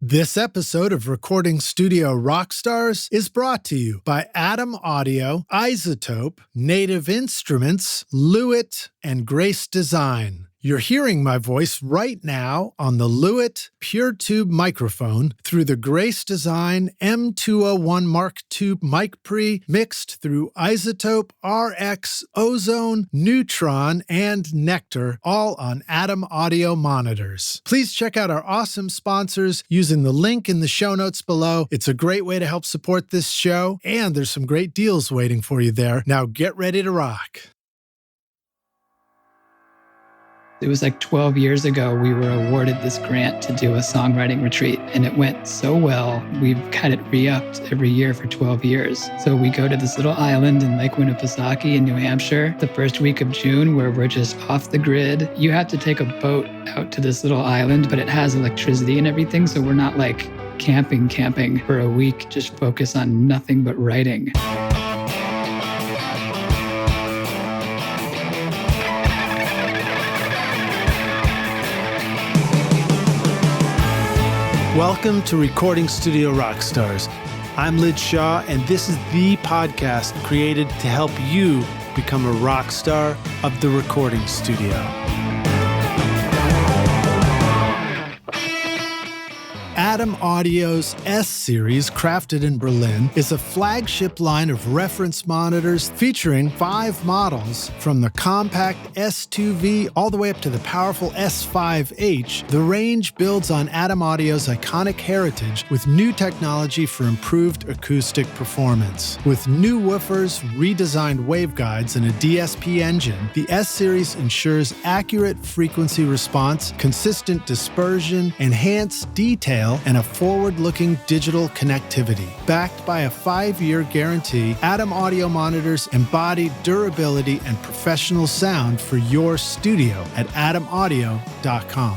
This episode of Recording Studio Rockstars is brought to you by Atom Audio, iZotope, Native Instruments, Lewitt, and Grace Design. You're hearing my voice right now on the Lewitt PureTube microphone through the Grace Design M201 Mark II mic pre mixed through iZotope, RX, Ozone, Neutron, and Nectar, all on Atom Audio monitors. Please check out our awesome sponsors using the link in the show notes below. It's a great way to help support this show, and there's some great deals waiting for you there. Now get ready to rock. It was like 12 years ago, we were awarded this grant to do a songwriting retreat, and it went so well. We've had it re-upped every year for 12 years. So we go to this little island in Lake Winnipesaukee in New Hampshire the first week of June, where we're just off the grid. You have to take a boat out to this little island, but it has electricity and everything, so we're not like camping for a week, just focus on nothing but writing. Welcome to Recording Studio Rockstars. I'm Lid Shaw, and this is the podcast created to help you become a rock star of the recording studio. Atom Audio's S-Series, crafted in Berlin, is a flagship line of reference monitors featuring 5 models from the compact S2V all the way up to the powerful S5H. The range builds on Atom Audio's iconic heritage with new technology for improved acoustic performance. With new woofers, redesigned waveguides, and a DSP engine, the S-Series ensures accurate frequency response, consistent dispersion, enhanced detail, and a forward-looking digital connectivity. Backed by a 5-year guarantee, Atom Audio monitors embody durability and professional sound for your studio at atomaudio.com.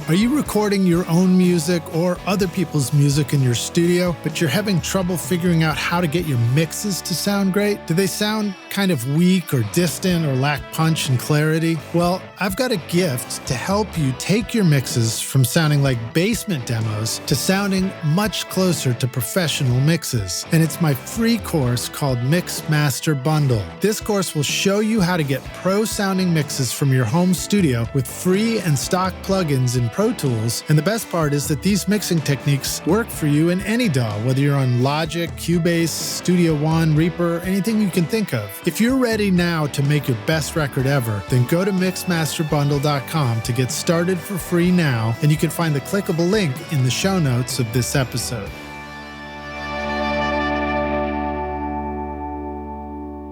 Are you recording your own music or other people's music in your studio, but you're having trouble figuring out how to get your mixes to sound great? Do they sound kind of weak or distant or lack punch and clarity? Well, I've got a gift to help you take your mixes from sounding like basement demos to sounding much closer to professional mixes. And it's my free course called Mix Master Bundle. This course will show you how to get pro-sounding mixes from your home studio with free and stock plugins in Pro Tools, and the best part is that these mixing techniques work for you in any DAW, whether you're on Logic, Cubase, Studio One, Reaper, anything you can think of. If you're ready now to make your best record ever, then go to mixmasterbundle.com to get started for free now, and you can find the clickable link in the show notes of this episode.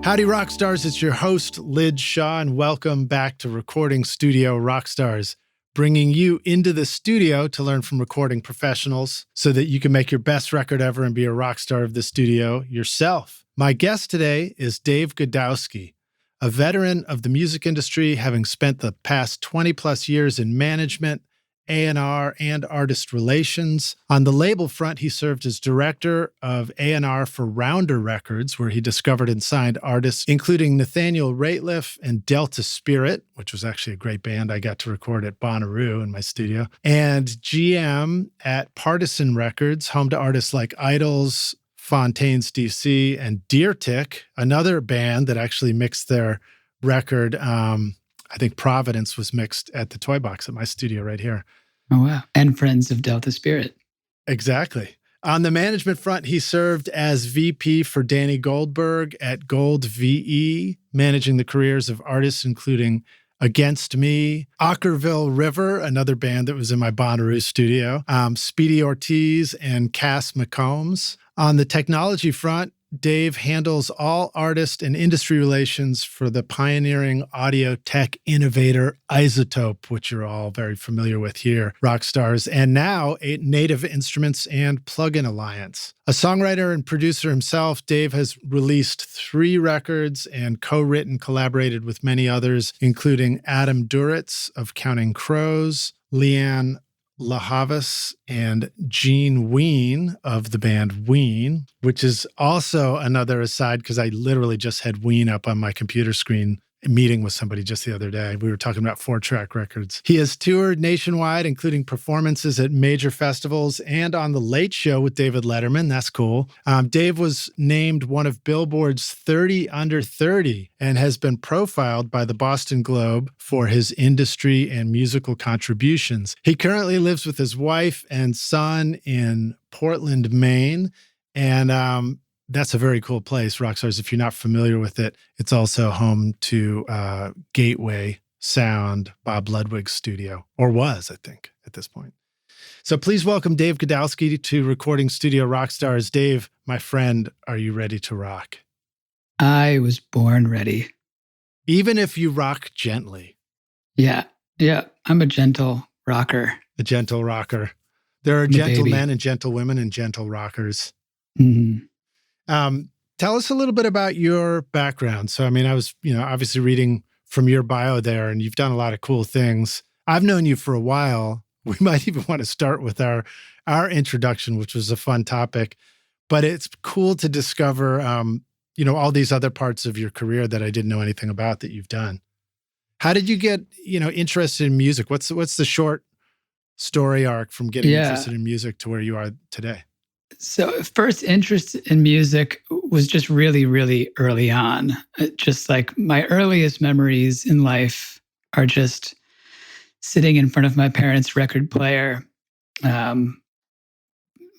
Howdy Rockstars, it's your host, Lid Shaw, and welcome back to Recording Studio Rockstars, bringing you into the studio to learn from recording professionals so that you can make your best record ever and be a rock star of the studio yourself. My guest today is Dave Godowsky, a veteran of the music industry, having spent the past 20 plus years in management, A&R, and artist relations. On the label front, he served as Director of A&R for Rounder Records, where he discovered and signed artists including Nataniel Rateliff and Delta Spirit, which was actually a great band I got to record at Bonnaroo in my studio, and GM at Partisan Records, home to artists like Idols, Fontaines DC, and Deertick, another band that actually mixed their record. I think Providence was mixed at the Toy Box at my studio right here. Oh, wow. And Friends of Delta Spirit. Exactly. On the management front, he served as VP for Danny Goldberg at GoldVE, managing the careers of artists including Against Me, Okkervil River, another band that was in my Bonnaroo studio, Speedy Ortiz, and Cass McCombs. On the technology front, Dave handles all artist and industry relations for the pioneering audio tech innovator iZotope, which you're all very familiar with here, Rockstars, and now a Native Instruments and Plugin Alliance. A songwriter and producer himself, Dave has released 3 records and co-written, collaborated with many others, including Adam Duritz of Counting Crows, Leanne LaHavas, and Gene Ween of the band Ween, which is also another aside because I literally just had Ween up on my computer screen meeting with somebody just the other day. We were talking about 4-track records. He has toured nationwide, including performances at major festivals and on The Late Show with David Letterman. That's cool. Dave was named one of Billboard's 30 Under 30 and has been profiled by the Boston Globe for his industry and musical contributions. He currently lives with his wife and son in Portland, Maine. And that's a very cool place, Rockstars. If you're not familiar with it, it's also home to Gateway Sound, Bob Ludwig's studio, or was, I think, at this point. So please welcome Dave Godowsky to Recording Studio Rockstars. Dave, my friend, are you ready to rock? I was born ready. Even if you rock gently. Yeah. I'm a gentle rocker. A gentle rocker. There are gentle men and gentle women and gentle rockers. Mm-hmm. Tell us a little bit about your background. So, I mean, I was, obviously reading from your bio there, and you've done a lot of cool things. I've known you for a while. We might even want to start with our introduction, which was a fun topic, but it's cool to discover, all these other parts of your career that I didn't know anything about that you've done. How did you get, interested in music? What's the short story arc from getting interested in music to where you are today? So first interest in music was just really, really early on. Just like my earliest memories in life are just sitting in front of my parents' record player,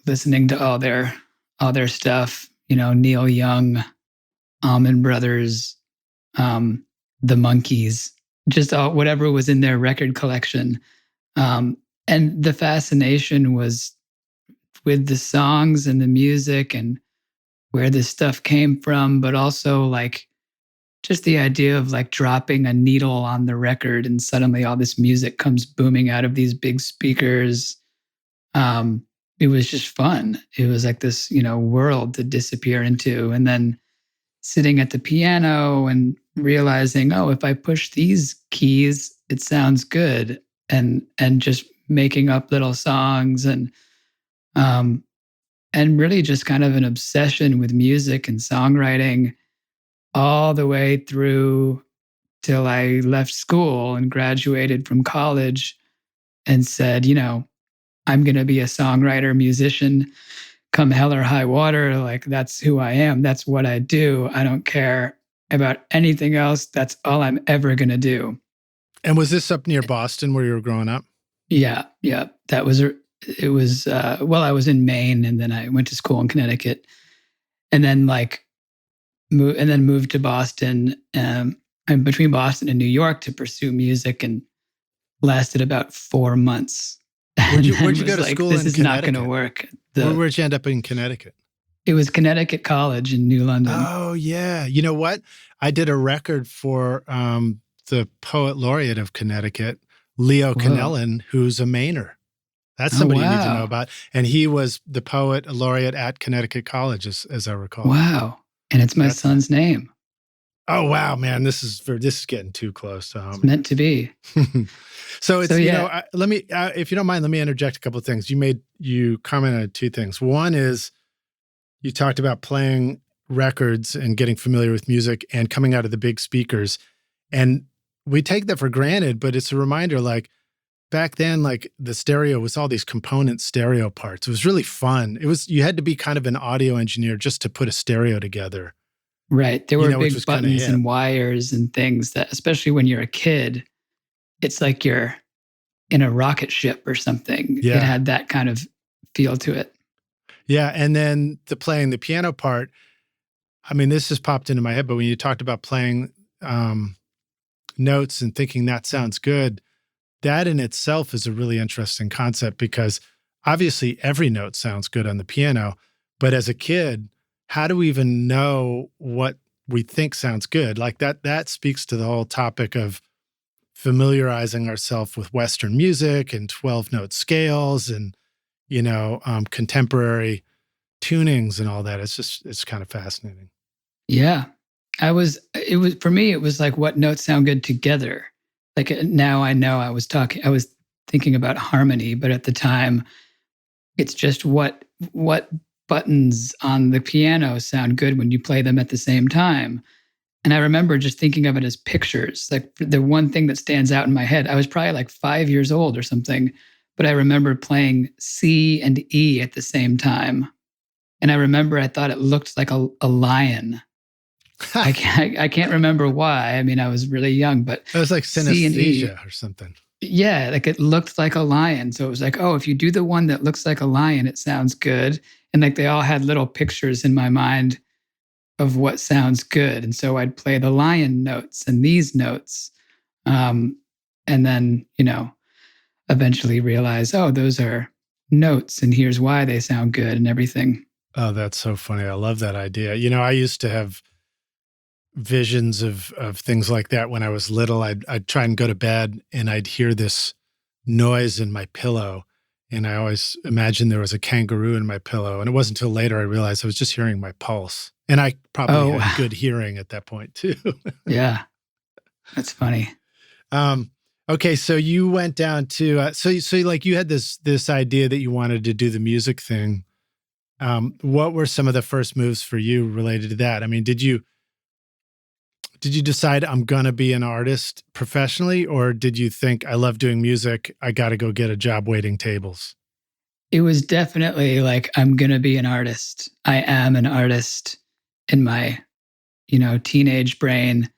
listening to all their stuff, Neil Young, Allman Brothers, the Monkees, just whatever was in their record collection. And the fascination was with the songs and the music and where this stuff came from, but also like just the idea of like dropping a needle on the record and suddenly all this music comes booming out of these big speakers. It was just fun. It was like this, world to disappear into. And then sitting at the piano and realizing, oh, if I push these keys, it sounds good. And just making up little songs and really just kind of an obsession with music and songwriting all the way through till I left school and graduated from college and said, I'm going to be a songwriter, musician, come hell or high water. Like, that's who I am. That's what I do. I don't care about anything else. That's all I'm ever going to do. And was this up near Boston where you were growing up? Yeah. I was in Maine, and then I went to school in Connecticut, and then moved to Boston, and between Boston and New York to pursue music, and lasted about 4 months. Where'd you go to school in Connecticut? This is not going to work. Where'd you end up in Connecticut? It was Connecticut College in New London. Oh, yeah. You know what? I did a record for the poet laureate of Connecticut, Leo Connellan, who's a Mainer. That's somebody you need to know about. And he was the poet laureate at Connecticut College, as I recall. Wow. And it's my son's name. Oh, wow, man. This is getting too close to home. It's meant to be. So it's, let me, if you don't mind, let me interject a couple of things. You commented on 2 things. One is you talked about playing records and getting familiar with music and coming out of the big speakers. And we take that for granted, but it's a reminder, like, back then, like, the stereo was all these component stereo parts. It was really fun. You had to be kind of an audio engineer just to put a stereo together. Right. There were big buttons and wires and things that, especially when you're a kid, it's like you're in a rocket ship or something. Yeah. It had that kind of feel to it. Yeah. And then playing the piano part, I mean, this just popped into my head, but when you talked about playing notes and thinking that sounds good, that in itself is a really interesting concept, because obviously every note sounds good on the piano, but as a kid, how do we even know what we think sounds good? Like that speaks to the whole topic of familiarizing ourselves with Western music and 12-note scales and, contemporary tunings and all that. It's kind of fascinating. Yeah. For me, it was like, what notes sound good together? Like, now I know I was thinking about harmony, but at the time it's just what buttons on the piano sound good when you play them at the same time. And I remember just thinking of it as pictures. Like the one thing that stands out in my head, I was probably like 5 years old or something, but I remember playing C and E at the same time. And I remember I thought it looked like a lion. I can't remember why. I mean, I was really young, but it was like synesthesia or something. Yeah, like it looked like a lion. So it was like, oh, if you do the one that looks like a lion, it sounds good. And like they all had little pictures in my mind of what sounds good. And so I'd play the lion notes and these notes. And then, eventually realize, oh, those are notes and here's why they sound good and everything. Oh, that's so funny. I love that idea. I used to have visions of things like that when I was little. I'd try and go to bed and I'd hear this noise in my pillow. And I always imagined there was a kangaroo in my pillow. And it wasn't until later I realized I was just hearing my pulse. And I probably had good hearing at that point too. Yeah, that's funny. Okay, so you went down to so like you had this idea that you wanted to do the music thing. What were some of the first moves for you related to that? I mean, did you decide I'm going to be an artist professionally, or did you think I love doing music, I got to go get a job waiting tables? It was definitely like, I'm going to be an artist. I am an artist in my, teenage brain.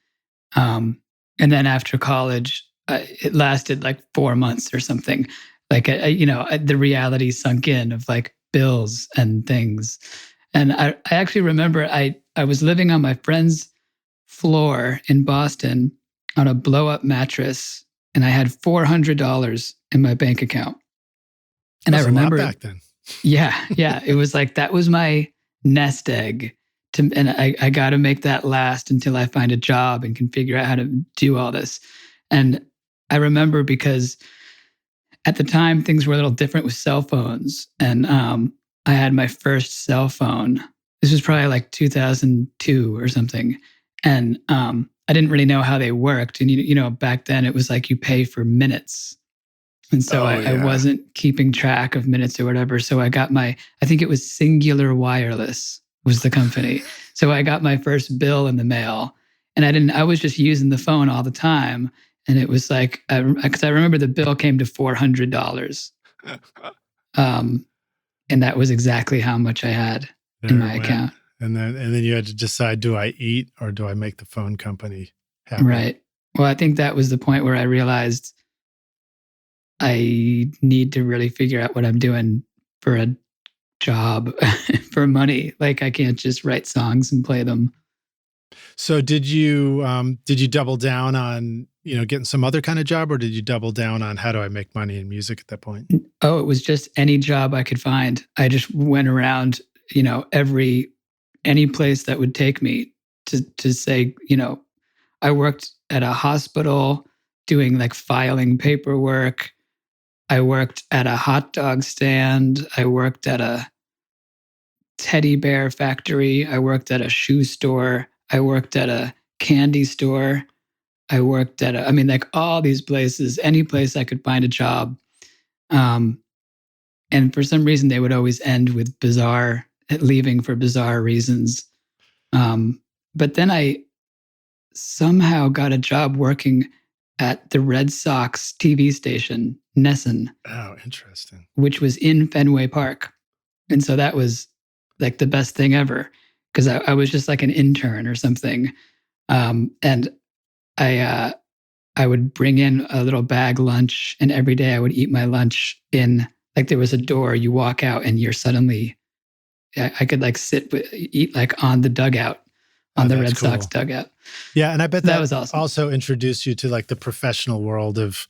And then after college, it lasted like 4 months or something. Like, the reality sunk in of like bills and things. And I actually remember I was living on my friend's floor in Boston on a blow up mattress, and I had $400 in my bank account. And that's I remember a lot back then. Yeah. It was like, that was my nest egg and I got to make that last until I find a job and can figure out how to do all this. And I remember because at the time things were a little different with cell phones. And I had my first cell phone. This was probably like 2002 or something. And I didn't really know how they worked. And, back then it was like you pay for minutes. And so I wasn't keeping track of minutes or whatever. So I got I think it was Singular Wireless was the company. So I got my first bill in the mail, and I was just using the phone all the time. And it was like, because I remember the bill came to $400. And that was exactly how much I had in my account. And then you had to decide, do I eat or do I make the phone company happy? Right. Well, I think that was the point where I realized I need to really figure out what I'm doing for a job for money. Like I can't just write songs and play them. So did you double down on, getting some other kind of job, or did you double down on how do I make money in music at that point? Oh, it was just any job I could find. I just went around, any place that would take me to say, I worked at a hospital doing like filing paperwork. I worked at a hot dog stand. I worked at a teddy bear factory. I worked at a shoe store. I worked at a candy store. I worked at all these places, any place I could find a job. And for some reason, they would always end with leaving for bizarre reasons. But then I somehow got a job working at the Red Sox TV station, Nesson. Oh, interesting. Which was in Fenway Park. And so that was like the best thing ever, because I was just like an intern or something. And I would bring in a little bag lunch, and every day I would eat my lunch in, like there was a door, you walk out and you're suddenly, I could like eat like on the dugout, on the Red Sox dugout. Yeah. And I bet that was awesome. Also introduced you to like the professional world of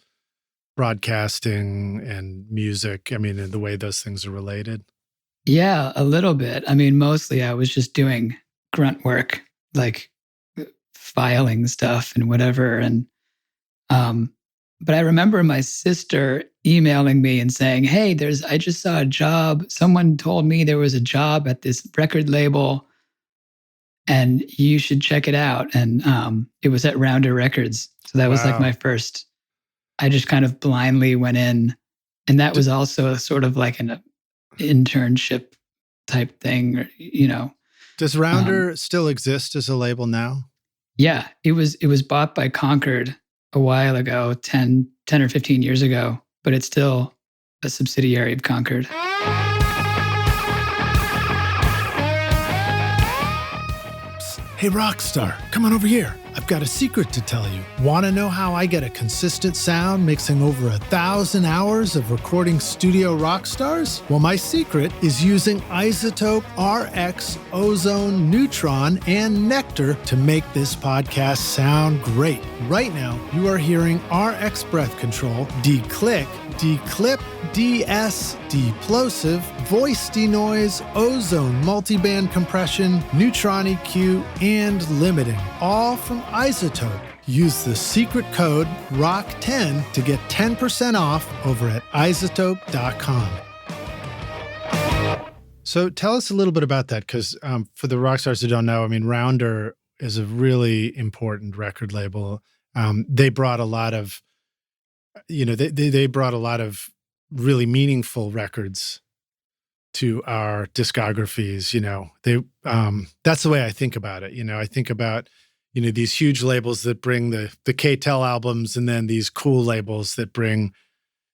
broadcasting and music. I mean, and the way those things are related. Yeah, a little bit. I mean, mostly I was just doing grunt work, like filing stuff and whatever. And, but I remember my sister emailing me and saying, hey, I just saw a job. Someone told me there was a job at this record label and you should check it out. And it was at Rounder Records. So that was like my first, I just kind of blindly went in. And that was also sort of like an internship type thing, or, Does Rounder still exist as a label now? Yeah, it was bought by Concord a while ago, 10 or 15 years ago, but it's still a subsidiary of Concord. Hey, Rockstar, come on over here. I've got a secret to tell you. Want to know how I get a consistent sound mixing over 1,000 hours of recording studio rock stars? Well, my secret is using iZotope, RX, Ozone, Neutron, and Nectar to make this podcast sound great. Right now, you are hearing RX breath control, declick, declip, DS, deplosive, voice denoise, ozone multiband compression, neutron EQ, and limiting, all from iZotope. Use the secret code ROCK10 to get 10% off over at iZotope.com. So tell us a little bit about that, because for the rock stars who don't know, I mean, Rounder is a really important record label. They brought a lot of, they brought a lot of really meaningful records to our discographies. That's the way I think about it. I think about, these huge labels that bring the KTEL albums, and then these cool labels that bring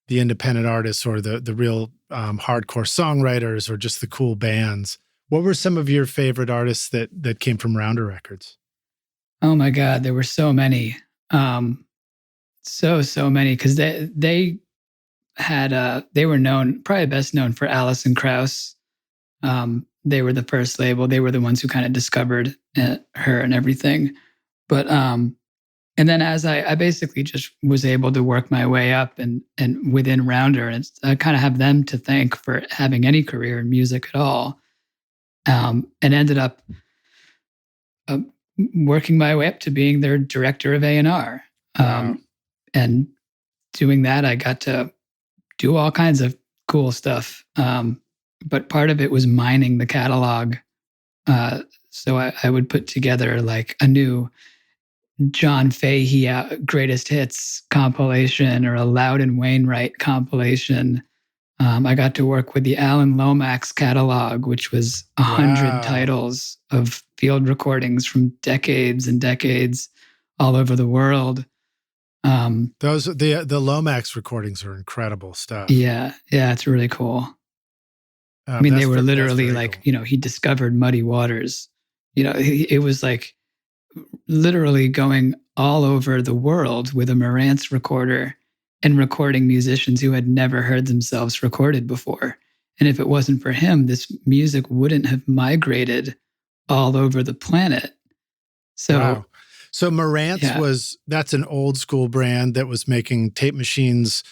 the independent artists or the real hardcore songwriters or just the cool bands. What were some of your favorite artists that came from Rounder Records? Oh my God, there were so many. So many, because they were known, probably best known for Alison Krauss. They were the first label. They were the ones who kind of discovered her and everything. But and then as I basically just was able to work my way up and within Rounder, and I kind of have them to thank for having any career in music at all, and ended up working my way up to being their director of A&R. Wow. And doing that, I got to do all kinds of cool stuff. But part of it was mining the catalog. So I would put together like a new John Fahey greatest hits compilation or a Loudon Wainwright compilation. I got to work with the Alan Lomax catalog, which was 100 titles of field recordings from decades and decades all over the world. Those the Lomax recordings are incredible stuff. Yeah, it's really cool. I mean, they were literally like, cool. He discovered Muddy Waters. It was like literally going all over the world with a Marantz recorder and recording musicians who had never heard themselves recorded before. And if it wasn't for him, this music wouldn't have migrated all over the planet. So, wow. So Marantz that's an old school brand that was making tape machines.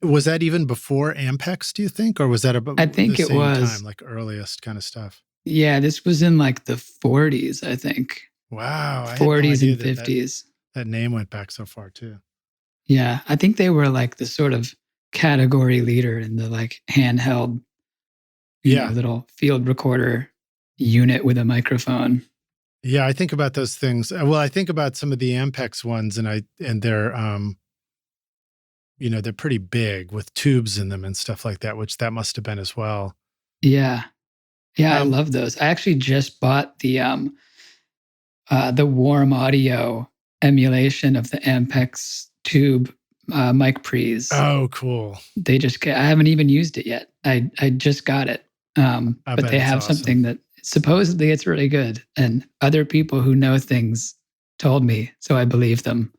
Was that even before Ampex, do you think? Or was that about I think the it same was time, like earliest kind of stuff? Yeah, this was in like the 40s, I think. Wow. 40s and 50s. That name went back so far too. Yeah, I think they were like the sort of category leader in the like handheld, little field recorder unit with a microphone. Yeah, I think about those things. Well, I think about some of the Ampex ones, and they're they're pretty big with tubes in them and stuff like that, which that must have been as well. Yeah. I love those. I actually just bought the Warm Audio emulation of the Ampex tube mic pre's. Oh, cool. I haven't even used it yet. I just got it. But they have something that supposedly it's really good. And other people who know things told me, so I believe them.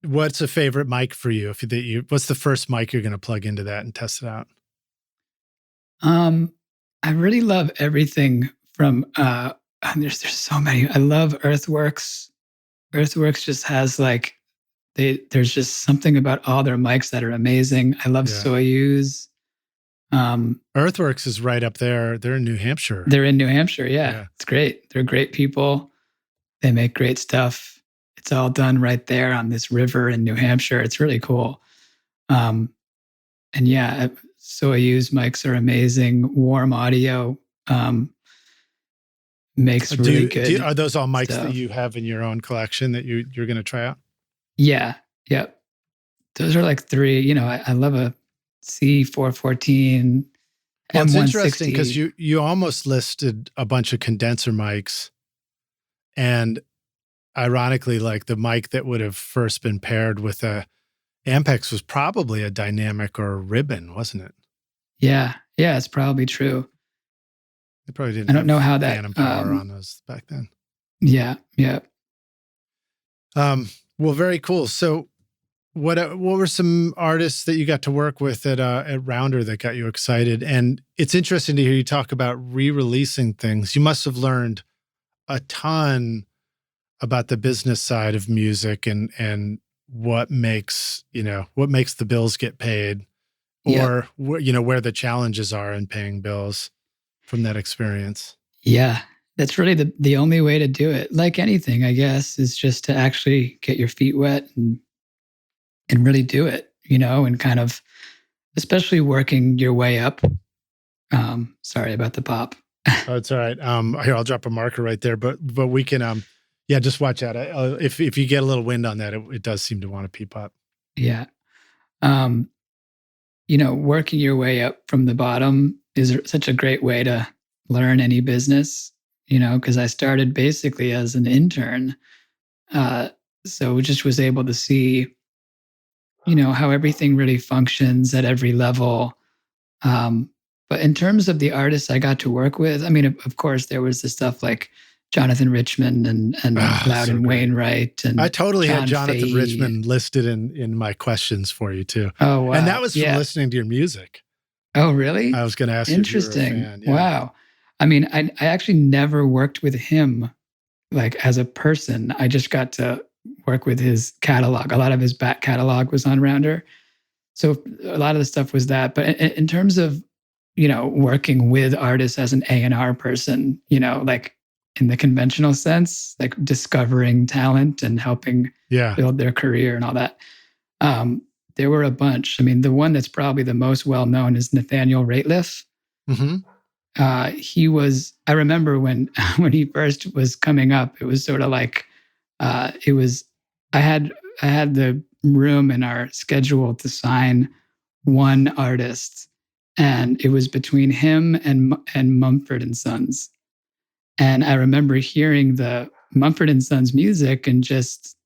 What's a favorite mic for you? What's the first mic you're going to plug into that and test it out? I really love everything from there's so many. I love Earthworks. Earthworks just has like there's just something about all their mics that are amazing. I love Soyuz. Earthworks is right up there. They're in New Hampshire. Yeah. It's great. They're great people. They make great stuff. It's all done right there on this river in New Hampshire. It's really cool. Soyuz mics are amazing. Warm Audio makes really good. Are those all mics stuff that you have in your own collection that you're going to try out? Yeah. Yep. Those are like three. I love a C414 Well, it's interesting M160. because you almost listed a bunch of condenser mics, and ironically, like the mic that would have first been paired with a Ampex was probably a dynamic or a ribbon, wasn't it? Yeah, it's probably true. They probably didn't I don't have know how that phantom power on those back then. Yeah. Well, very cool. So, what were some artists that you got to work with at Rounder that got you excited? And it's interesting to hear you talk about re-releasing things. You must have learned a ton about the business side of music and what makes the bills get paid, or where the challenges are in paying bills from that experience. Yeah. That's really the only way to do it. Like anything, I guess, is just to actually get your feet wet and really do it, and kind of, especially working your way up. Sorry about the pop. Oh, it's all right. Here, I'll drop a marker right there, but we can, just watch out. If you get a little wind on that, it does seem to want to peep up. Yeah. Working your way up from the bottom is such a great way to learn any business, because I started basically as an intern. So just was able to see, how everything really functions at every level. But in terms of the artists I got to work with, I mean, of course, there was the stuff like Jonathan Richman and Loudon Wainwright. And I totally John had Jonathan Fahey. Richman listed in my questions for you too. Oh, wow. And that was from listening to your music. Oh, really? I was going to ask Interesting. If you were a fan. Yeah. Wow. I mean, I actually never worked with him like as a person. I just got to work with his catalog. A lot of his back catalog was on Rounder. So a lot of the stuff was that. But in terms of, working with artists as an A&R person, like in the conventional sense, like discovering talent and helping build their career and all that. There were a bunch. I mean, the one that's probably the most well-known is Nataniel Rateliff. Mm-hmm. I remember when he first was coming up, it was sort of like, I had the room in our schedule to sign one artist, and it was between him and Mumford and Sons. And I remember hearing the Mumford and Sons music and just,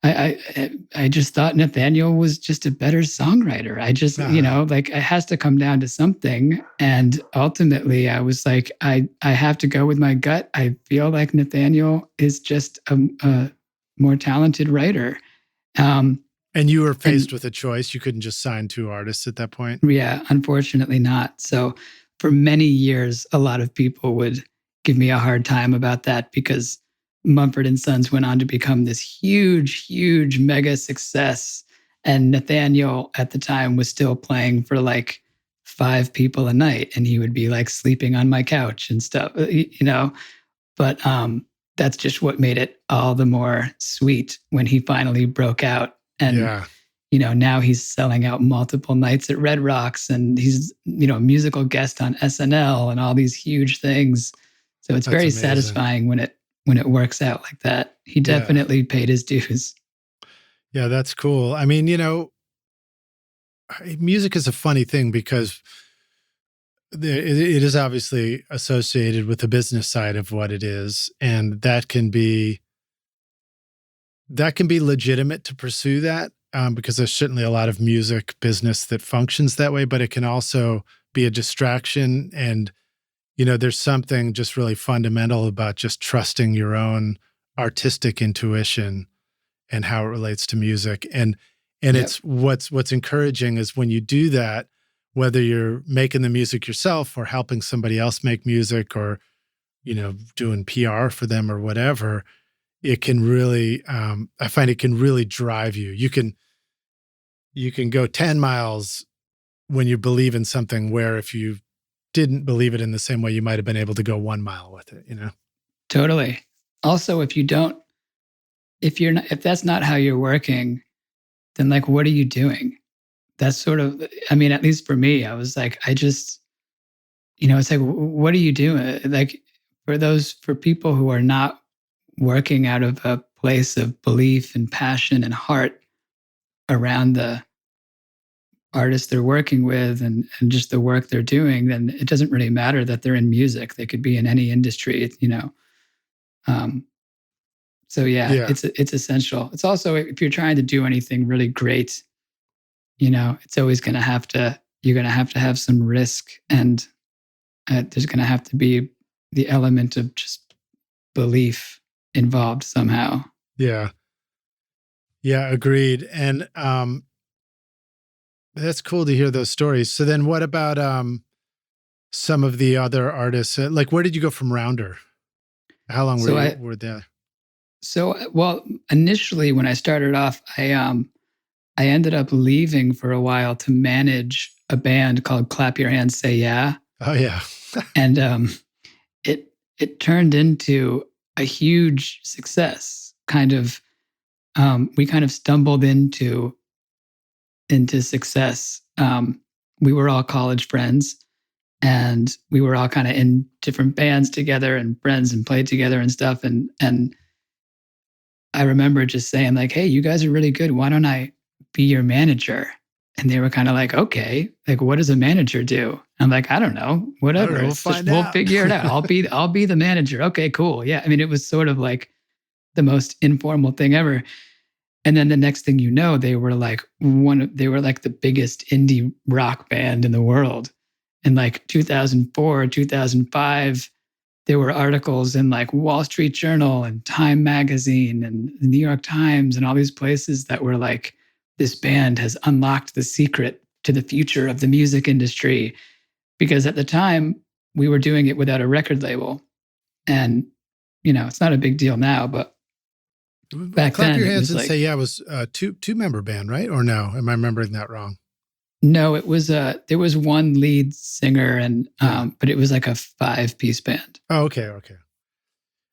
I just thought Nathaniel was just a better songwriter. I just, like it has to come down to something. And ultimately I was like, I have to go with my gut. I feel like Nathaniel is just a more talented writer. And you were faced with a choice. You couldn't just sign two artists at that point. Yeah, unfortunately not. So for many years, a lot of people would give me a hard time about that because Mumford and Sons went on to become this huge, huge mega success. And Nathaniel at the time was still playing for like 5 people a night. And he would be like sleeping on my couch and stuff, But that's just what made it all the more sweet when he finally broke out. And, now he's selling out multiple nights at Red Rocks and he's, a musical guest on SNL and all these huge things. So it's very satisfying when it works out like that. He definitely paid his dues. Yeah, that's cool. I mean, music is a funny thing because it is obviously associated with the business side of what it is. And that can be legitimate to pursue that because there's certainly a lot of music business that functions that way, but it can also be a distraction. And, there's something just really fundamental about just trusting your own artistic intuition and how it relates to music. And it's what's encouraging is when you do that, whether you're making the music yourself or helping somebody else make music or, doing PR for them or whatever, it can really, I find it can really drive you. You can go 10 miles when you believe in something where if you didn't believe it in the same way, you might have been able to go 1 mile with it, Totally. Also, if that's not how you're working, then like, what are you doing? That's sort of, I mean, at least for me, I was like, it's like, what are you doing? Like for people who are not working out of a place of belief and passion and heart around the artists they're working with and just the work they're doing, then it doesn't really matter that they're in music. They could be in any industry, you know. So yeah, it's essential. It's also, if you're trying to do anything really great, you know, it's always going to have to, you're going to have some risk, and there's going to have to be the element of just belief involved somehow. Yeah. Yeah, agreed. And that's cool to hear those stories. So then what about some of the other artists? Like, where did you go from Rounder? How long were you there? So, well, initially when I started off, I ended up leaving for a while to manage a band called Clap Your Hands, Say Yeah. Oh yeah. And it turned into a huge success. Kind of, we kind of stumbled into success. We were all college friends, and we were all kind of in different bands together and friends and played together and stuff. And I remember just saying like, "Hey, you guys are really good. Why don't I be your manager?" And they were kind of like, "Okay, like what does a manager do?" I'm like, "I don't know, whatever. We'll figure it out. I'll be the manager." Okay, cool. Yeah. I mean, it was sort of like the most informal thing ever. And then the next thing you know, they were like the biggest indie rock band in the world. In like 2004, 2005, there were articles in like Wall Street Journal and Time Magazine and the New York Times and all these places that were like, this band has unlocked the secret to the future of the music industry. Because at the time, we were doing it without a record label. And, you know, it's not a big deal now, but back Clap then, Your Hands and Say Yeah was a two-member band, right? Or no? Am I remembering that wrong? No, it was there was one lead singer, and but it was like a 5-piece band. Oh, okay.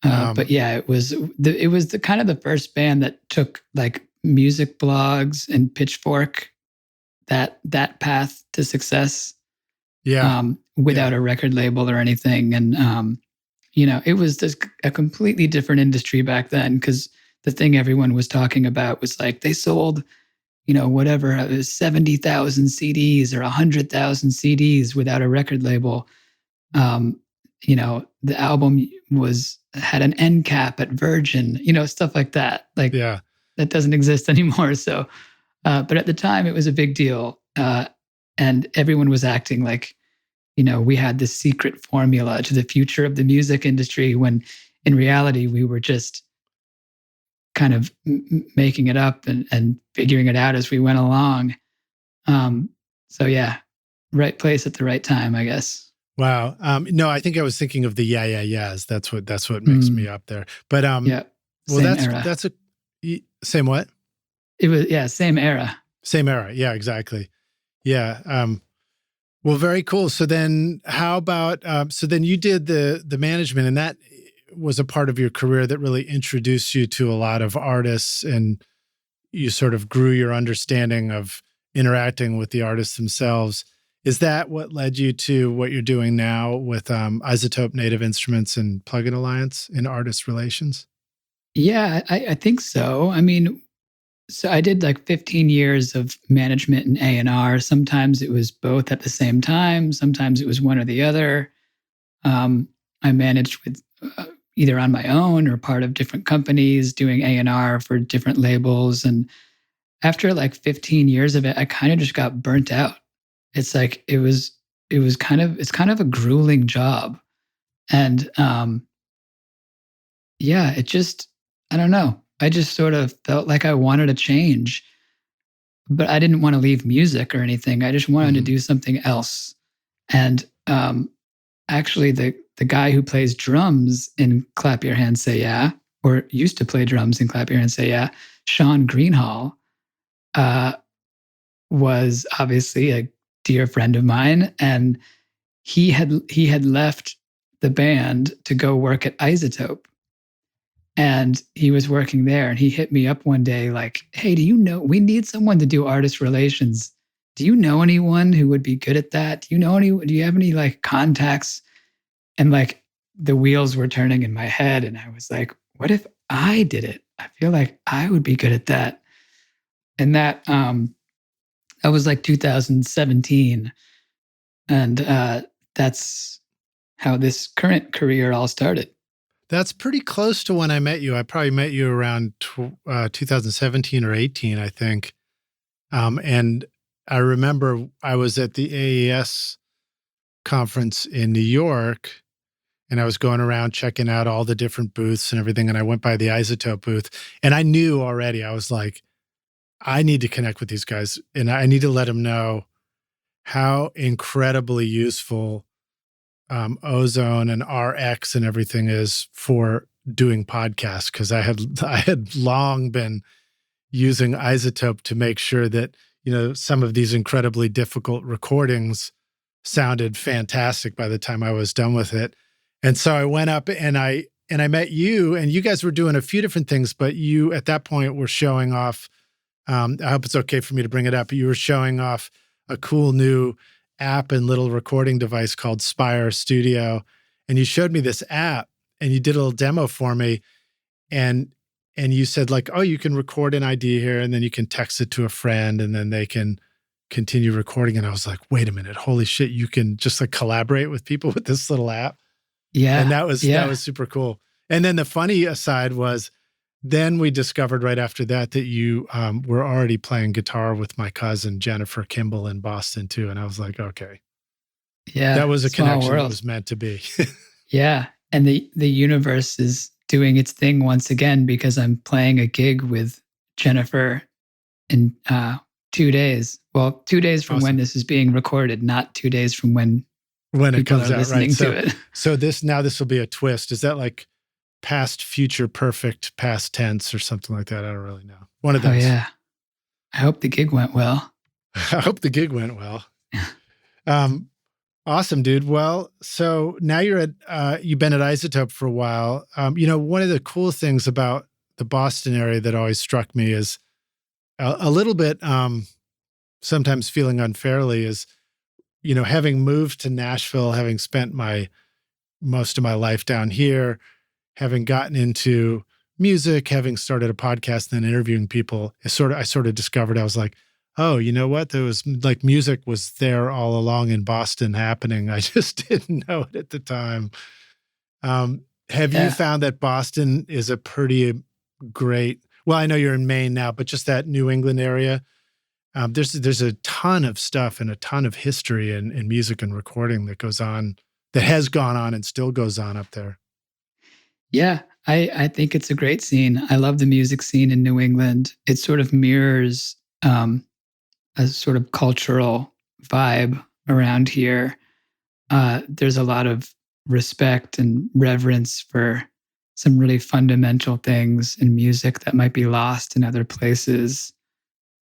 But yeah, it was the kind of the first band that took like music blogs and Pitchfork, that path to success. Yeah. Without a record label or anything. And you know, it was just a completely different industry back then, because the thing everyone was talking about was like they sold, you know, whatever, it was 70,000 CDs or 100,000 CDs without a record label. You know, the album had an end cap at Virgin, you know, stuff like that. Like, yeah, that doesn't exist anymore. So, but at the time it was a big deal. And everyone was acting like, you know, we had this secret formula to the future of the music industry, when in reality, we were just kind of making it up and figuring it out as we went along. So yeah, right place at the right time, I guess. Wow. No, I think I was thinking of the Yeah Yeah Yeahs. That's what makes me up there. But yeah, well, that's same what? It was same era. Same era. Yeah, exactly. Yeah. Well, very cool. So then how about, so then you did the management, and that was a part of your career that really introduced you to a lot of artists, and you sort of grew your understanding of interacting with the artists themselves. Is that what led you to what you're doing now with iZotope, Native Instruments, and Plugin Alliance in artist relations? Yeah, I think so. I mean, so I did like 15 years of management and A&R. Sometimes it was both at the same time. Sometimes it was one or the other. I managed with either on my own or part of different companies, doing A&R for different labels. And after like 15 years of it, I kind of just got burnt out. It's like, it's kind of a grueling job. And yeah, it just, I don't know. I just sort of felt like I wanted to change, but I didn't want to leave music or anything. I just wanted to do something else. And actually, the guy who plays drums in Clap Your Hands, Say Yeah, or used to play drums in Clap Your Hands, Say Yeah, Sean Greenhall, was obviously a dear friend of mine, and he had left the band to go work at iZotope. And he was working there, and he hit me up one day like, "Hey, do you know, we need someone to do artist relations. Do you know anyone who would be good at that? Do you have any like contacts?" And like the wheels were turning in my head, and I was like, what if I did it? I feel like I would be good at that. And that That was like 2017. And that's how this current career all started. That's pretty close to when I met you. I probably met you around 2017 or 18, I think. And I remember I was at the AES conference in New York, and I was going around checking out all the different booths and everything. And I went by the iZotope booth, and I knew already, I was like, I need to connect with these guys, and I need to let them know how incredibly useful Ozone and RX and everything is for doing podcasts. Because I had long been using iZotope to make sure that, some of these incredibly difficult recordings sounded fantastic by the time I was done with it. And so I went up and I met you, and you guys were doing a few different things, but you at that point were showing off. I hope it's okay for me to bring it up. But you were showing off a cool new app and little recording device called Spire Studio. And you showed me this app and you did a little demo for me. And you said like, oh, you can record an idea here and then you can text it to a friend and then they can continue recording. And I was like, wait a minute, holy shit, you can just like collaborate with people with this little app. Yeah. And that was super cool. And then the funny aside was, then we discovered right after that you were already playing guitar with my cousin Jennifer Kimball in Boston too. And I was like, okay. Yeah. That was a connection that was meant to be. Yeah. And the universe is doing its thing once again, because I'm playing a gig with Jennifer in 2 days. Well, 2 days from when this is being recorded, not 2 days from when it comes out, right? To it. So this will be a twist. Is that like past, future, perfect, past tense or something like that? I don't really know. One of those. Oh, yeah. I hope the gig went well. I hope the gig went well. Awesome, dude. Well, so now you've been at iZotope for a while. One of the cool things about the Boston area that always struck me is a little bit, sometimes feeling unfairly, is, having moved to Nashville, having spent most of my life down here, having gotten into music, having started a podcast, and then interviewing people, I sort of discovered, I was like, oh, you know what? There was like music was there all along in Boston happening. I just didn't know it at the time. Have you found that Boston is a pretty great, well, I know you're in Maine now, but just that New England area, there's a ton of stuff and a ton of history in music and recording that goes on, that has gone on and still goes on up there. Yeah, I think it's a great scene. I love the music scene in New England. It sort of mirrors a sort of cultural vibe around here. There's a lot of respect and reverence for some really fundamental things in music that might be lost in other places.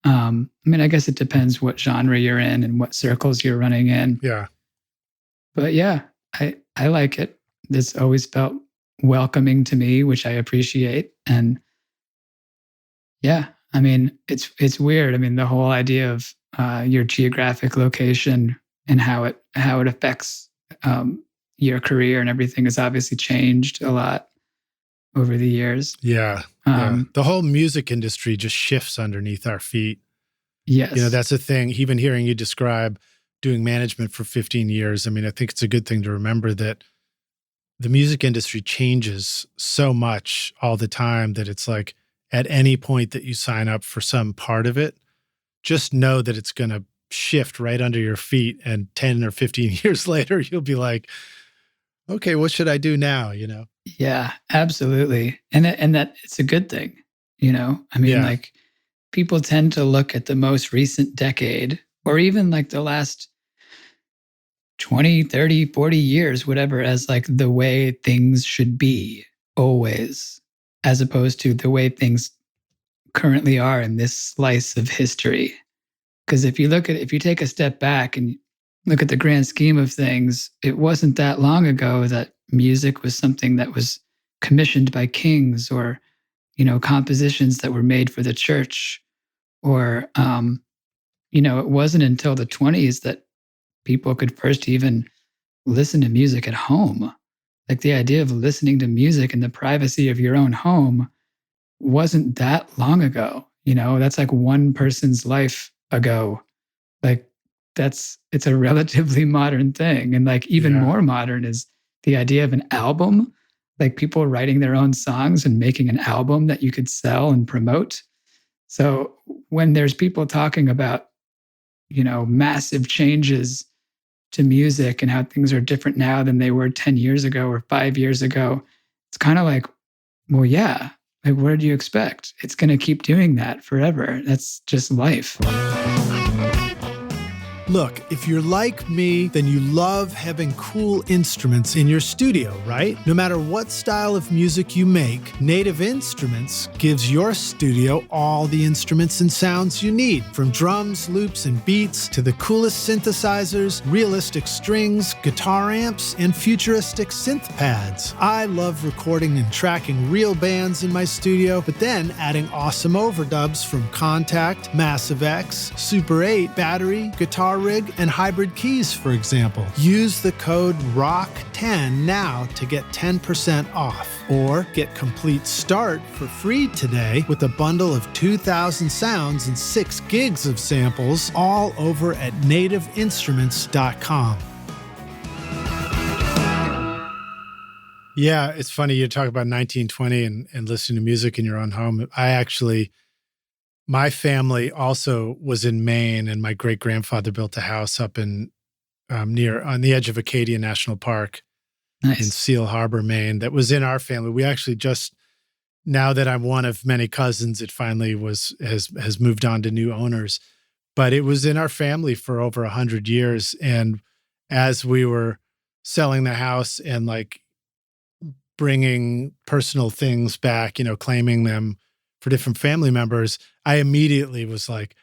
I guess it depends what genre you're in and what circles you're running in. Yeah. But yeah, I like it. It's always felt welcoming to me, which I appreciate. And yeah, it's weird. The whole idea of your geographic location and how it affects your career and everything has obviously changed a lot over the years. Yeah. The whole music industry just shifts underneath our feet. Yes. That's a thing. Even hearing you describe doing management for 15 years, I think it's a good thing to remember that the music industry changes so much all the time that it's like at any point that you sign up for some part of it, just know that it's going to shift right under your feet. And 10 or 15 years later, you'll be like, okay, what should I do now? Yeah, absolutely. And that it's a good thing, like people tend to look at the most recent decade or even like the last 20, 30, 40 years, whatever, as like the way things should be always, as opposed to the way things currently are in this slice of history. Because if you take a step back and look at the grand scheme of things, it wasn't that long ago that music was something that was commissioned by kings or, compositions that were made for the church. Or, it wasn't until the 1920s that people could first even listen to music at home. Like the idea of listening to music in the privacy of your own home wasn't that long ago. That's like one person's life ago. like it's a relatively modern thing. And like even more modern is the idea of an album, like people writing their own songs and making an album that you could sell and promote. So when there's people talking about, massive changes to music and how things are different now than they were 10 years ago or 5 years ago, it's kind of like, well, yeah, like what do you expect? It's going to keep doing that forever. That's just life. Look, if you're like me, then you love having cool instruments in your studio, right? No matter what style of music you make, Native Instruments gives your studio all the instruments and sounds you need, from drums, loops, and beats to the coolest synthesizers, realistic strings, guitar amps, and futuristic synth pads. I love recording and tracking real bands in my studio, but then adding awesome overdubs from Kontakt, Massive X, Super 8, Battery, Guitar Rig, and Hybrid Keys, for example. Use the code ROCK10 now to get 10% off. Or get Complete Start for free today with a bundle of 2,000 sounds and 6 gigs of samples, all over at nativeinstruments.com. Yeah, it's funny you talk about 1920 and listening to music in your own home. My family also was in Maine, and my great-grandfather built a house up in on the edge of Acadia National Park in Seal Harbor, Maine, that was in our family. We actually now that I'm one of many cousins, it finally has moved on to new owners. But it was in our family for over 100 years. And as we were selling the house and like bringing personal things back, claiming them for different family members, I immediately was like,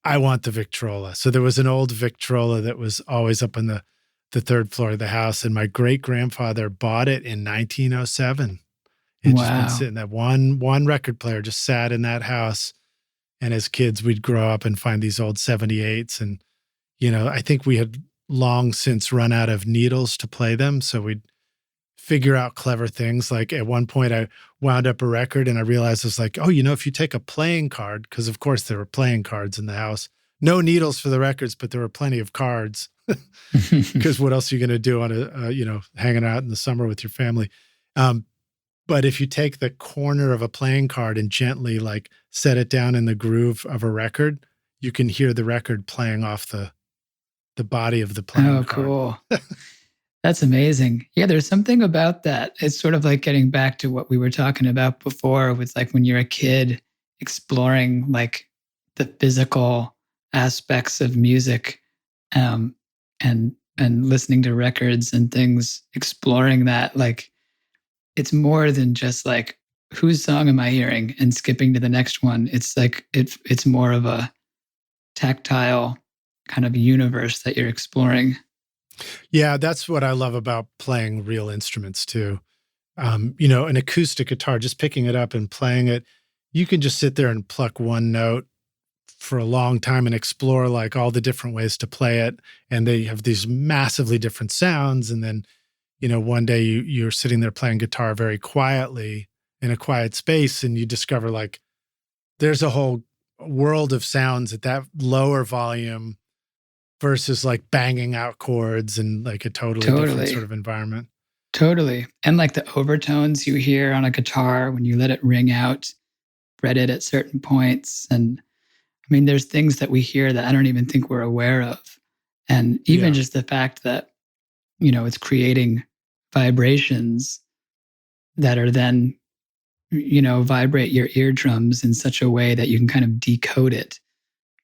I want the Victrola. So there was an old Victrola that was always up on the third floor of the house, and my great-grandfather bought it in 1907. It just been sitting there. One record player just sat in that house, and as kids, we'd grow up and find these old 78s. And, I think we had long since run out of needles to play them, so we'd figure out clever things. Like at one point I wound up a record and I realized it's like, if you take a playing card, because of course there were playing cards in the house, no needles for the records, but there were plenty of cards because what else are you going to do on hanging out in the summer with your family? But if you take the corner of a playing card and gently like set it down in the groove of a record, you can hear the record playing off the body of the playing card. Oh, cool. That's amazing. Yeah, there's something about that. It's sort of like getting back to what we were talking about before with like when you're a kid exploring like the physical aspects of music and listening to records and things, exploring that. Like it's more than just like, whose song am I hearing and skipping to the next one. It's like, it's more of a tactile kind of universe that you're exploring. Yeah, that's what I love about playing real instruments too. An acoustic guitar, just picking it up and playing it, you can just sit there and pluck one note for a long time and explore like all the different ways to play it. And they have these massively different sounds. And then, one day you're sitting there playing guitar very quietly in a quiet space, and you discover like there's a whole world of sounds at that lower volume versus like banging out chords and like a totally different sort of environment. Totally. And like the overtones you hear on a guitar when you let it ring out, fretted at certain points. And I mean, there's things that we hear that I don't even think we're aware of. And even just the fact that, it's creating vibrations that are then, vibrate your eardrums in such a way that you can kind of decode it.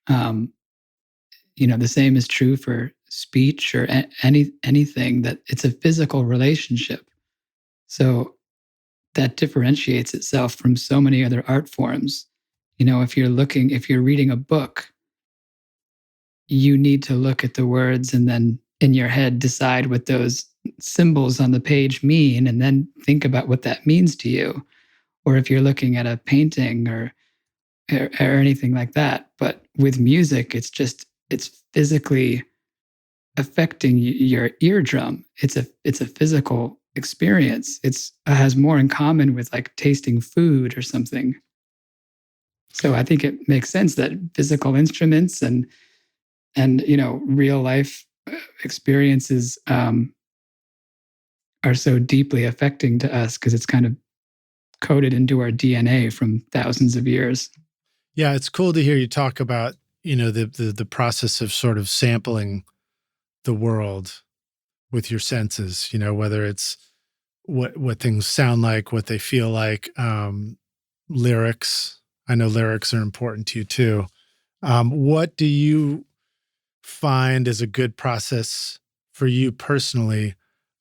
The same is true for speech or anything, that it's a physical relationship. So that differentiates itself from so many other art forms. If you're reading a book, you need to look at the words and then in your head decide what those symbols on the page mean, and then think about what that means to you. Or if you're looking at a painting or anything like that. But with music, it's physically affecting your eardrum. It's a physical experience. It has more in common with like tasting food or something. So I think it makes sense that physical instruments and And, real life experiences are so deeply affecting to us because it's kind of coded into our DNA from thousands of years. Yeah, it's cool to hear you talk about, the process of sort of sampling the world with your senses, whether it's what things sound like, what they feel like, lyrics. I know lyrics are important to you too. What do you find is a good process for you personally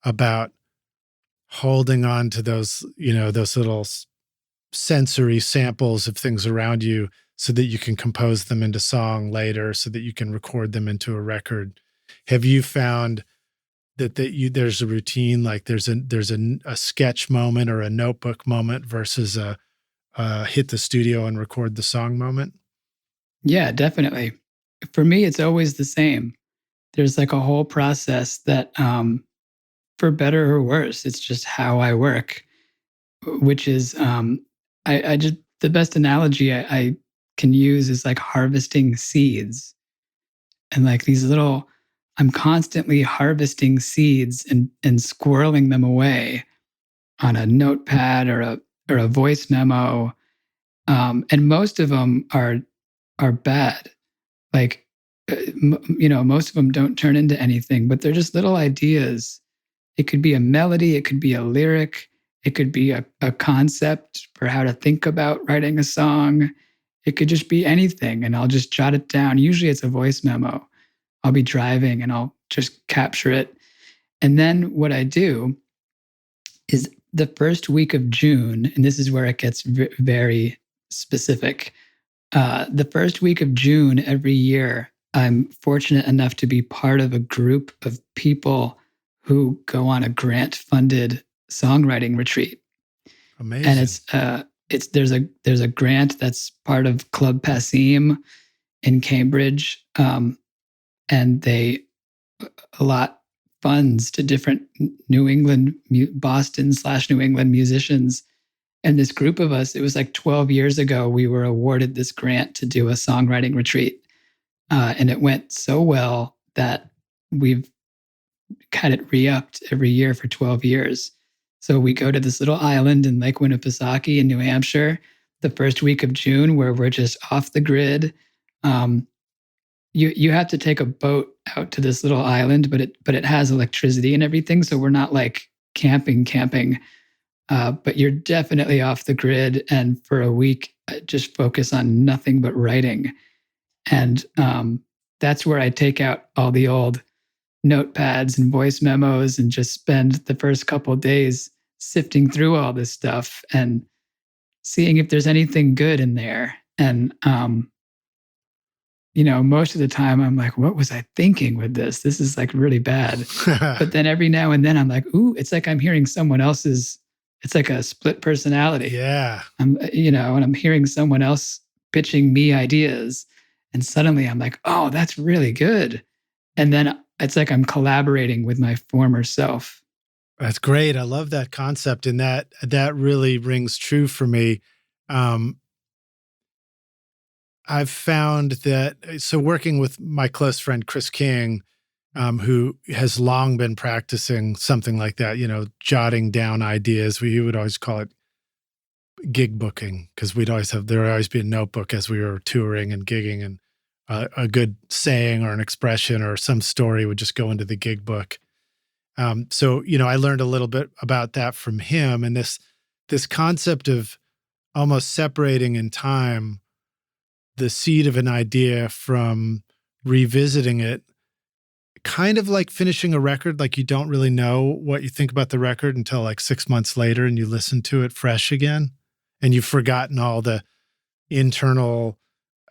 about holding on to those, those little sensory samples of things around you so that you can compose them into song later, so that you can record them into a record? Have you found that there's a routine, like there's a sketch moment or a notebook moment versus a hit the studio and record the song moment? Yeah, definitely. For me, it's always the same. There's like a whole process that, for better or worse, it's just how I work, which is, I just, the best analogy I can use is like harvesting seeds. And like these little, I'm constantly harvesting seeds and squirreling them away on a notepad or a voice memo. And most of them are bad. Like, most of them don't turn into anything, but they're just little ideas. It could be a melody, it could be a lyric, it could be a concept for how to think about writing a song. It could just be anything, and I'll just jot it down. Usually it's a voice memo. I'll be driving and I'll just capture it. And then what I do is the first week of June, and this is where it gets very specific. The first week of June every year, I'm fortunate enough to be part of a group of people who go on a grant-funded songwriting retreat. Amazing. And there's a grant that's part of Club Passim in Cambridge, and they allot funds to different Boston/New England musicians. And this group of us, it was like 12 years ago, we were awarded this grant to do a songwriting retreat. And it went so well that we've had it re-upped every year for 12 years. So we go to this little island in Lake Winnipesaukee in New Hampshire the first week of June, where we're just off the grid. You have to take a boat out to this little island, but it has electricity and everything. So we're not like camping. But you're definitely off the grid. And for a week, just focus on nothing but writing. And that's where I take out all the old notepads and voice memos and just spend the first couple of days sifting through all this stuff and seeing if there's anything good in there. And, most of the time I'm like, what was I thinking with this? This is like really bad. But then every now and then I'm like, ooh, it's like I'm hearing someone else's. It's like a split personality. Yeah. And I'm hearing someone else pitching me ideas. And suddenly I'm like, oh, that's really good. And then it's like I'm collaborating with my former self. That's great. I love that concept. And that really rings true for me. I've found that, so working with my close friend, Chris King, who has long been practicing something like that, jotting down ideas. We would always call it gig booking, because there would always be a notebook as we were touring and gigging, and a good saying or an expression or some story would just go into the gig book. So, I learned a little bit about that from him, and this concept of almost separating in time the seed of an idea from revisiting it, kind of like finishing a record. Like you don't really know what you think about the record until like 6 months later and you listen to it fresh again and you've forgotten all the internal,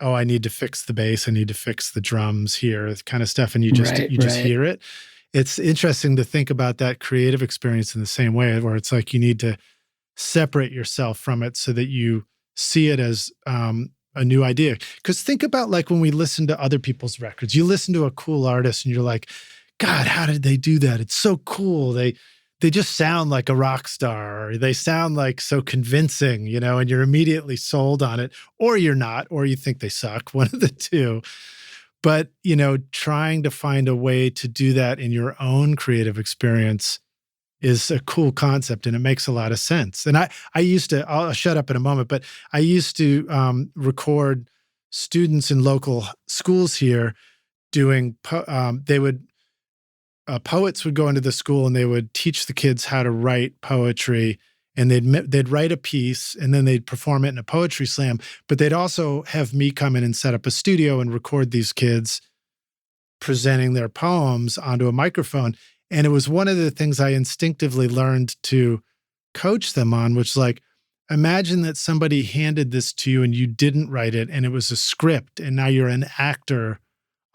oh, I need to fix the bass, I need to fix the drums here, kind of stuff. And you just hear it. It's interesting to think about that creative experience in the same way, where it's like you need to separate yourself from it so that you see it as a new idea. Because think about like when we listen to other people's records, you listen to a cool artist and you're like, God, how did they do that? It's so cool. They just sound like a rock star, or they sound like so convincing, and you're immediately sold on it, or you're not, or you think they suck, one of the two. But, trying to find a way to do that in your own creative experience is a cool concept, and it makes a lot of sense. And I used to, I'll shut up in a moment, but I used to record students in local schools here doing, poets would go into the school and they would teach the kids how to write poetry, and they'd write a piece and then they'd perform it in a poetry slam, but they'd also have me come in and set up a studio and record these kids presenting their poems onto a microphone. And it was one of the things I instinctively learned to coach them on, which imagine that somebody handed this to you and you didn't write it and it was a script, and now you're an actor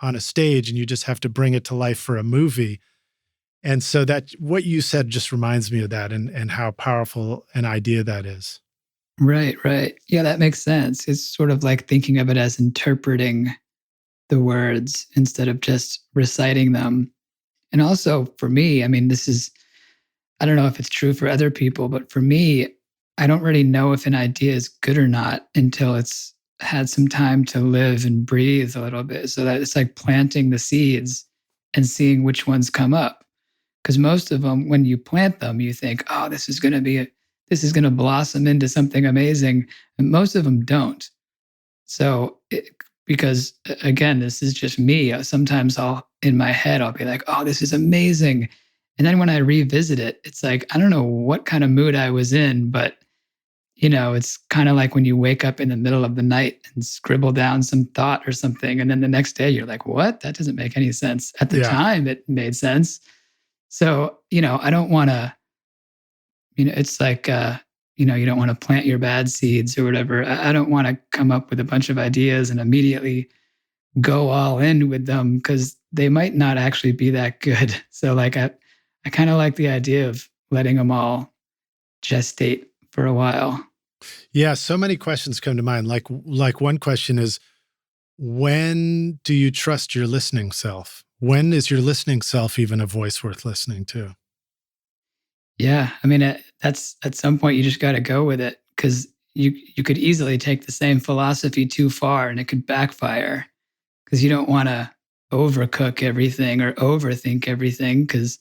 on a stage and you just have to bring it to life for a movie. And so that what you said just reminds me of that, and how powerful an idea that is. Right. Yeah, that makes sense. It's sort of like thinking of it as interpreting the words instead of just reciting them. And also for me, I mean, I don't know if it's true for other people, but for me, I don't really know if an idea is good or not until it's had some time to live and breathe a little bit. So that it's like planting the seeds and seeing which ones come up. Because most of them, when you plant them, you think, oh, this is going to blossom into something amazing. And most of them don't. So, because again, this is just me. Sometimes in my head, I'll be like, oh, this is amazing. And then when I revisit it, it's like, I don't know what kind of mood I was in, but it's kind of like when you wake up in the middle of the night and scribble down some thought or something. And then the next day you're like, what? That doesn't make any sense. At the time, it made sense. So, I don't want to, it's like, you don't want to plant your bad seeds or whatever. I don't want to come up with a bunch of ideas and immediately go all in with them, because they might not actually be that good. So I kind of like the idea of letting them all gestate for a while. Yeah, so many questions come to mind. Like one question is, when do you trust your listening self? When is your listening self even a voice worth listening to? Yeah, I mean, that's at some point you just got to go with it, because you could easily take the same philosophy too far and it could backfire, because you don't want to overcook everything or overthink everything, because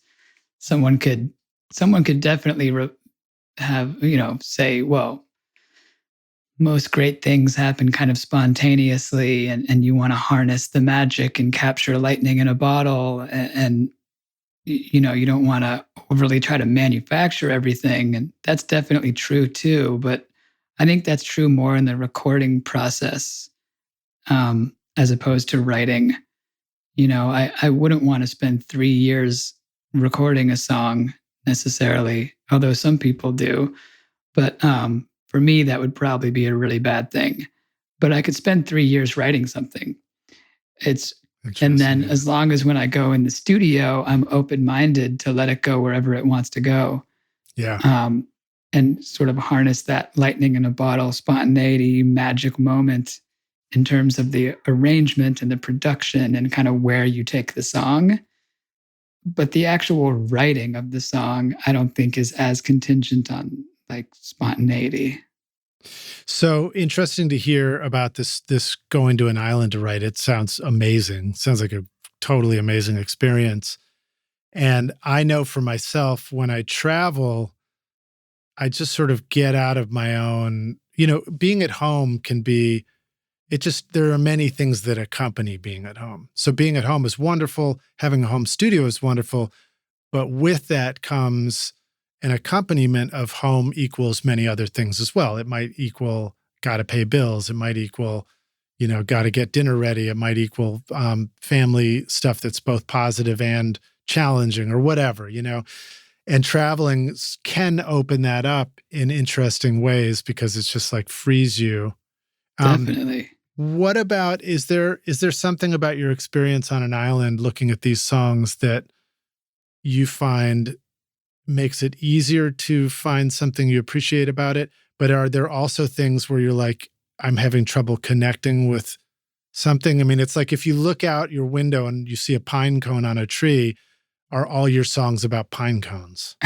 someone could definitely have, say, well, most great things happen kind of spontaneously, and you want to harness the magic and capture lightning in a bottle, and you don't want to overly try to manufacture everything. And that's definitely true too, but I think that's true more in the recording process, as opposed to writing. I wouldn't want to spend 3 years recording a song necessarily, although some people do, but for me, that would probably be a really bad thing. But I could spend 3 years writing something. And then as long as when I go in the studio, I'm open-minded to let it go wherever it wants to go. Yeah. And sort of harness that lightning in a bottle, spontaneity, magic moment in terms of the arrangement and the production and kind of where you take the song. But the actual writing of the song, I don't think is as contingent on spontaneity. So interesting to hear about this going to an island to write. It sounds amazing. Sounds like a totally amazing experience. And I know for myself, when I travel, I just sort of get out of my own, being at home can be, there are many things that accompany being at home. So being at home is wonderful. Having a home studio is wonderful. But with that comes an accompaniment of home equals many other things as well. It might equal got to pay bills. It might equal, got to get dinner ready. It might equal family stuff that's both positive and challenging or whatever, And traveling can open that up in interesting ways, because it's just frees you. Definitely. What about, is there something about your experience on an island looking at these songs that you find makes it easier to find something you appreciate about it? But are there also things where you're like, I'm having trouble connecting with something? I mean, it's like if you look out your window and you see a pine cone on a tree, are all your songs about pine cones?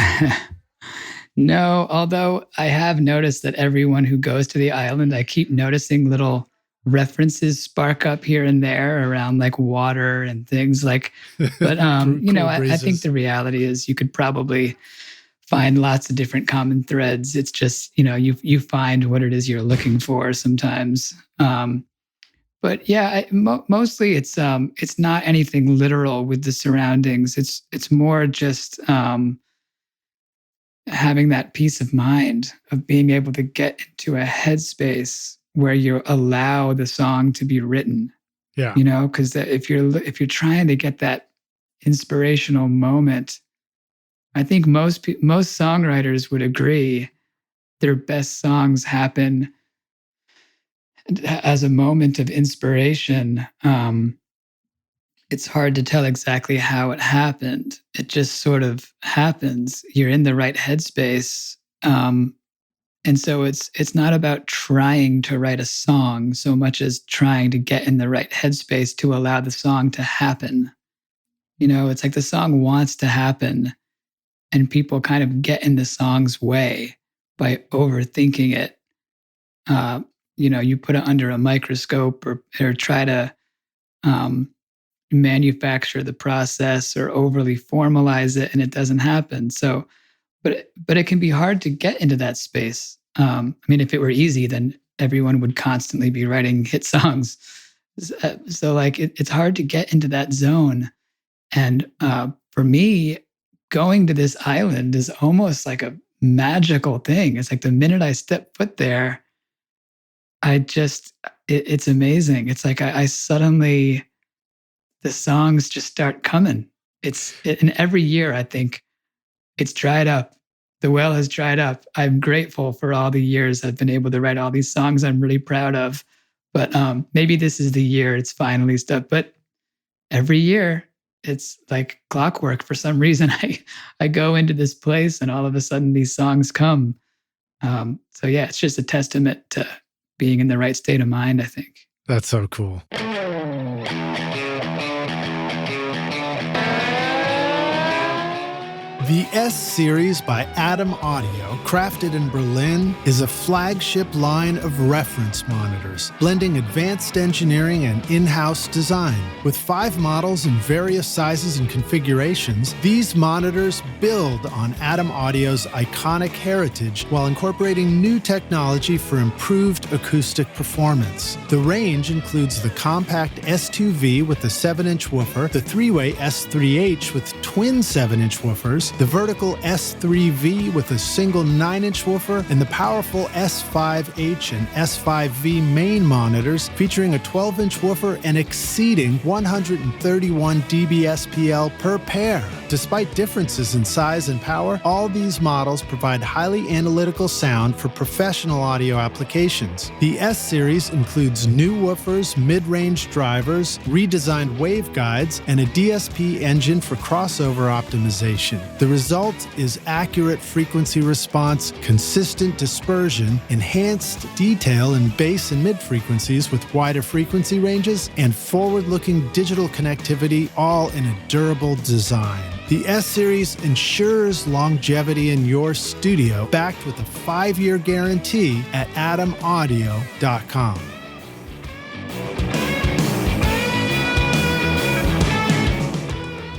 No, although I have noticed that everyone who goes to the island, I keep noticing little references spark up here and there around like water and things like, but I think the reality is you could probably find lots of different common threads. It's just, you find what it is you're looking for sometimes. But yeah, mostly it's not anything literal with the surroundings. It's more just having that peace of mind of being able to get into a headspace where you allow the song to be written. Yeah, because if you're trying to get that inspirational moment, I think most songwriters would agree their best songs happen as a moment of inspiration. It's hard to tell exactly how it happened. It just sort of happens. You're in the right headspace. And so it's not about trying to write a song so much as trying to get in the right headspace to allow the song to happen. It's like the song wants to happen and people kind of get in the song's way by overthinking it. You put it under a microscope or try to manufacture the process or overly formalize it, and it doesn't happen. So, but it can be hard to get into that space. If it were easy, then everyone would constantly be writing hit songs. So like it's hard to get into that zone. And for me, going to this island is almost like a magical thing. It's like the minute I step foot there, it's amazing. It's like I suddenly, the songs just start coming. And every year I think it's dried up. The well has dried up. I'm grateful for all the years I've been able to write all these songs I'm really proud of. But maybe this is the year it's finally stuck. But every year it's like clockwork. For some reason, I go into this place and all of a sudden these songs come. So yeah, it's just a testament to being in the right state of mind, I think. That's so cool. The S-Series by Atom Audio, crafted in Berlin, is a flagship line of reference monitors, blending advanced engineering and in-house design. With 5 models in various sizes and configurations, these monitors build on Atom Audio's iconic heritage while incorporating new technology for improved acoustic performance. The range includes the compact S2V with the 7-inch woofer, the 3-way S3H with twin 7-inch woofers, the vertical S3V with a single 9-inch woofer, and the powerful S5H and S5V main monitors featuring a 12-inch woofer and exceeding 131 dBSPL per pair. Despite differences in size and power, all these models provide highly analytical sound for professional audio applications. The S-Series includes new woofers, mid-range drivers, redesigned waveguides, and a DSP engine for crossover optimization. The result is accurate frequency response, consistent dispersion, enhanced detail in bass and mid frequencies with wider frequency ranges, and forward-looking digital connectivity, all in a durable design. The S-Series ensures longevity in your studio, backed with a 5-year guarantee at atomaudio.com.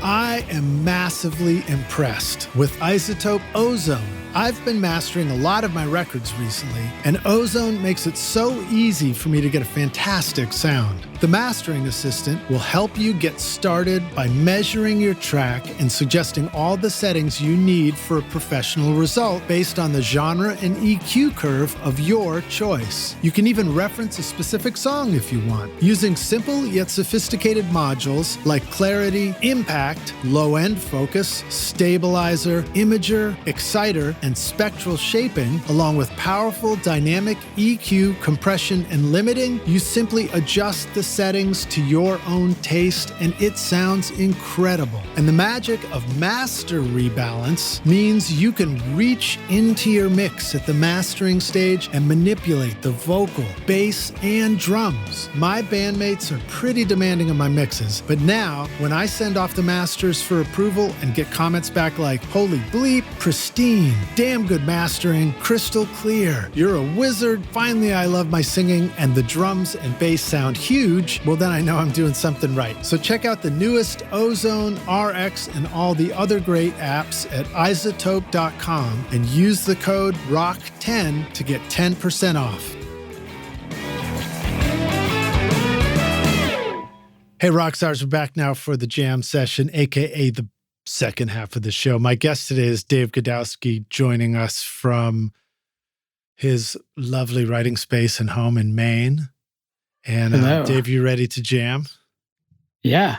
I am massively impressed with iZotope Ozone. I've been mastering a lot of my records recently, and Ozone makes it so easy for me to get a fantastic sound. The mastering assistant will help you get started by measuring your track and suggesting all the settings you need for a professional result based on the genre and EQ curve of your choice. You can even reference a specific song if you want, using simple yet sophisticated modules like clarity, impact, low-end focus, stabilizer, imager, exciter, and spectral shaping, along with powerful dynamic EQ, compression, and limiting. You simply adjust the settings to your own taste and it sounds incredible. And the magic of master rebalance means you can reach into your mix at the mastering stage and manipulate the vocal, bass, and drums. My bandmates are pretty demanding of my mixes, but now when I send off the masters for approval and get comments back like, "Holy bleep, pristine," damn good mastering, crystal clear. You're a wizard. Finally, I love my singing, and the drums and bass sound huge. Well, then I know I'm doing something right. So check out the newest Ozone, RX, and all the other great apps at iZotope.com and use the code ROCK10 to get 10% off. Hey, Rockstars, we're back now for the jam session, aka the second half of the show. My guest today is Dave Godowsky, joining us from his lovely writing space and home in Maine. And Dave, you ready to jam? Yeah,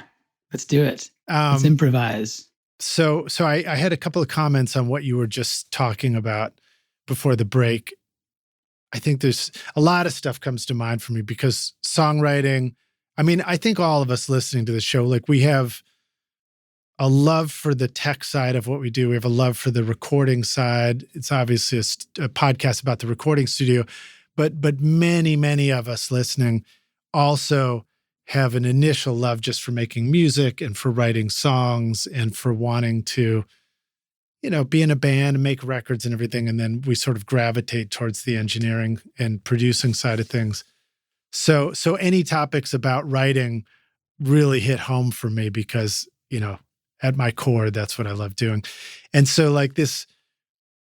let's do it. Let's improvise. So I had a couple of comments on what you were just talking about before the break. I think there's a lot of stuff comes to mind for me because songwriting, I mean, I think all of us listening to the show, like we have a love for the tech side of what we do. We have a love for the recording side. It's obviously a podcast about the recording studio, but many, many of us listening also have an initial love just for making music and for writing songs and for wanting to, you know, be in a band and make records and everything. And then we sort of gravitate towards the engineering and producing side of things. So any topics about writing really hit home for me because, you know, at my core, that's what I love doing. And so like this,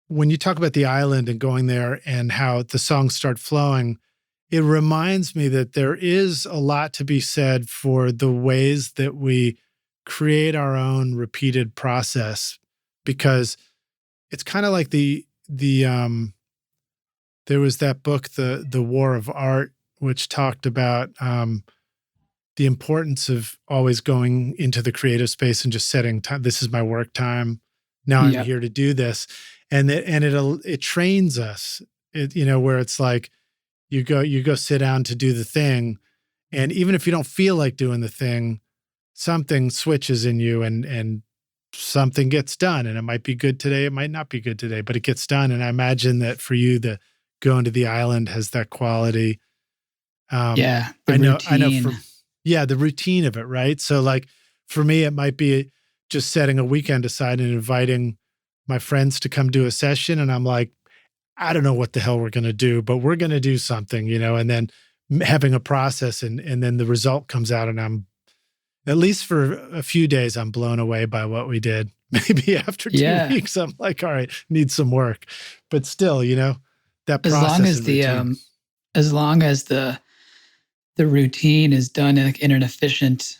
when you talk about the island and going there and how the songs start flowing, it reminds me that there is a lot to be said for the ways that we create our own repeated process, because it's kind of like there was that book, The War of Art, which talked about the importance of always going into the creative space and just setting time. This is my work time. Now I'm here to do this. And it trains us, you know, where it's like you go sit down to do the thing. And even if you don't feel like doing the thing, something switches in you and something gets done. And it might be good today. It might not be good today, but it gets done. And I imagine that for you, the going to the island has that quality. The routine of it, right? So like for me, it might be just setting a weekend aside and inviting my friends to come do a session. And I'm like, I don't know what the hell we're going to do, but we're going to do something, you know, and then having a process and then the result comes out and I'm, at least for a few days, I'm blown away by what we did. Maybe after 2 weeks, I'm like, all right, need some work, but still, you know, that process. As long as the routine is done in an efficient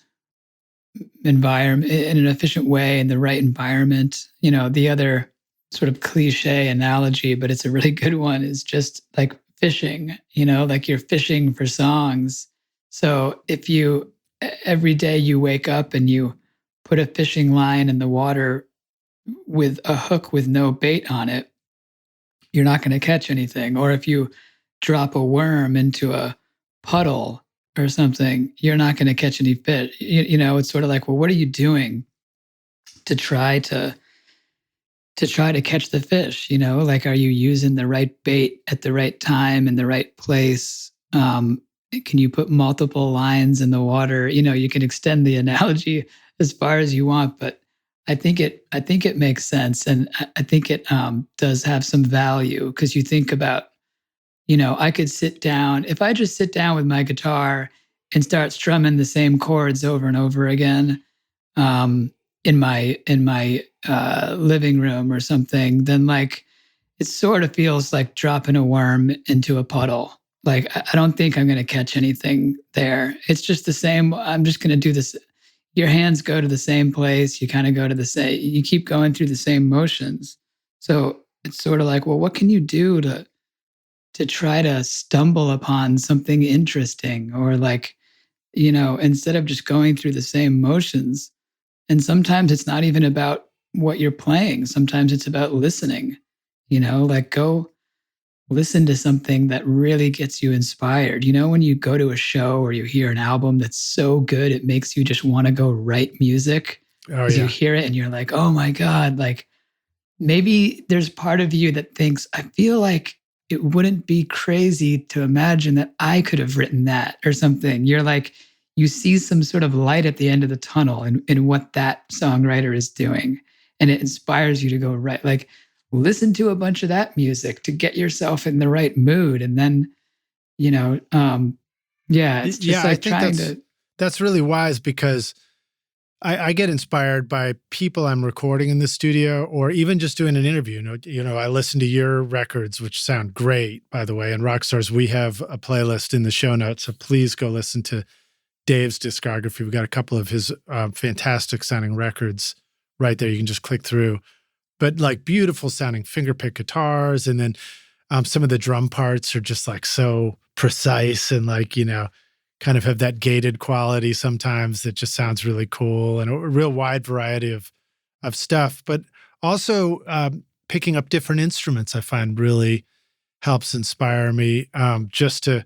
environment, in an efficient way, in the right environment. You know, the other sort of cliche analogy, but it's a really good one, is just like fishing, you know, like you're fishing for songs. So if every day you wake up and you put a fishing line in the water with a hook with no bait on it, you're not going to catch anything. Or if you drop a worm into a puddle or something, you're not going to catch any fish. You know, it's sort of like, well, what are you doing to try to catch the fish? You know, like, are you using the right bait at the right time in the right place? Can you put multiple lines in the water? You know, you can extend the analogy as far as you want, but I think it makes sense, and I think it does have some value, because you think about, you know, I could sit down, if I just sit down with my guitar and start strumming the same chords over and over again in my living room or something, then like it sort of feels like dropping a worm into a puddle. Like I don't think I'm going to catch anything there. It's just the same. I'm just going to do this. Your hands go to the same place. You kind of go to you keep going through the same motions. So it's sort of like, well, what can you do to try to stumble upon something interesting, or like, you know, instead of just going through the same motions. And sometimes it's not even about what you're playing. Sometimes it's about listening, you know, like go listen to something that really gets you inspired. You know, when you go to a show or you hear an album that's so good, it makes you just want to go write music. Because you hear it and you're like, oh my God, like maybe there's part of you that thinks, I feel like it wouldn't be crazy to imagine that I could have written that or something. You're like, you see some sort of light at the end of the tunnel in what that songwriter is doing. And it inspires you to go write. Like listen to a bunch of that music to get yourself in the right mood. And then, it's just I think that's really wise, because I get inspired by people I'm recording in the studio, or even just doing an interview. I listen to your records, which sound great, by the way. And Rockstars, we have a playlist in the show notes, so please go listen to Dave's discography. We've got a couple of his fantastic sounding records right there. You can just click through. But like beautiful sounding fingerpick guitars, and then some of the drum parts are just like so precise and like, kind of have that gated quality sometimes that just sounds really cool, and a real wide variety of stuff. But also picking up different instruments I find really helps inspire me. Just to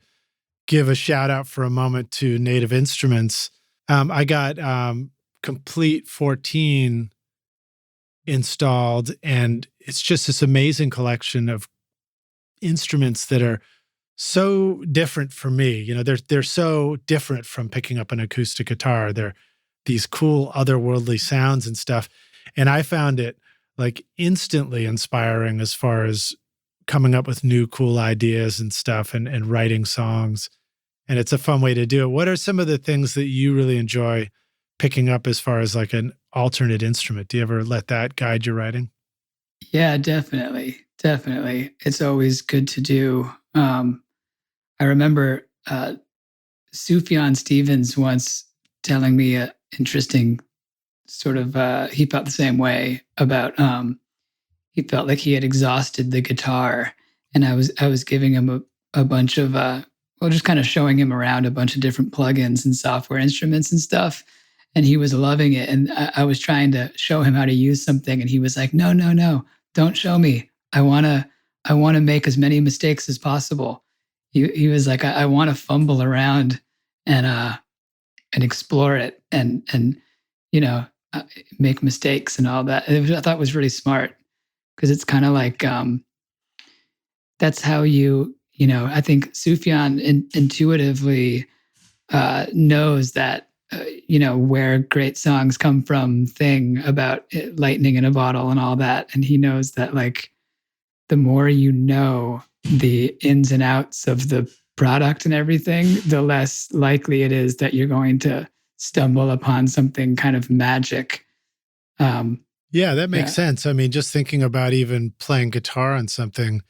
give a shout out for a moment to Native Instruments. I got Complete 14 installed, and it's just this amazing collection of instruments that are so different for me. They're so different from picking up an acoustic guitar. They're these cool otherworldly sounds and stuff. And I found it like instantly inspiring as far as coming up with new cool ideas and stuff, and writing songs. And it's a fun way to do it. What are some of the things that you really enjoy picking up as far as like an alternate instrument? Do you ever let that guide your writing? Yeah, definitely. Definitely. It's always good to do. I remember Sufjan Stevens once telling me an interesting sort of, he felt the same way about, he felt like he had exhausted the guitar. And I was giving him a bunch of, just kind of showing him around a bunch of different plugins and software instruments and stuff. And he was loving it. And I was trying to show him how to use something. And he was like, no, don't show me. I want to make as many mistakes as possible. He was like, I want to fumble around and explore it and make mistakes and all that. I thought it was really smart, because it's kind of like that's how I think Sufjan intuitively knows that where great songs come from thing about lightning in a bottle and all that, and he knows that like the more the ins and outs of the product and everything, the less likely it is that you're going to stumble upon something kind of magic. Yeah, that makes sense. I mean, just thinking about even playing guitar on something,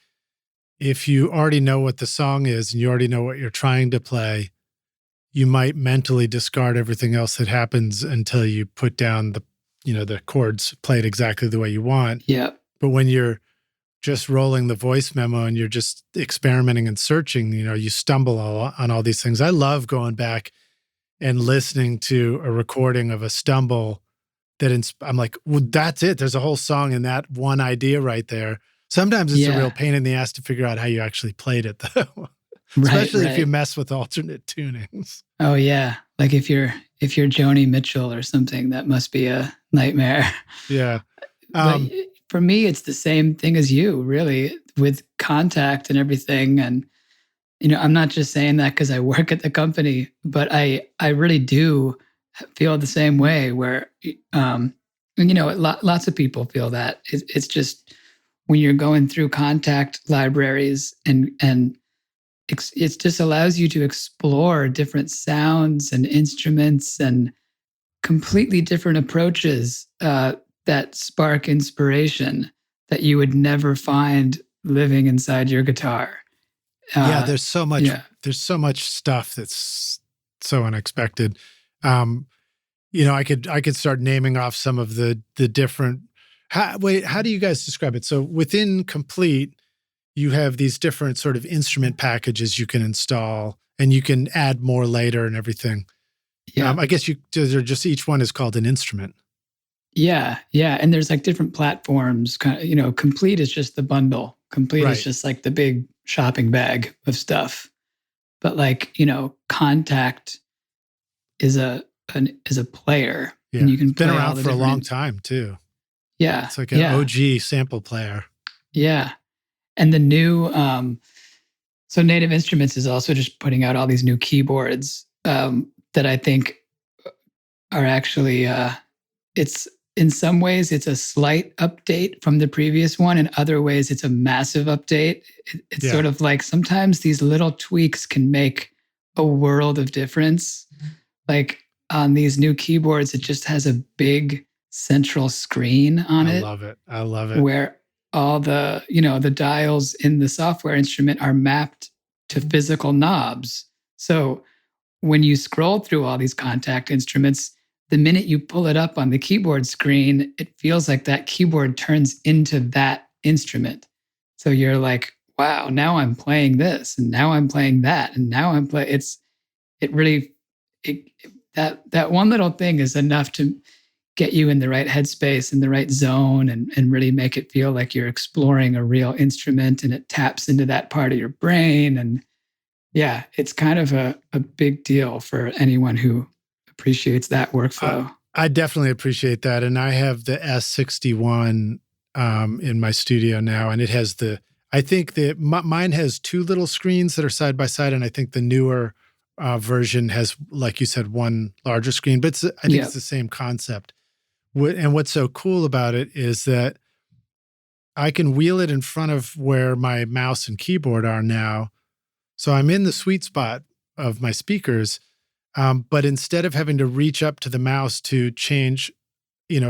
if you already know what the song is and you already know what you're trying to play, you might mentally discard everything else that happens until you put down the chords played exactly the way you want. Yeah. But when you're just rolling the voice memo and you're just experimenting and searching, you stumble on all these things. I love going back and listening to a recording of a stumble that I'm like, well, that's it. There's a whole song in that one idea right there. Sometimes it's a real pain in the ass to figure out how you actually played it, though. Especially if you mess with alternate tunings. Oh yeah. Like if you're Joni Mitchell or something, that must be a nightmare. Yeah. But for me, it's the same thing as you, really, with Kontakt and everything. And, I'm not just saying that because I work at the company, but I really do feel the same way where, lots of people feel that. It's just when you're going through Kontakt libraries and it just allows you to explore different sounds and instruments and completely different approaches that spark inspiration that you would never find living inside your guitar. There's so much. Yeah. There's so much stuff that's so unexpected. I could start naming off some of the different. How do you guys describe it? So within Complete, you have these different sort of instrument packages you can install, and you can add more later and everything. Yeah, I guess they're just each one is called an instrument. Yeah. And there's like different platforms. Complete is just the bundle. Complete is just like the big shopping bag of stuff. But like, Kontakt is a player. Yeah. And you can it's been around for a long time too. Yeah. It's like an OG sample player. Yeah. And the new, so Native Instruments is also just putting out all these new keyboards that I think are actually, in some ways it's a slight update from the previous one. In other ways, it's a massive update. It's sort of like sometimes these little tweaks can make a world of difference. Like on these new keyboards, it just has a big central screen on it. I love it. Where all the, the dials in the software instrument are mapped to physical knobs. So when you scroll through all these Kontakt instruments, the minute you pull it up on the keyboard screen, it feels like that keyboard turns into that instrument. So you're like, wow, now I'm playing this, and now I'm playing that, and now I'm playing. That one little thing is enough to get you in the right headspace, in the right zone, and really make it feel like you're exploring a real instrument, and it taps into that part of your brain. And yeah, it's kind of a big deal for anyone who appreciates that workflow. I definitely appreciate that. And I have the S61 in my studio now, and it has mine has two little screens that are side by side, and I think the newer version has, like you said, one larger screen, but I think it's the same concept. And what's so cool about it is that I can wheel it in front of where my mouse and keyboard are now. So I'm in the sweet spot of my speakers, but instead of having to reach up to the mouse to change,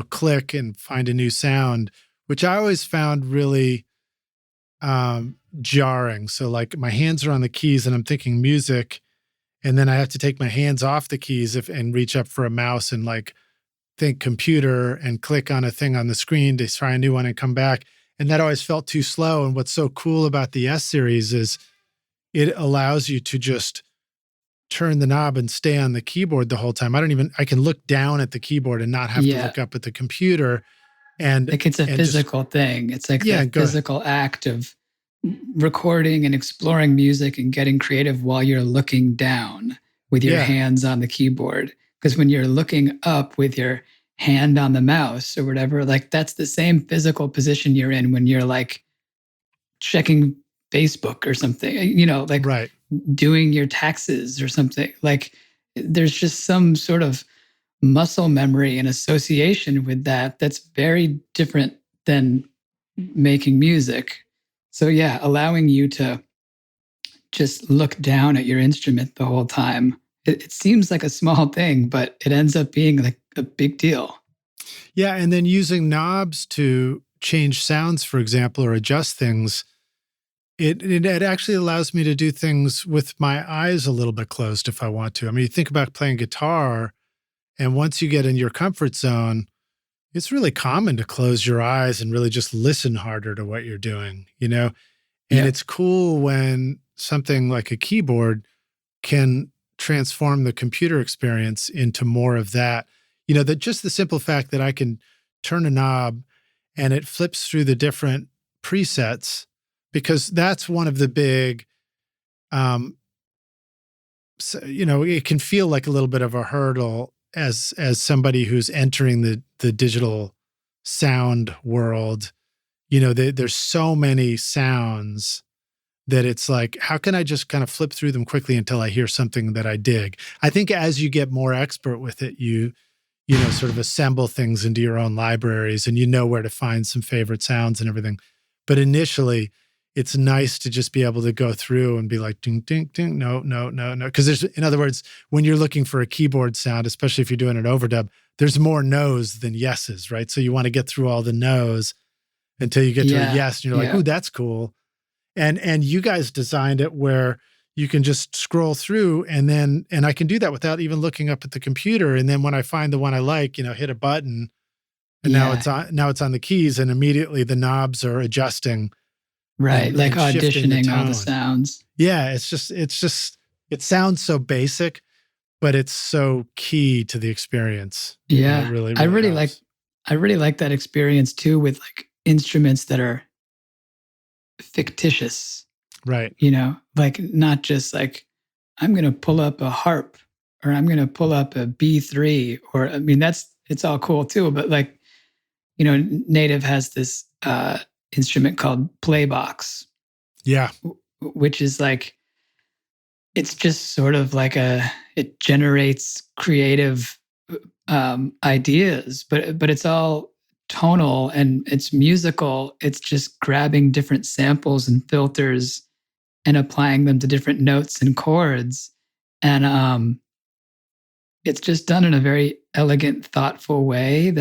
click and find a new sound, which I always found really jarring. So like my hands are on the keys and I'm thinking music, and then I have to take my hands off the keys and reach up for a mouse and like think computer and click on a thing on the screen to try a new one and come back. And that always felt too slow. And what's so cool about the S series is it allows you to just turn the knob and stay on the keyboard the whole time. I can look down at the keyboard and not have to look up at the computer. And like it's a physical thing. It's like the physical act of recording and exploring music and getting creative while you're looking down with your hands on the keyboard. Because when you're looking up with your hand on the mouse or whatever, like that's the same physical position you're in when you're like checking Facebook or something, like doing your taxes or something. Like there's just some sort of muscle memory and association with that that's very different than making music. So yeah, allowing you to just look down at your instrument the whole time. It seems like a small thing, but it ends up being like a big deal. Yeah, and then using knobs to change sounds, for example, or adjust things, it actually allows me to do things with my eyes a little bit closed if I want to. I mean, you think about playing guitar, and once you get in your comfort zone, it's really common to close your eyes and really just listen harder to what you're doing, And it's cool when something like a keyboard can transform the computer experience into more of that. That just the simple fact that I can turn a knob and it flips through the different presets, because that's one of the big, it can feel like a little bit of a hurdle as somebody who's entering the digital sound world. There's so many sounds that it's like, how can I just kind of flip through them quickly until I hear something that I dig? I think as you get more expert with it, you sort of assemble things into your own libraries and where to find some favorite sounds and everything. But initially, it's nice to just be able to go through and be like, ding, ding, ding, no. Because in other words, when you're looking for a keyboard sound, especially if you're doing an overdub, there's more no's than yeses, right? So you want to get through all the no's until you get to a yes, and you're like, ooh, that's cool. And you guys designed it where you can just scroll through and I can do that without even looking up at the computer. And then when I find the one I like, hit a button, and now it's on the keys, and immediately the knobs are adjusting. Right. Like auditioning all the sounds. Yeah. It sounds so basic, but it's so key to the experience. Yeah. I really like that experience too, with like instruments that are fictitious, right? Like not just like I'm going to pull up a harp or I'm going to pull up a B3, or I mean it's all cool too, but like Native has this instrument called Playbox, which is like, it's just sort of like it generates creative ideas, but it's all tonal and it's musical. It's just grabbing different samples and filters and applying them to different notes and chords. And it's just done in a very elegant, thoughtful way.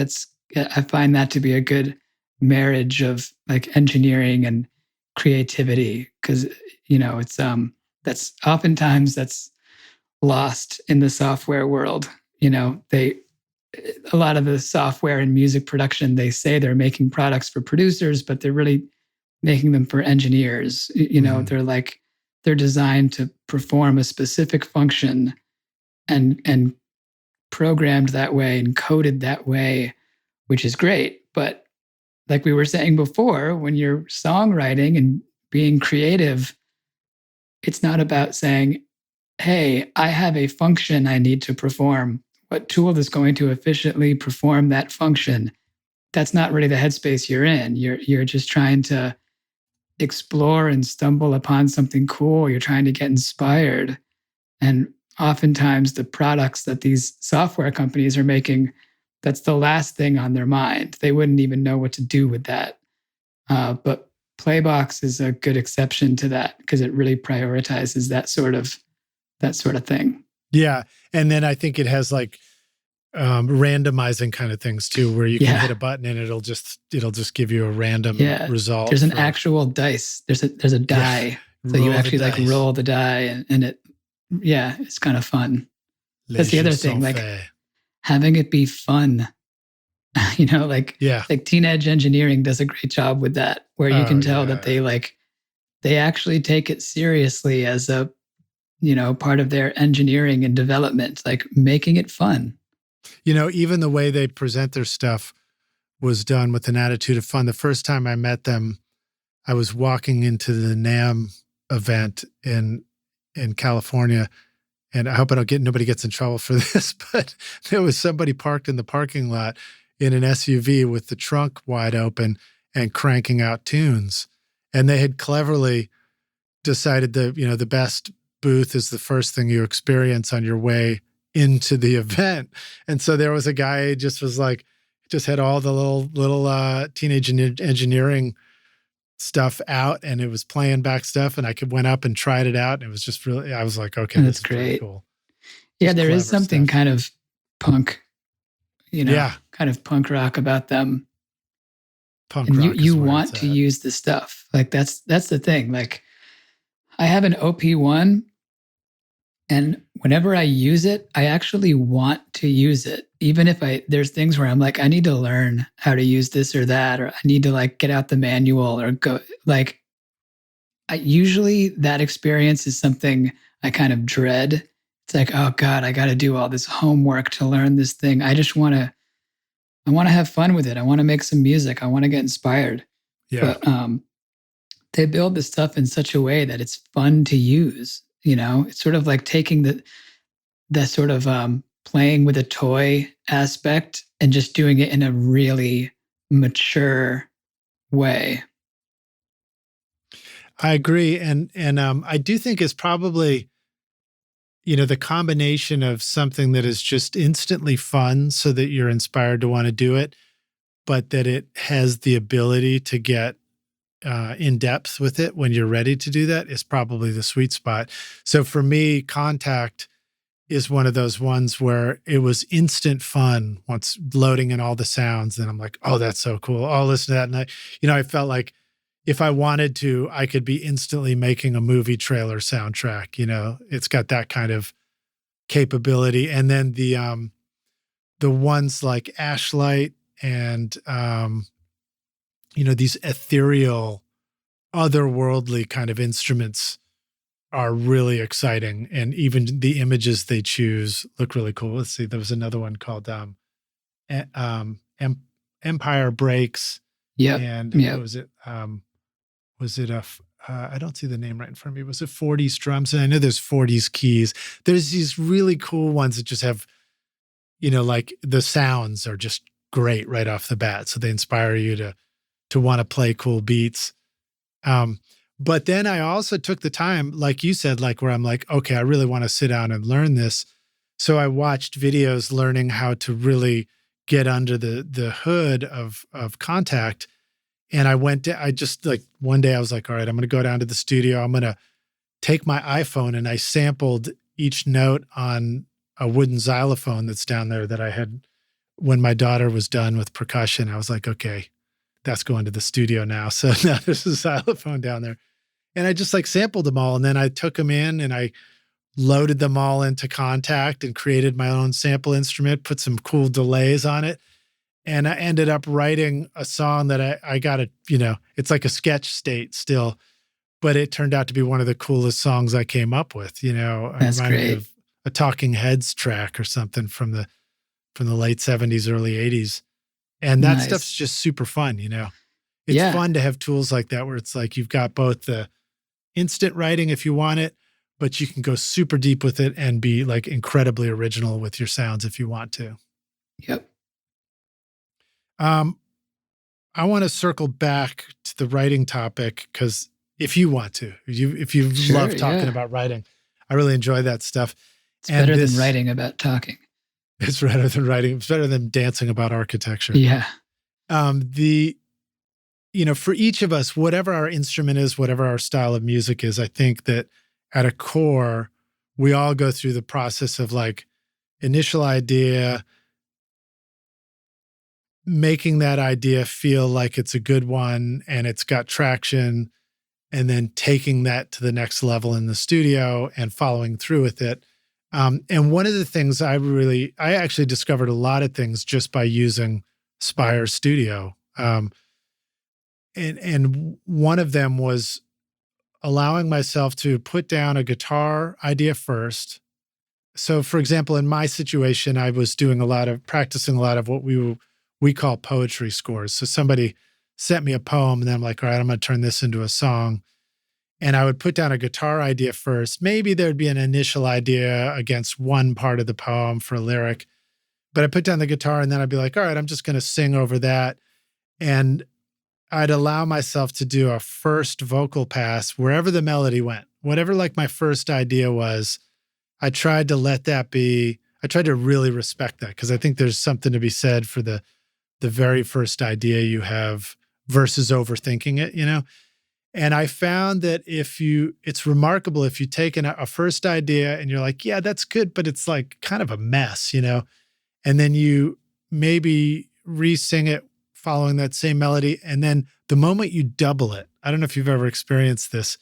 I find that to be a good marriage of like engineering and creativity, because it's that's oftentimes that's lost in the software world. A lot of the software and music production, they say they're making products for producers, but they're really making them for engineers. They're designed to perform a specific function and programmed that way and coded that way, which is great. But like we were saying before, when you're songwriting and being creative, it's not about saying, hey, I have a function I need to perform. What tool is going to efficiently perform that function? That's not really the headspace you're in. You're just trying to explore and stumble upon something cool. You're trying to get inspired. And oftentimes the products that these software companies are making, that's the last thing on their mind. They wouldn't even know what to do with that. But Playbox is a good exception to that because it really prioritizes that sort of thing. Yeah. And then I think it has like randomizing kind of things too, where you can hit a button and it'll just give you a random result. There's an actual dice. There's a die. So you actually like roll the die and it, it's kind of fun. That's the other thing, like having it be fun. Like Teenage Engineering does a great job with that, where you can tell that they actually take it seriously as a, part of their engineering and development, like making it fun. Even the way they present their stuff was done with an attitude of fun. The first time I met them, I was walking into the NAMM event in California, and I hope nobody gets in trouble for this, but there was somebody parked in the parking lot in an SUV with the trunk wide open and cranking out tunes. And they had cleverly decided that, the best booth is the first thing you experience on your way into the event. And so there was a guy who just had all the little Teenage Engineering stuff out, and it was playing back stuff, and I went up and tried it out, and it was just really, I was like, okay, that's great. Pretty cool. Yeah, there is something kind of punk, kind of punk rock about them. Punk rock. And you want to use the stuff. Like that's the thing. Like I have an OP1, and whenever I use it, I actually want to use it. Even if there's things where I'm like, I need to learn how to use this or that, or I need to like get out the manual or go like, usually that experience is something I kind of dread. It's like, oh God, I got to do all this homework to learn this thing. I want to have fun with it. I want to make some music. I want to get inspired. Yeah. But they build the stuff in such a way that it's fun to use. It's sort of like taking the sort of playing with a toy aspect and just doing it in a really mature way. I agree. And I do think it's probably, the combination of something that is just instantly fun so that you're inspired to want to do it, but that it has the ability to get in depth with it when you're ready to do that is probably the sweet spot. So for me, Kontakt is one of those ones where it was instant fun once loading in all the sounds. Then I'm like, oh, that's so cool. I'll listen to that. And I felt like if I wanted to, I could be instantly making a movie trailer soundtrack. It's got that kind of capability. And then the ones like Ashlight and, these ethereal, otherworldly kind of instruments are really exciting. And even the images they choose look really cool. Let's see, there was another one called Empire Breaks. Yeah. And what was it? I don't see the name right in front of me. Was it 40s drums? And I know there's 40s keys. There's these really cool ones that just have, like the sounds are just great right off the bat. So they inspire you to want to play cool beats. But then I also took the time, like you said, like where I'm like, okay, I really want to sit down and learn this. So I watched videos learning how to really get under the hood of Kontakt. And I just like one day I was like, all right, I'm going to go down to the studio. I'm going to take my iPhone, and I sampled each note on a wooden xylophone that's down there that I had when my daughter was done with percussion. I was like, okay, that's going to the studio now. So now there's a xylophone down there. And I just like sampled them all. And then I took them in and I loaded them all into Kontakt and created my own sample instrument, put some cool delays on it. And I ended up writing a song that I got it's like a sketch state still, but it turned out to be one of the coolest songs I came up with. That's reminded me great. of a Talking Heads track or something from the late 70s, early 80s. And that stuff's just super fun, It's fun to have tools like that where it's like you've got both the instant writing if you want it, but you can go super deep with it and be like incredibly original with your sounds if you want to. Yep. I want to circle back to the writing topic because if you want to, if you love talking about writing, I really enjoy that stuff. It's better than writing about talking. It's better than writing. It's better than dancing about architecture. Yeah. For each of us, whatever our instrument is, whatever our style of music is, I think that at a core, we all go through the process of like initial idea, making that idea feel like it's a good one and it's got traction, and then taking that to the next level in the studio and following through with it. And one of the things I actually discovered a lot of things just by using Spire Studio. And one of them was allowing myself to put down a guitar idea first. So for example, in my situation, I was practicing a lot of what we call poetry scores. So somebody sent me a poem and then I'm like, all right, I'm going to turn this into a song. And I would put down a guitar idea first. Maybe there'd be an initial idea against one part of the poem for a lyric, but I put down the guitar and then I'd be like, all right, I'm just going to sing over that. And I'd allow myself to do a first vocal pass wherever the melody went, whatever like my first idea was. I tried to really respect that because I think there's something to be said for the very first idea you have versus overthinking it, And I found that it's remarkable if you take a first idea and you're like, yeah, that's good, but it's like kind of a mess, and then you maybe re-sing it following that same melody. And then the moment you double it, I don't know if you've ever experienced this,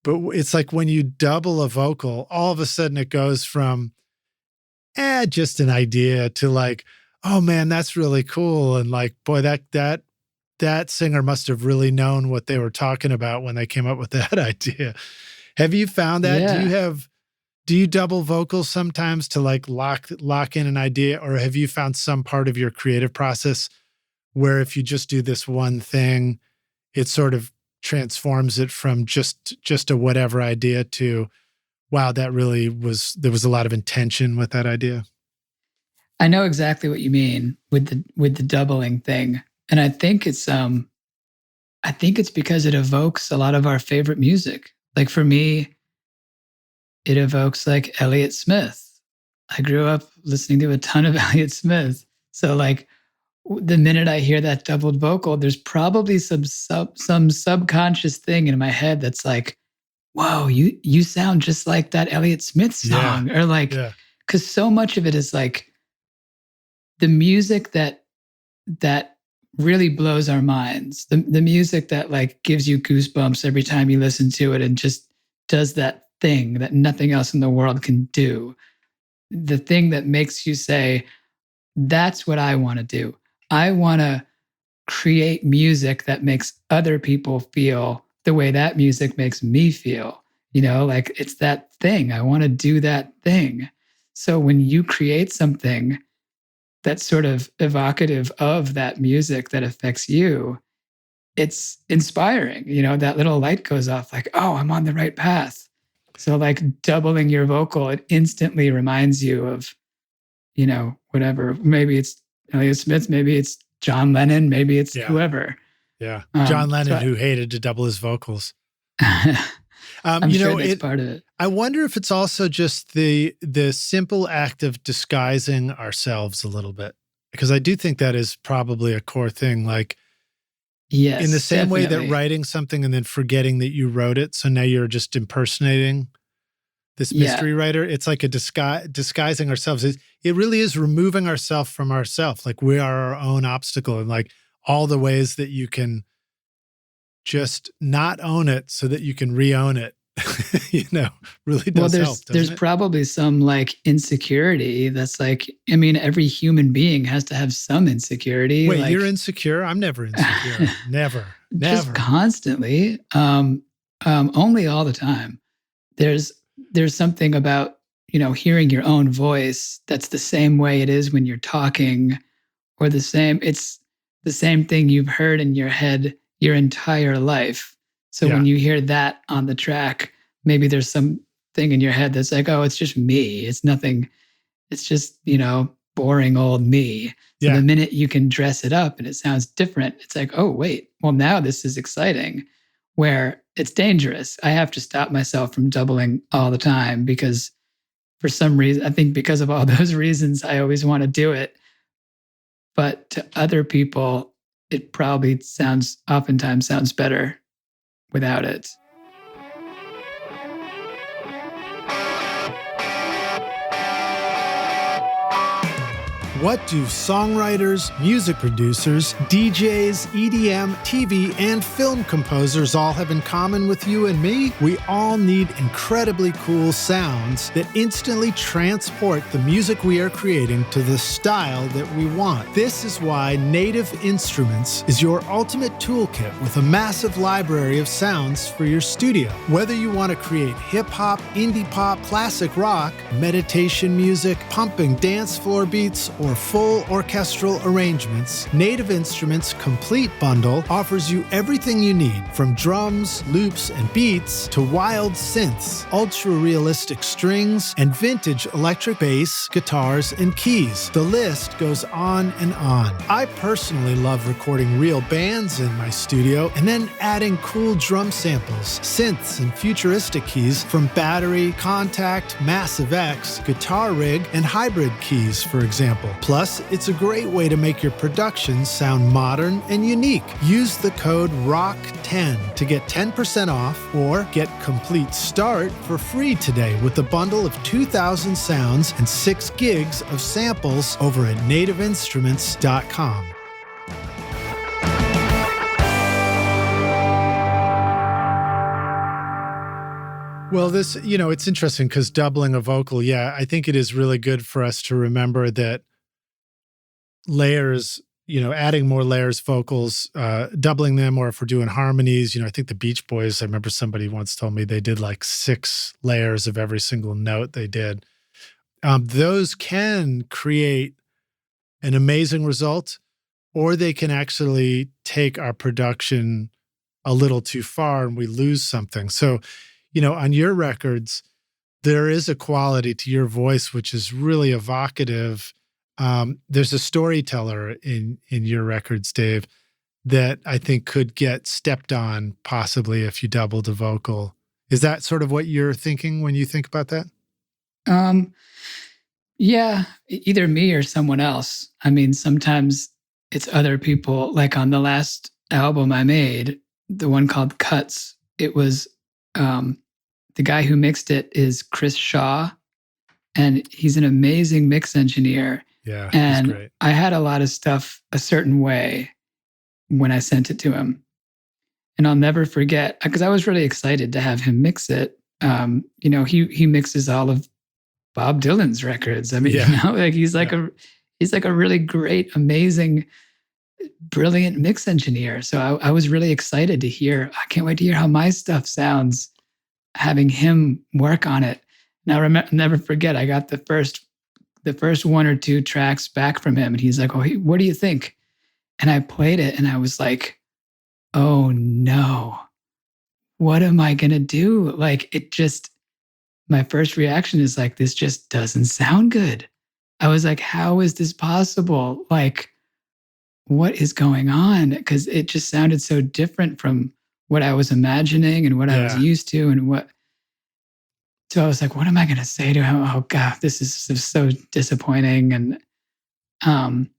but it's like when you double a vocal, all of a sudden it goes from, just an idea to like, oh man, that's really cool. And like, boy, that singer must have really known what they were talking about when they came up with that idea. Have you found that? Yeah. Do you double vocals sometimes to like lock in an idea, or have you found some part of your creative process where if you just do this one thing, it sort of transforms it from just a whatever idea to, wow, there was a lot of intention with that idea? I know exactly what you mean with the doubling thing. And I think it's because it evokes a lot of our favorite music. Like for me, it evokes like Elliott Smith. I grew up listening to a ton of Elliott Smith. So like the minute I hear that doubled vocal, there's probably some subconscious thing in my head that's like, whoa, you sound just like that Elliott Smith song. Or like, because so much of it is like the music that really blows our minds. The music that like gives you goosebumps every time you listen to it and just does that thing that nothing else in the world can do. The thing that makes you say, that's what I want to do. I want to create music that makes other people feel the way that music makes me feel. Like it's that thing. I want to do that thing. So when you create something that's sort of evocative of that music that affects you, it's inspiring. That little light goes off like, oh, I'm on the right path. So like doubling your vocal, it instantly reminds you of, whatever. Maybe it's Elliott Smith, maybe it's John Lennon, maybe it's whoever. Yeah. John Lennon, who hated to double his vocals. I'm sure that's part of it. I wonder if it's also just the simple act of disguising ourselves a little bit, because I do think that is probably a core thing. Like, Yes, in the same way that definitely. writing something and then forgetting that you wrote it, so now you're just impersonating this mystery writer. It's like a disguising ourselves. It really is removing ourselves from ourselves. Like, we are our own obstacle, and like all the ways that you can just not own it so that you can re-own it. Really does help. There's probably some like insecurity that's like, I mean, every human being has to have some insecurity. Wait, like, you're insecure? I'm never insecure. Never. Just constantly. Only all the time. There's something about, hearing your own voice that's the same way it is when you're talking, or it's the same thing you've heard in your head your entire life. So when you hear that on the track, maybe there's something in your head that's like, oh, it's just me. It's nothing. It's just, boring old me. So the minute you can dress it up and it sounds different, it's like, oh, wait, well, now this is exciting, where it's dangerous. I have to stop myself from doubling all the time, because for some reason, I think because of all those reasons, I always want to do it. But to other people, it probably oftentimes sounds better without it. What do songwriters, music producers, DJs, EDM, TV, and film composers all have in common with you and me? We all need incredibly cool sounds that instantly transport the music we are creating to the style that we want. This is why Native Instruments is your ultimate toolkit with a massive library of sounds for your studio. Whether you want to create hip-hop, indie pop, classic rock, meditation music, pumping dance floor beats, or full orchestral arrangements, Native Instruments Complete Bundle offers you everything you need, from drums, loops, and beats to wild synths, ultra-realistic strings, and vintage electric bass, guitars, and keys. The list goes on and on. I personally love recording real bands in my studio and then adding cool drum samples, synths, and futuristic keys from Battery, Kontakt, Massive X, Guitar Rig, and Hybrid keys, for example. Plus, it's a great way to make your productions sound modern and unique. Use the code ROCK10 to get 10% off, or get Complete Start for free today with a bundle of 2,000 sounds and 6 gigs of samples over at nativeinstruments.com. Well, this, it's interesting because doubling a vocal, I think it is really good for us to remember that layers, adding more layers, vocals, doubling them, or if we're doing harmonies, I think the Beach Boys, I remember somebody once told me they did like 6 layers of every single note they did. Those can create an amazing result, or they can actually take our production a little too far and we lose something. So, on your records, there is a quality to your voice which is really evocative. There's a storyteller in your records, Dave, that I think could get stepped on possibly if you doubled a vocal. Is that sort of what you're thinking when you think about that? Yeah, either me or someone else. I mean, sometimes it's other people. Like on the last album I made, the one called Cuts, it was the guy who mixed it is Chris Shaw, and he's an amazing mix engineer. Yeah, and he's great. I had a lot of stuff a certain way when I sent it to him. And I'll never forget, because I was really excited to have him mix it. He mixes all of Bob Dylan's records. I mean, he's like a really great, amazing, brilliant mix engineer. So I was really excited to hear. I can't wait to hear how my stuff sounds, having him work on it. Now, never forget, I got the first 1 or 2 tracks back from him, and he's like, "Oh, what do you think?" And I played it, and I was like, "Oh no, what am I gonna do?" Like, my first reaction is like, "This just doesn't sound good." I was like, "How is this possible? Like, what is going on?" Because it just sounded so different from what I was imagining and what I was used to, and what. So I was like, what am I going to say to him? Oh God, this is so disappointing. Um,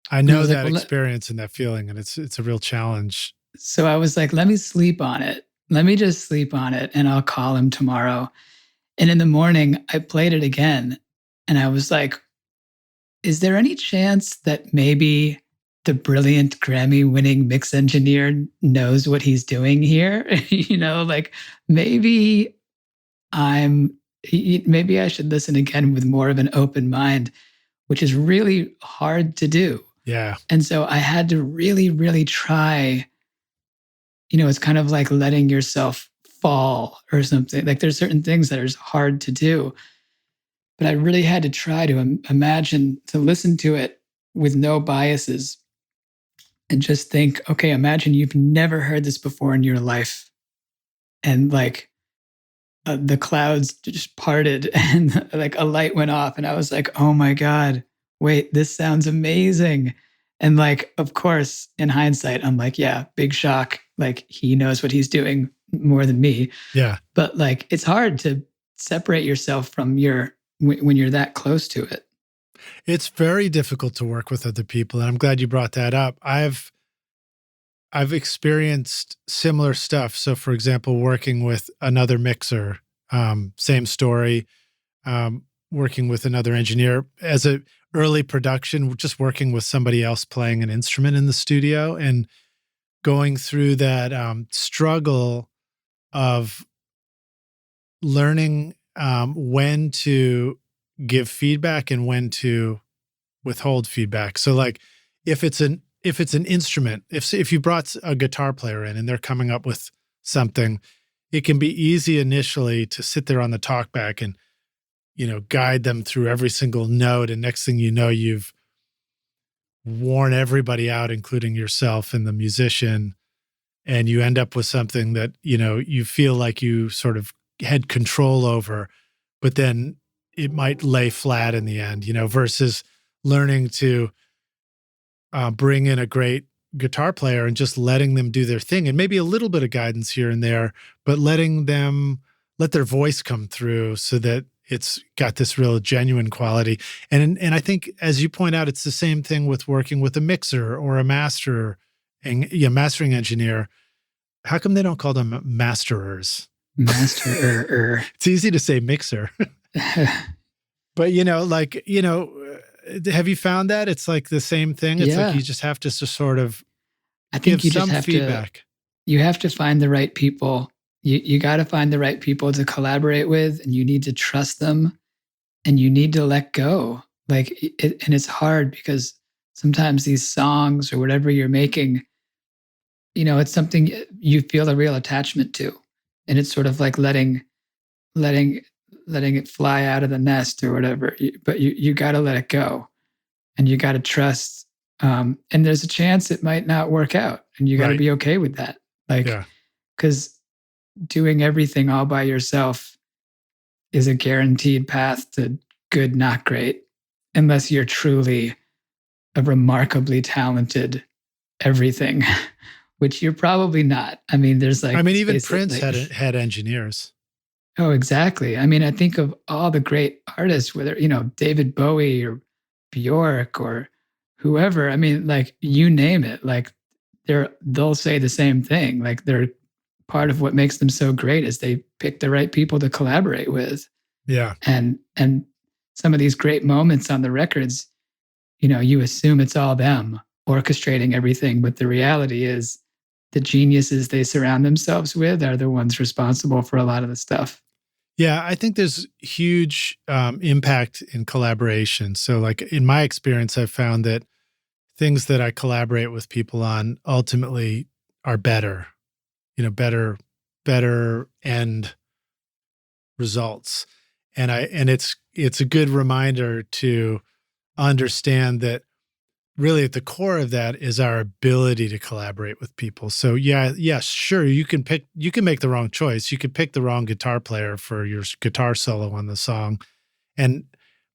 I and I know was like, that well, experience and that feeling, and it's a real challenge. so I was like, let me sleep on it. Let me just sleep on it and I'll call him tomorrow. And in the morning, I played it again. And I was like, is there any chance that maybe the brilliant Grammy winning mix engineer knows what he's doing here? Like maybe maybe I should listen again with more of an open mind, which is really hard to do. Yeah. And so I had to really, really try. It's kind of like letting yourself fall or something. Like there's certain things that are hard to do, but I really had to try to imagine, to listen to it with no biases and just think, okay, imagine you've never heard this before in your life. And like the clouds just parted and like a light went off. And I was like, oh my God, wait, this sounds amazing. And like, of course, in hindsight, I'm like, yeah, big shock. Like he knows what he's doing more than me. Yeah. But like, it's hard to separate yourself from when you're that close to it. It's very difficult to work with other people. And I'm glad you brought that up. I've experienced similar stuff. So for example, working with another mixer, same story, working with another engineer as a early production, just working with somebody else playing an instrument in the studio and going through that struggle of learning when to give feedback and when to withhold feedback. So like if it's an instrument, if you brought a guitar player in and they're coming up with something, it can be easy initially to sit there on the talkback and, guide them through every single note. And next thing you know, you've worn everybody out, including yourself and the musician. And you end up with something that, you feel like you sort of had control over, but then it might lay flat in the end, versus learning to bring in a great guitar player and just letting them do their thing and maybe a little bit of guidance here and there, but letting them let their voice come through so that it's got this real genuine quality. And I think, as you point out, it's the same thing with working with a mixer or a mastering engineer. How come they don't call them masterers? Masterer. It's easy to say mixer. But, have you found that? It's like the same thing. It's like you just have to sort of give some feedback. You have to find the right people. You got to find the right people to collaborate with, and you need to trust them, and you need to let go. And it's hard because sometimes these songs or whatever you're making, it's something you feel a real attachment to, and it's sort of like letting it fly out of the nest or whatever. But you got to let it go, and you got to trust. And there's a chance it might not work out, and you got to be okay with that. Because doing everything all by yourself is a guaranteed path to good, not great, unless you're truly a remarkably talented everything, which you're probably not. I mean, even Prince had engineers. Oh, exactly. I mean, I think of all the great artists, whether, David Bowie or Bjork or whoever. I mean, like, you name it, like they'll say the same thing. Like, they're part of what makes them so great is they pick the right people to collaborate with. Yeah. And some of these great moments on the records, you assume it's all them orchestrating everything, but the reality is the geniuses they surround themselves with are the ones responsible for a lot of the stuff. Yeah, I think there's huge impact in collaboration. So like in my experience, I've found that things that I collaborate with people on ultimately are better, better end results. And it's a good reminder to understand that really at the core of that is our ability to collaborate with people. So sure, you can make the wrong choice. You could pick the wrong guitar player for your guitar solo on the song.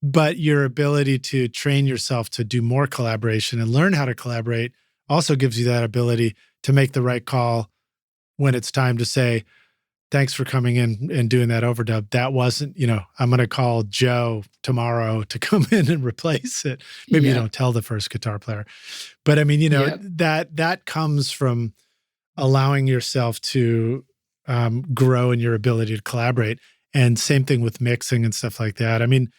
But your ability to train yourself to do more collaboration and learn how to collaborate also gives you that ability to make the right call when it's time to say, thanks for coming in and doing that overdub. That wasn't, I'm going to call Joe tomorrow to come in and replace it. Maybe you don't tell the first guitar player, but I mean, that comes from allowing yourself to grow in your ability to collaborate. And same thing with mixing and stuff like that. I mean,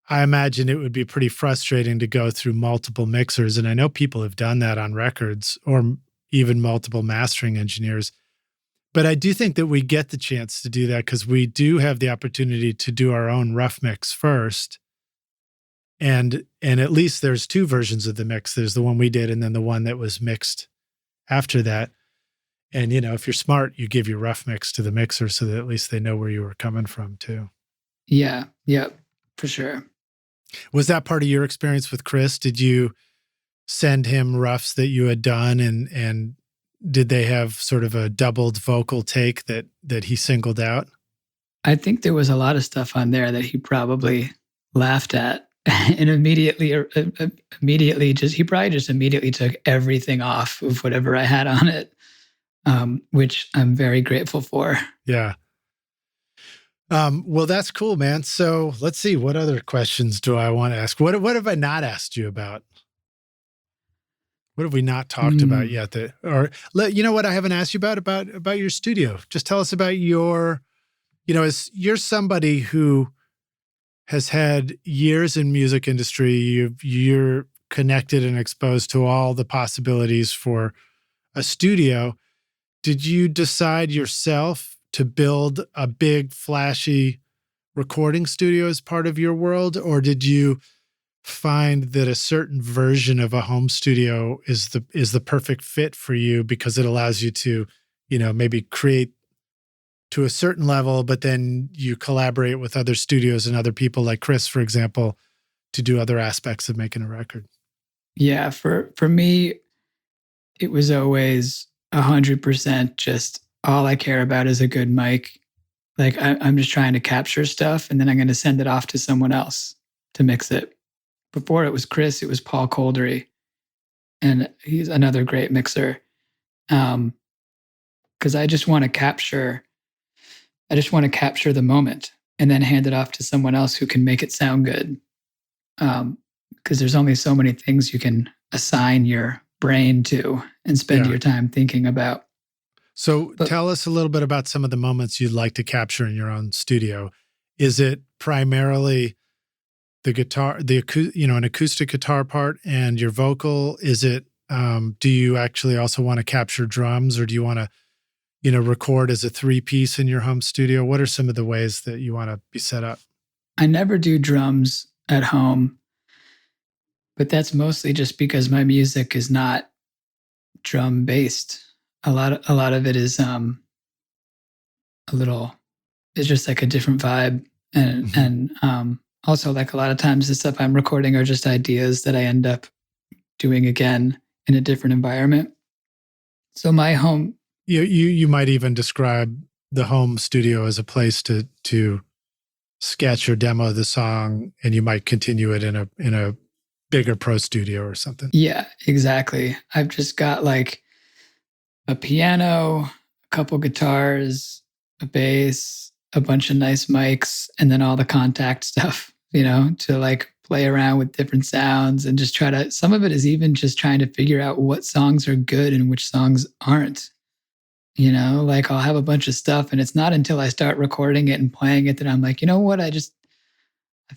I imagine it would be pretty frustrating to go through multiple mixers. And I know people have done that on records, or even multiple mastering engineers. But I do think that we get the chance to do that because we do have the opportunity to do our own rough mix first. And at least there's two versions of the mix. There's the one we did and then the one that was mixed after that. And, if you're smart, you give your rough mix to the mixer so that at least they know where you were coming from too. Yeah. Yep. For sure. Was that part of your experience with Chris? Did you send him roughs that you had done and did they have sort of a doubled vocal take that he singled out? I think there was a lot of stuff on there that he probably laughed at and immediately he probably just immediately took everything off of whatever I had on it, which I'm very grateful for. Yeah. Well, that's cool, man. So let's see, what other questions do I want to ask? What have I not asked you about? What have we not talked about yet? You know what I haven't asked you about your studio? Just tell us about you're somebody who has had years in music industry. You're connected and exposed to all the possibilities for a studio. Did you decide yourself to build a big, flashy recording studio as part of your world? Or did you find that a certain version of a home studio is the perfect fit for you because it allows you to, maybe create to a certain level, but then you collaborate with other studios and other people like Chris, for example, to do other aspects of making a record? Yeah, for me, it was always 100% just all I care about is a good mic. Like I'm just trying to capture stuff and then I'm going to send it off to someone else to mix it. Before it was Chris, it was Paul Coldery, and he's another great mixer. Because I just want to capture the moment and then hand it off to someone else who can make it sound good. Because there's only so many things you can assign your brain to and spend your time thinking about. So tell us a little bit about some of the moments you'd like to capture in your own studio. Is it primarily the guitar, an acoustic guitar part and your vocal? Is it, do you actually also want to capture drums, or do you want to, record as a 3-piece in your home studio? What are some of the ways that you want to be set up? I never do drums at home, but that's mostly just because my music is not drum based. A lot of it is it's just like a different vibe, and also like a lot of times the stuff I'm recording are just ideas that I end up doing again in a different environment. So my home, you might even describe the home studio as a place to sketch or demo the song, and you might continue it in a bigger pro studio or something. Yeah, exactly. I've just got like a piano, a couple guitars, a bass, a bunch of nice mics, and then all the Kontakt stuff, to like play around with different sounds and just some of it is even just trying to figure out what songs are good and which songs aren't. Like I'll have a bunch of stuff and it's not until I start recording it and playing it that I'm like, you know what? I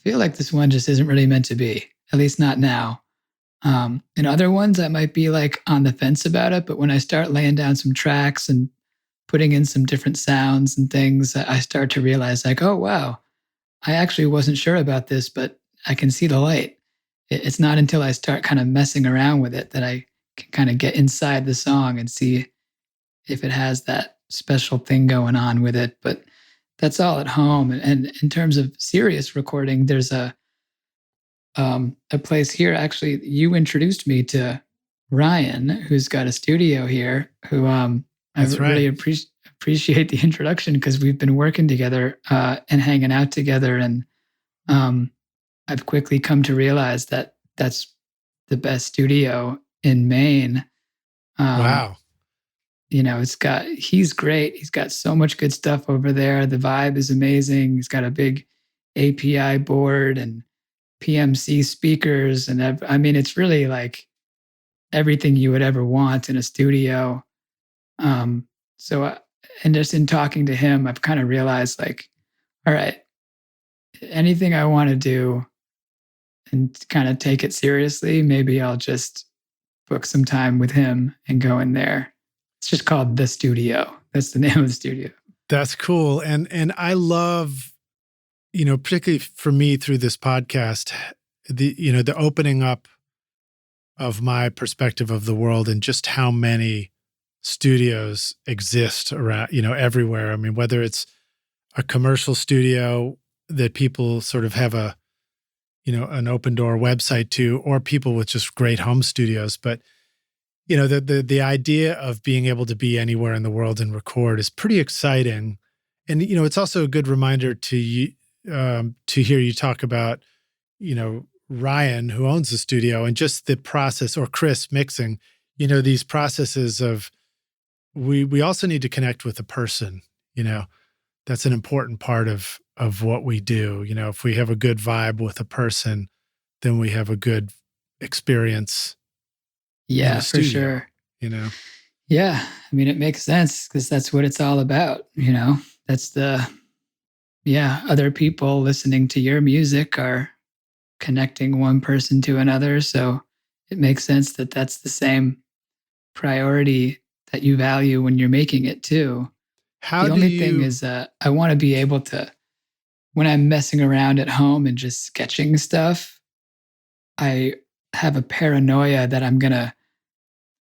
feel like this one just isn't really meant to be, at least not now. And other ones I might be like on the fence about it, but when I start laying down some tracks and putting in some different sounds and things, I start to realize like, oh, wow, I actually wasn't sure about this, but I can see the light. It's not until I start kind of messing around with it that I can kind of get inside the song and see if it has that special thing going on with it. But that's all at home. And in terms of serious recording, there's a place here. Actually, you introduced me to Ryan, who's got a studio here, who really appreciate the introduction because we've been working together and hanging out together. And I've quickly come to realize that that's the best studio in Maine. Wow. he's great. He's got so much good stuff over there. The vibe is amazing. He's got a big API board and PMC speakers. And it's really like everything you would ever want in a studio. And just in talking to him, I've kind of realized like, all right, anything I want to do and kind of take it seriously, maybe I'll just book some time with him and go in there. It's just called The Studio. That's the name of the studio. That's cool. And I love, particularly for me through this podcast, the opening up of my perspective of the world and just how many studios exist around, everywhere. I mean, whether it's a commercial studio that people sort of have an open door website to, or people with just great home studios. But, the idea of being able to be anywhere in the world and record is pretty exciting. And, it's also a good reminder to hear you talk about, Ryan, who owns the studio, and just the process, or Chris mixing, these processes of, we also need to connect with a person, that's an important part of what we do. If we have a good vibe with a person, then we have a good experience. Yeah, for sure. Yeah. It makes sense because that's what it's all about. That's other people listening to your music are connecting one person to another. So it makes sense that that's the same priority that you value when you're making it too. The only thing is I want to be able to, when I'm messing around at home and just sketching stuff, I have a paranoia that I'm going to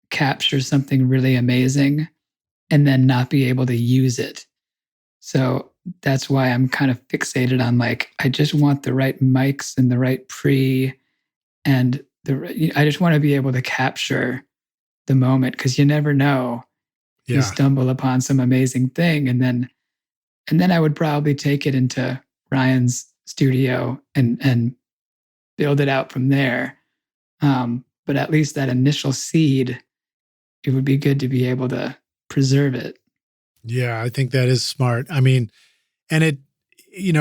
capture something really amazing and then not be able to use it. So that's why I'm kind of fixated on like, I just want the right mics and the right pre, and I just want to be able to capture the moment, because you never know. You stumble upon some amazing thing, and then I would probably take it into Ryan's studio and build it out from there. But at least that initial seed, it would be good to be able to preserve it. Yeah, I think that is smart. And it,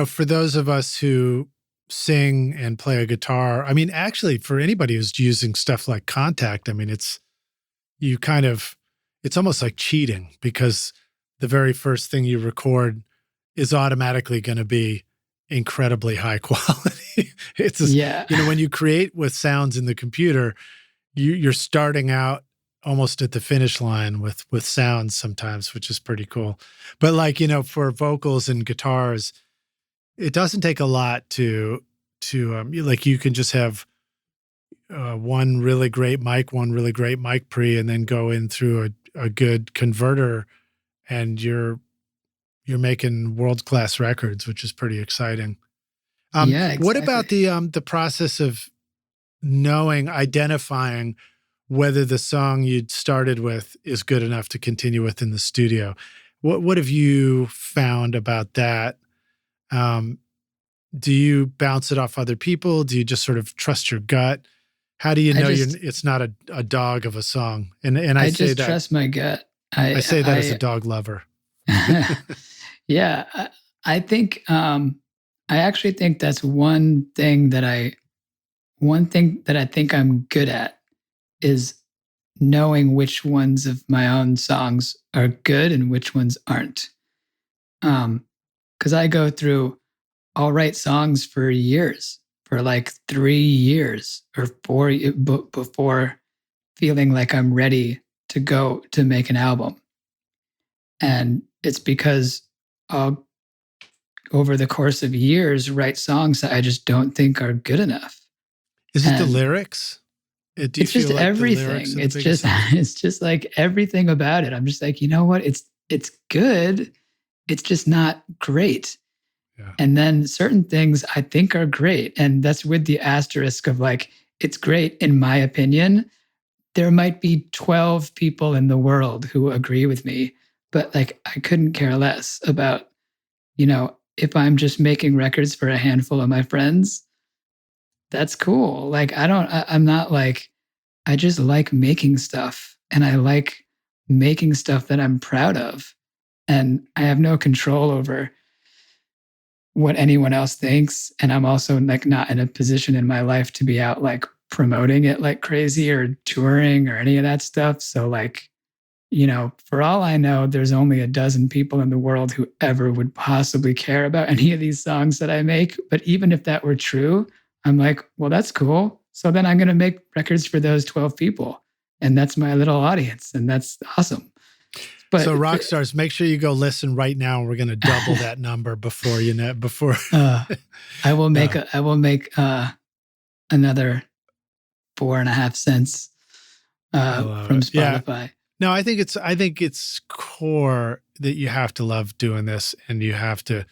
for those of us who sing and play a guitar, actually for anybody who's using stuff like Kontakt, it's almost like cheating, because the very first thing you record is automatically going to be incredibly high quality. It's when you create with sounds in the computer, you're starting out almost at the finish line with sounds sometimes, which is pretty cool. But for vocals and guitars, it doesn't take a lot to you can just have one really great mic pre, and then go in through a good converter, and you're making world-class records, which is pretty exciting. Exactly. What about the process of identifying whether the song you'd started with is good enough to continue with in the studio? What have you found about that? Do you bounce it off other people? Do you just sort of trust your gut? How do you know it's not a dog of a song? And I say that, trust my gut. I say that as a dog lover. Yeah, I think I actually think that's one thing that I think I'm good at, is knowing which ones of my own songs are good and which ones aren't. Because I go through, I'll write songs for years, for like 3 years or 4 before feeling like I'm ready to go to make an album. And it's because I'll, over the course of years, write songs that I just don't think are good enough. Is it the lyrics? It's just like everything. It's just like everything about it. I'm just like, you know what? It's good. It's just not great. Yeah. And then certain things I think are great. And that's with the asterisk of like, it's great in my opinion. There might be 12 people in the world who agree with me, but like, I couldn't care less about, if I'm just making records for a handful of my friends, that's cool. Like, I'm not like, I just like making stuff, and I like making stuff that I'm proud of. And I have no control over what anyone else thinks. And I'm also like not in a position in my life to be out like promoting it like crazy or touring or any of that stuff. So like, you know, for all I know, there's only a dozen people in the world who ever would possibly care about any of these songs that I make. But even if that were true, I'm like, well, that's cool. So then I'm going to make records for those 12 people. And that's my little audience. And that's awesome. But so Rockstars, make sure you go listen right now. We're going to double that number before you know, I will make another 4.5 cents from Spotify. Yeah. No, I think it's core that you have to love doing this, and you have to,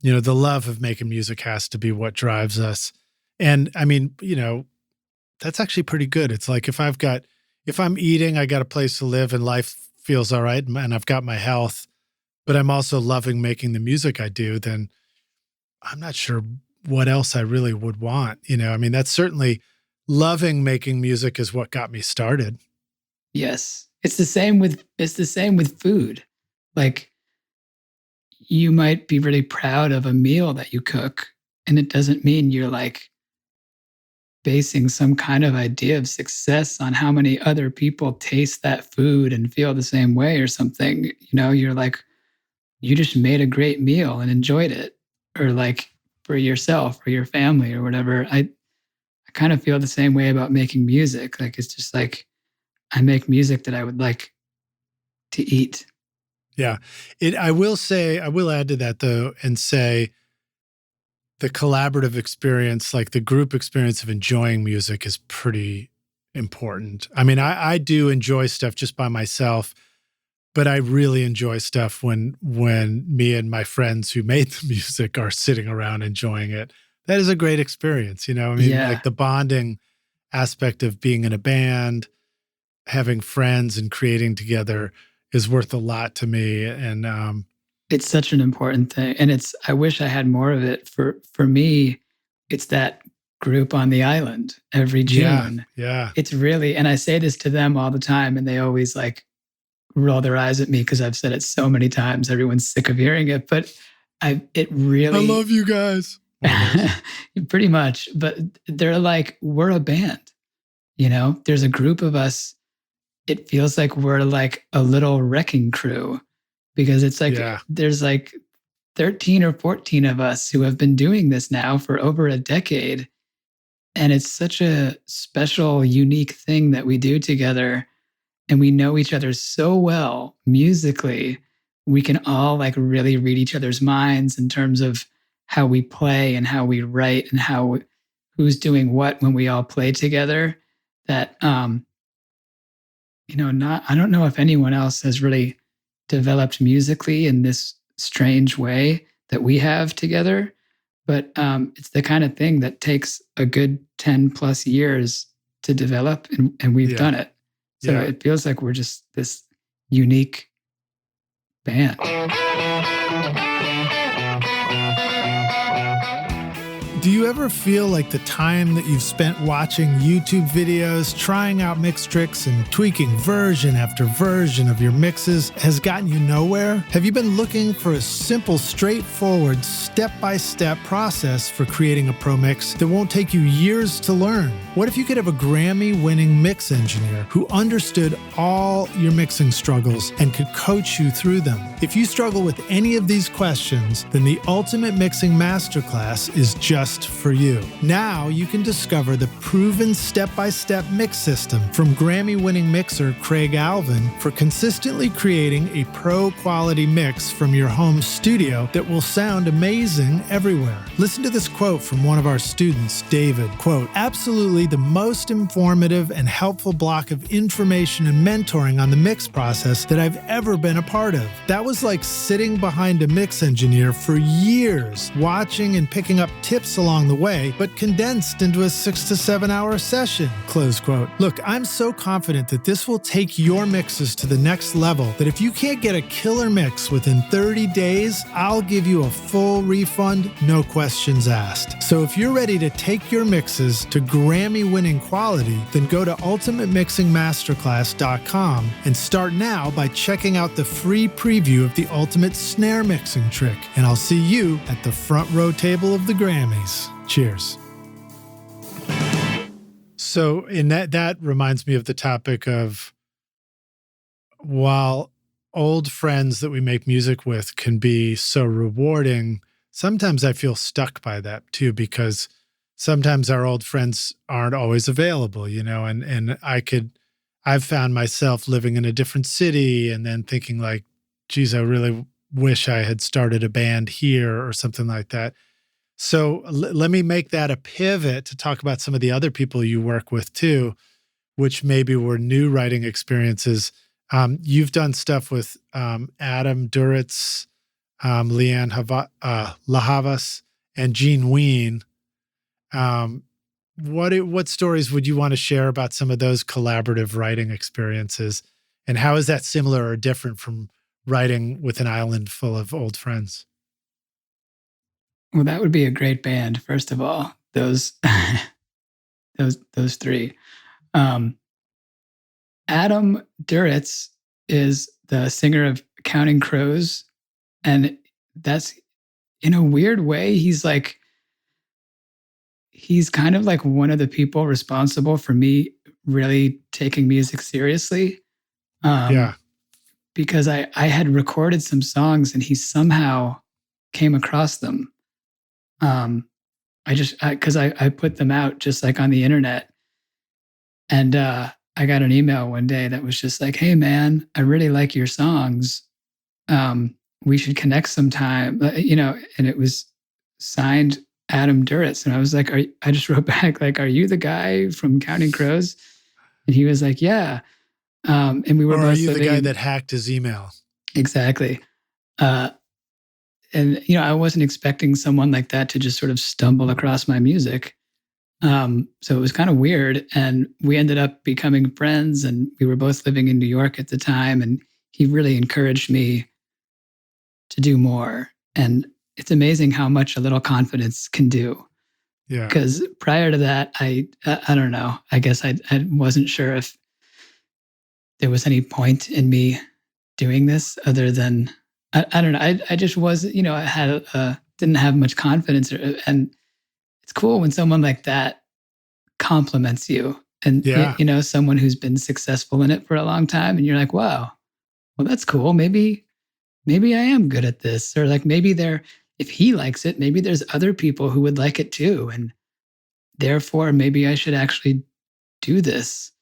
you know, the love of making music has to be what drives us. And I mean, you know, that's actually pretty good. It's like if I'm eating, I got a place to live and life feels all right, and I've got my health, but I'm also loving making the music I do, then I'm not sure what else I really would want. You know, I mean, that's certainly loving making music is what got me started. Yes. It's the same with food. Like you might be really proud of a meal that you cook, and it doesn't mean you're like basing some kind of idea of success on how many other people taste that food and feel the same way or something. You know, you're like, you just made a great meal and enjoyed it, or like for yourself or your family or whatever. I kind of feel the same way about making music. Like, it's just like, I make music that I would like to eat. Yeah. I will add to that though, and say the collaborative experience, like the group experience of enjoying music, is pretty important. I mean, I do enjoy stuff just by myself, but I really enjoy stuff when me and my friends who made the music are sitting around enjoying it. That is a great experience, you know? I mean, like the bonding aspect of being in a band, having friends and creating together is worth a lot to me. And it's such an important thing. And I wish I had more of it. For me, it's that group on the island every June. Yeah. It's really, and I say this to them all the time, and they always like roll their eyes at me because I've said it so many times. Everyone's sick of hearing it, but I love you guys. Pretty much. But they're like, we're a band, you know, there's a group of us. It feels like we're like a little wrecking crew, because it's like, there's like 13 or 14 of us who have been doing this now for over a decade. And it's such a special, unique thing that we do together. And we know each other so well musically. We can all like really read each other's minds in terms of how we play and how we write and who's doing what when we all play together. That, you know, I don't know if anyone else has really developed musically in this strange way that we have together, but it's the kind of thing that takes a good 10 plus years to develop, and we've done it. So it feels like we're just this unique band. Do you ever feel like the time that you've spent watching YouTube videos, trying out mix tricks, and tweaking version after version of your mixes has gotten you nowhere? Have you been looking for a simple, straightforward, step-by-step process for creating a pro mix that won't take you years to learn? What if you could have a Grammy-winning mix engineer who understood all your mixing struggles and could coach you through them? If you struggle with any of these questions, then the Ultimate Mixing Masterclass is just for you. Now you can discover the proven step-by-step mix system from Grammy-winning mixer Craig Alvin for consistently creating a pro-quality mix from your home studio that will sound amazing everywhere. Listen to this quote from one of our students, David. Quote, "Absolutely the most informative and helpful block of information and mentoring on the mix process that I've ever been a part of. That was like sitting behind a mix engineer for years, watching and picking up tips along the way, but condensed into a 6 to 7 hour session, close quote. Look, I'm so confident that this will take your mixes to the next level that if you can't get a killer mix within 30 days, I'll give you a full refund, no questions asked. So if you're ready to take your mixes to Grammy-winning quality, then go to ultimatemixingmasterclass.com and start now by checking out the free preview of the Ultimate Snare Mixing Trick. And I'll see you at the front row table of the Grammys. Cheers. So in that reminds me of the topic of, while old friends that we make music with can be so rewarding, sometimes I feel stuck by that too, because sometimes our old friends aren't always available, and I've found myself living in a different city and then thinking like, geez, I really wish I had started a band here or something like that. So let me make that a pivot to talk about some of the other people you work with too, which maybe were new writing experiences. You've done stuff with Adam Duritz, Leanne Lahavas, and Gene Ween. What stories would you want to share about some of those collaborative writing experiences? And how is that similar or different from writing with an island full of old friends? Well, that would be a great band, first of all. Those three. Adam Duritz is the singer of Counting Crows. And that's, in a weird way, he's kind of like one of the people responsible for me really taking music seriously. Because I had recorded some songs and he somehow came across them. Because I put them out just like on the internet. And I got an email one day that was just like, hey man, I really like your songs. We should connect sometime, and it was signed Adam Duritz. And I was like, I just wrote back, like, are you the guy from Counting Crows? And he was like, yeah. And we were both are you the guy that hacked his email? Exactly. And, I wasn't expecting someone like that to just sort of stumble across my music. So it was kind of weird. And we ended up becoming friends, and we were both living in New York at the time. And he really encouraged me to do more. And it's amazing how much a little confidence can do. Yeah. Because prior to that, I don't know. I guess I wasn't sure if there was any point in me doing this other than, I don't know. I just was, I didn't have much confidence. And it's cool when someone like that compliments you and, someone who's been successful in it for a long time. And you're like, wow, well, that's cool. Maybe I am good at this. Or like maybe if he likes it, maybe there's other people who would like it too. And therefore, maybe I should actually do this.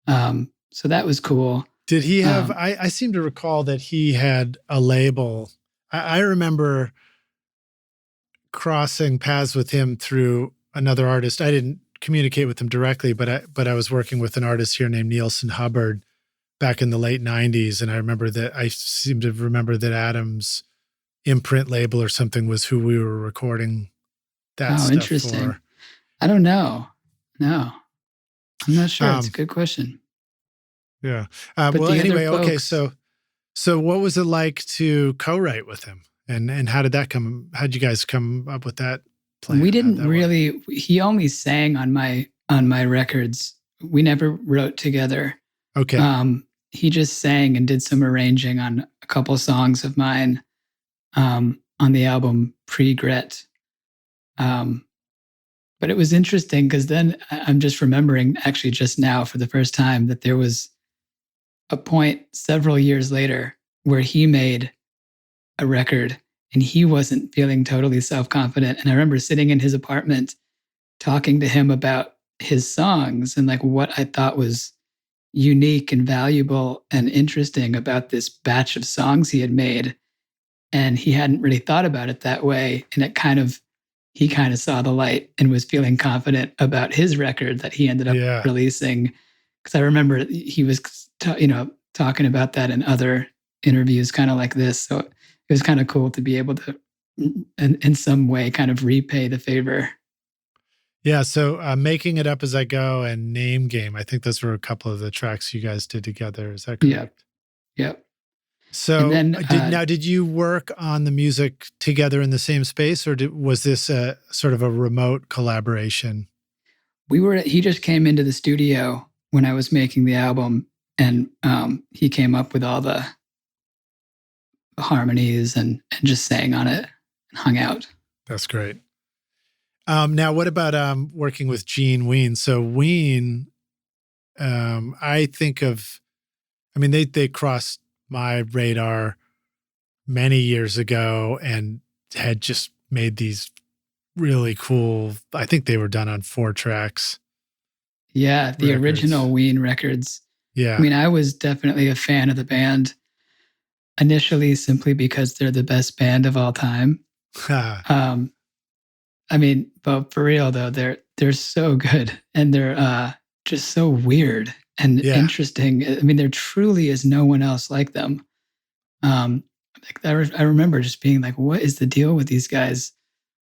So that was cool. Did he have, I seem to recall that he had a label. I remember crossing paths with him through another artist. I didn't communicate with him directly, but I was working with an artist here named Nielsen Hubbard back in the late 90s. And I seem to remember that Adam's imprint label or something was who we were recording that stuff interesting. for. I don't know. No, I'm not sure. It's a good question. Yeah. Well, anyway, okay. So what was it like to co-write with him, and how did you guys come up with that plan? We didn't really, he only sang on my records. We never wrote together. Okay. He just sang and did some arranging on a couple songs of mine, on the album Pre-Gret. But it was interesting because then I'm just remembering actually just now for the first time that there was a point several years later where he made a record and he wasn't feeling totally self-confident. And I remember sitting in his apartment talking to him about his songs and like what I thought was unique and valuable and interesting about this batch of songs he had made. And he hadn't really thought about it that way. And he kind of saw the light and was feeling confident about his record that he ended up releasing. Because I remember he was, talking about that in other interviews, kind of like this. So it was kind of cool to be able to in some way kind of repay the favor. Yeah, so Making It Up As I Go and Name Game, I think those were a couple of the tracks you guys did together. Is that correct? Yep. So And then did you work on the music together in the same space, or was this a sort of a remote collaboration? he just came into the studio when I was making the album, and he came up with all the harmonies and just sang on it and hung out. That's great. Now, what about working with Gene Ween? So Ween, I mean, they crossed my radar many years ago and had just made these really cool, I think they were done on 4 tracks. Yeah, the original Ween records. Yeah. I mean, I was definitely a fan of the band initially simply because they're the best band of all time. I mean, but for real though, they're so good, and they're just so weird and interesting. I mean, there truly is no one else like them. I remember just being like, what is the deal with these guys?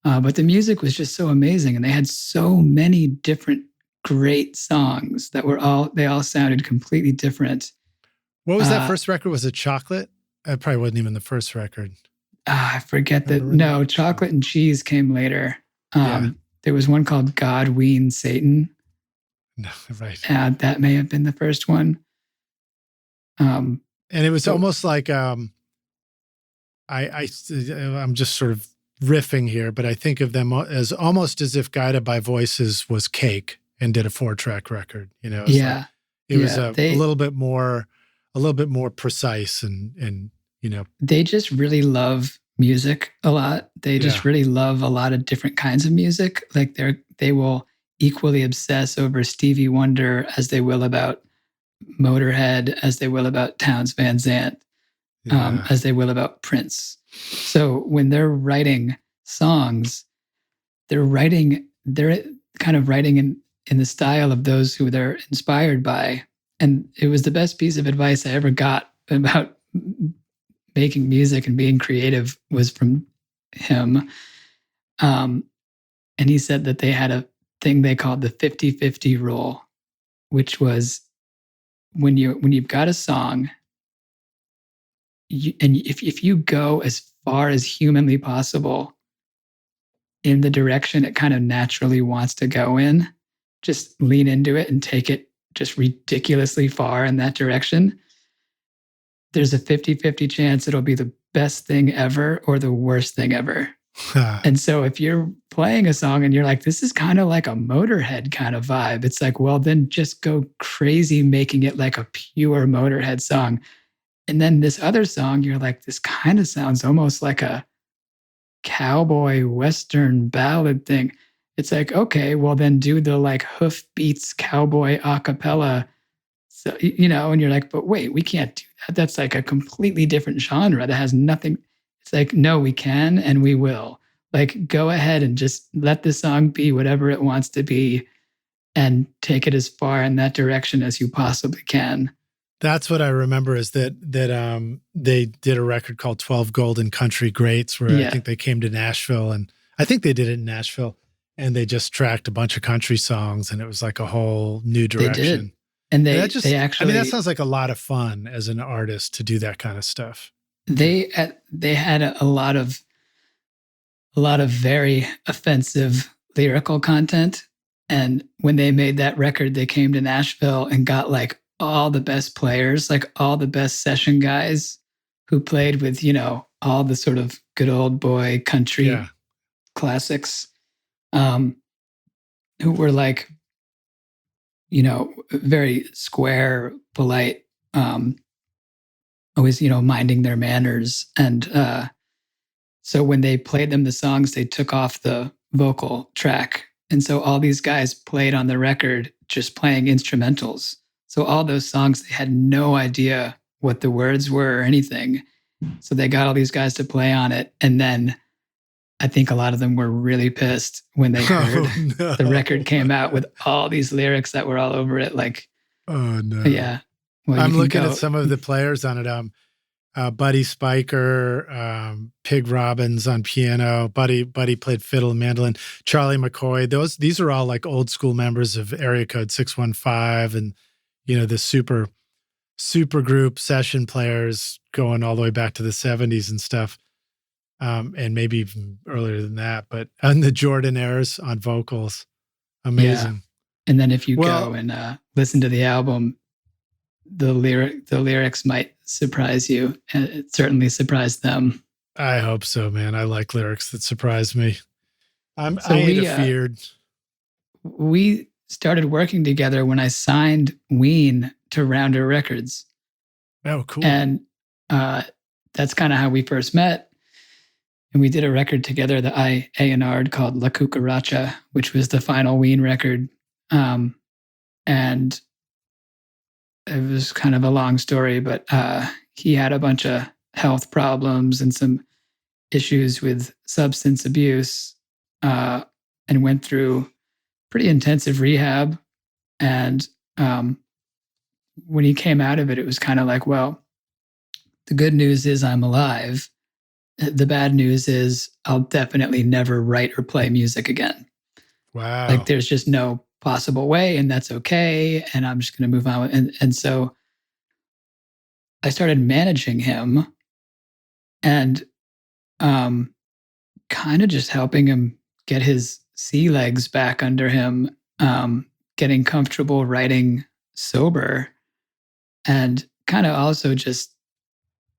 But the music was just so amazing, and they had so many different great songs that they all sounded completely different. What was that first record? Was it Chocolate? It probably wasn't even the first record. I forget that. No, Chocolate and Cheese came later. There was one called God, Ween, Satan. No, right. That may have been the first one. And it was almost like I'm just sort of riffing here, but I think of them as almost as if Guided by Voices was Cake and did a 4-track record. You know, it was a little bit more precise and you know, they just really love music a lot. They just really love a lot of different kinds of music. Like they will equally obsess over Stevie Wonder as they will about Motorhead, as they will about Townes Van Zandt, as they will about Prince. So when they're writing songs, they're kind of writing in the style of those who they're inspired by. And it was the best piece of advice I ever got about making music and being creative was from him. And he said that they had a thing they called the 50-50 rule, which was when you've got a song, and if you go as far as humanly possible in the direction it kind of naturally wants to go in, just lean into it and take it just ridiculously far in that direction. There's a 50-50 chance it'll be the best thing ever or the worst thing ever. And so if you're playing a song and you're like, this is kind of like a Motorhead kind of vibe, it's like, well, then just go crazy making it like a pure Motorhead song. And then this other song, you're like, this kind of sounds almost like a cowboy Western ballad thing. It's like, okay, well then do the like hoof beats cowboy a cappella. So, you know, and you're like, but wait, we can't do that. That's like a completely different genre that has nothing. It's like, no, we can and we will. Like, go ahead and just let the song be whatever it wants to be and take it as far in that direction as you possibly can. That's what I remember is that they did a record called 12 Golden Country Greats where I think they came to Nashville, and I think they did it in Nashville, and they just tracked a bunch of country songs, and it was like a whole new direction. They did. And they actually, I mean, that sounds like a lot of fun as an artist to do that kind of stuff. They had a lot of very offensive lyrical content. And when they made that record, they came to Nashville and got like all the best players, like all the best session guys who played with, you know, all the sort of good old boy country classics, who were like, you know, very square, polite, always, you know, minding their manners. And so when they played them the songs, they took off the vocal track. And so all these guys played on the record just playing instrumentals. So all those songs, they had no idea what the words were or anything. So they got all these guys to play on it. And then I think a lot of them were really pissed when they heard the record came out with all these lyrics that were all over it. Like, oh no. Yeah. Well, I'm looking at some of the players on it. Buddy Spiker, Pig Robbins on piano. Buddy played fiddle and mandolin. Charlie McCoy. These are all like old school members of Area Code 615, and the super group session players going all the way back to the 70s and stuff, and maybe even earlier than that. But and the Jordanaires on vocals, amazing. Yeah. And then if you go and listen to the album, the lyrics might surprise you, and it certainly surprised them. I hope so, man. I like lyrics that surprise me. I ain't afeared. We started working together when I signed Ween to Rounder Records. Oh, cool. And that's kind of how we first met. And we did a record together that I A&R'd called La Cucaracha, which was the final Ween record. And it was kind of a long story, but he had a bunch of health problems and some issues with substance abuse, and went through pretty intensive rehab. And when he came out of it, it was kind of like, well, the good news is I'm alive. The bad news is I'll definitely never write or play music again. Wow. Like there's just no possible way, and that's okay. And I'm just going to move on. And so I started managing him and kind of just helping him get his sea legs back under him, getting comfortable writing sober, and kind of also just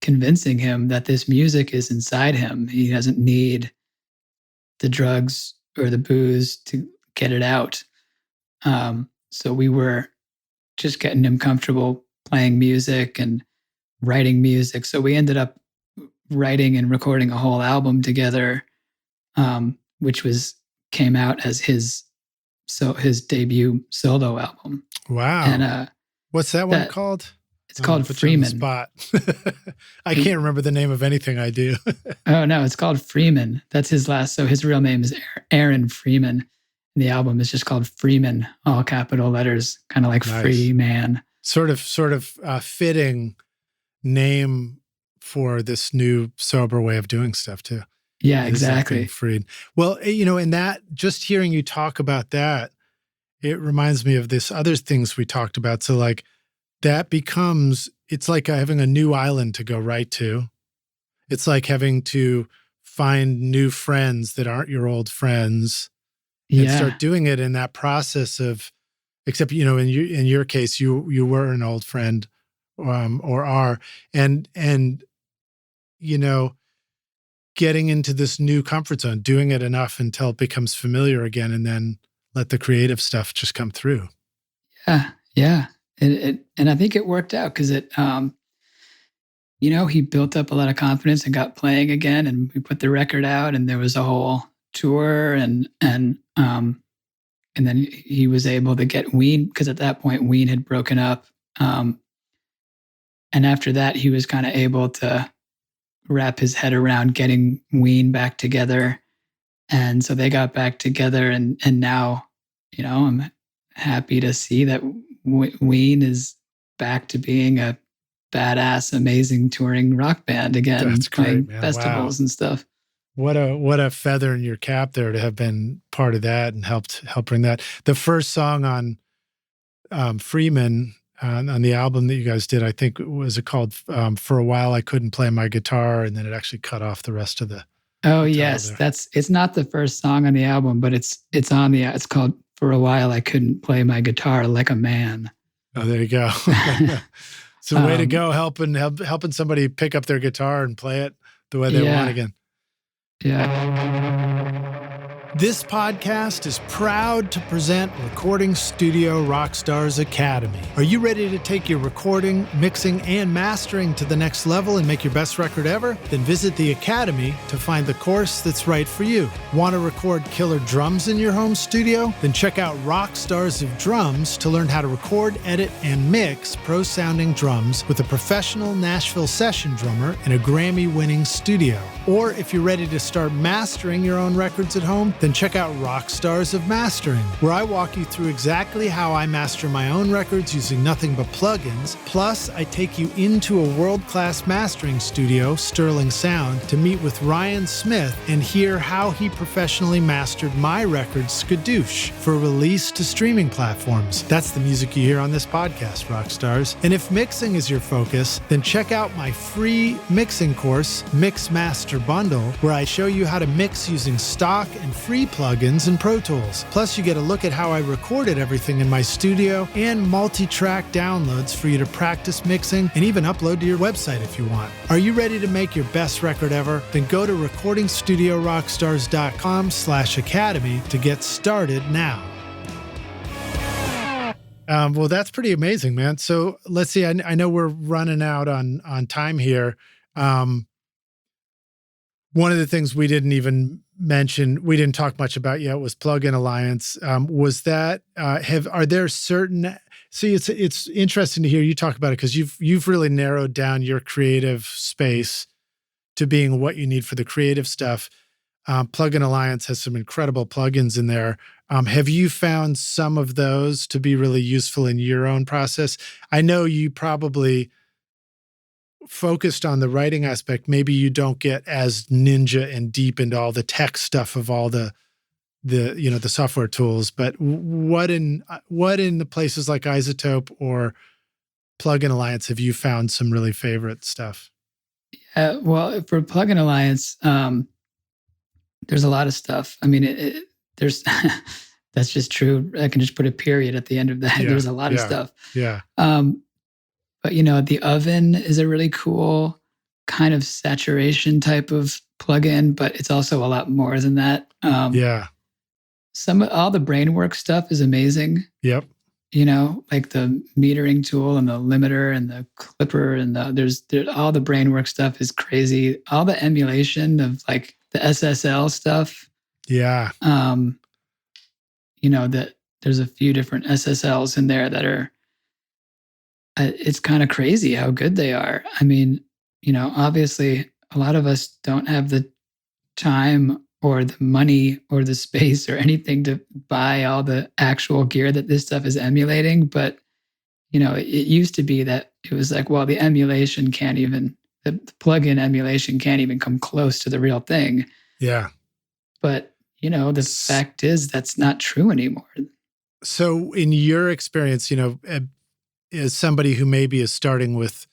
convincing him that this music is inside him. He doesn't need the drugs or the booze to get it out. So we were just getting him comfortable playing music and writing music. So we ended up writing and recording a whole album together, which came out as his debut solo album. Wow. And what's that one called? It's called Freeman. Spot. I can't remember the name of anything I do. Oh no, it's called Freeman. That's his last. So his real name is Aaron Freeman. And the album is just called Freeman, all capital letters, kind of like nice. Free man. Sort of fitting name for this new sober way of doing stuff too. Yeah, exactly. Freed. Well, and that, just hearing you talk about that, it reminds me of this other things we talked about. So like that becomes, it's like having a new island to go right to. It's like having to find new friends that aren't your old friends and start doing it in that process of, except, in your case, you were an old friend or are, and getting into this new comfort zone, doing it enough until it becomes familiar again, and then let the creative stuff just come through. Yeah. And I think it worked out because it, he built up a lot of confidence and got playing again, and we put the record out, and there was a whole tour, and then he was able to get Ween, because at that point Ween had broken up. And after that, he was kind of able to wrap his head around getting Ween back together. And so they got back together, and now, I'm happy to see that Ween is back to being a badass, amazing touring rock band again. That's playing great, man. festivals and stuff. What a feather in your cap there to have been part of that and help bring that. The first song on Freeman on the album that you guys did, I think was it called For a While I Couldn't Play My Guitar, and then it actually cut off the rest of the. Oh yes, it's not the first song on the album, but it's called For a While I Couldn't Play My Guitar Like a Man. Oh, there you go. It's a way to go, helping somebody pick up their guitar and play it the way they want again. Yeah. This podcast is proud to present Recording Studio Rockstars Academy. Are you ready to take your recording, mixing, and mastering to the next level and make your best record ever? Then visit the Academy to find the course that's right for you. Want to record killer drums in your home studio? Then check out Rockstars of Drums to learn how to record, edit, and mix pro-sounding drums with a professional Nashville session drummer in a Grammy-winning studio. Or if you're ready to start mastering your own records at home, then check out Rockstars of Mastering, where I walk you through exactly how I master my own records using nothing but plugins. Plus, I take you into a world-class mastering studio, Sterling Sound, to meet with Ryan Smith and hear how he professionally mastered my record, Skadoosh, for release to streaming platforms. That's the music you hear on this podcast, Rockstars. And if mixing is your focus, then check out my free mixing course, Mix Master Bundle, where I show you how to mix using stock and free plugins in Pro Tools. Plus, you get a look at how I recorded everything in my studio and multi-track downloads for you to practice mixing and even upload to your website if you want. Are you ready to make your best record ever? Then go to recordingstudiorockstars.com/academy to get started now. Well, that's pretty amazing, man. So let's see. I know we're running out on time here. One of the things we didn't even mention, we didn't talk much about yet, was Plugin Alliance. Was that are there certain? See, it's interesting to hear you talk about it because you've really narrowed down your creative space to being what you need for the creative stuff. Plugin Alliance has some incredible plugins in there. Have you found some of those to be really useful in your own process? I know you probably focused on the writing aspect. Maybe you don't get as ninja and deep into all the tech stuff of all the software tools, but what in the places like iZotope or Plugin Alliance have you found some really favorite stuff? Well, for Plugin Alliance, there's a lot of stuff. I mean, there's that's just true. I can just put a period at the end of that. Yeah, there's a lot of stuff. Yeah. But the Oven is a really cool kind of saturation type of plugin, but it's also a lot more than that. All the Brainwork stuff is amazing. Yep. Like the metering tool and the limiter and the clipper and there's all the Brainwork stuff is crazy. All the emulation of like the SSL stuff. Yeah. That there's a few different SSLs in there that are, it's kind of crazy how good they are. I mean, obviously a lot of us don't have the time or the money or the space or anything to buy all the actual gear that this stuff is emulating. But, it used to be that it was like, well, the plugin emulation can't even come close to the real thing. Yeah. But, the fact is that's not true anymore. So in your experience, as somebody who maybe is starting with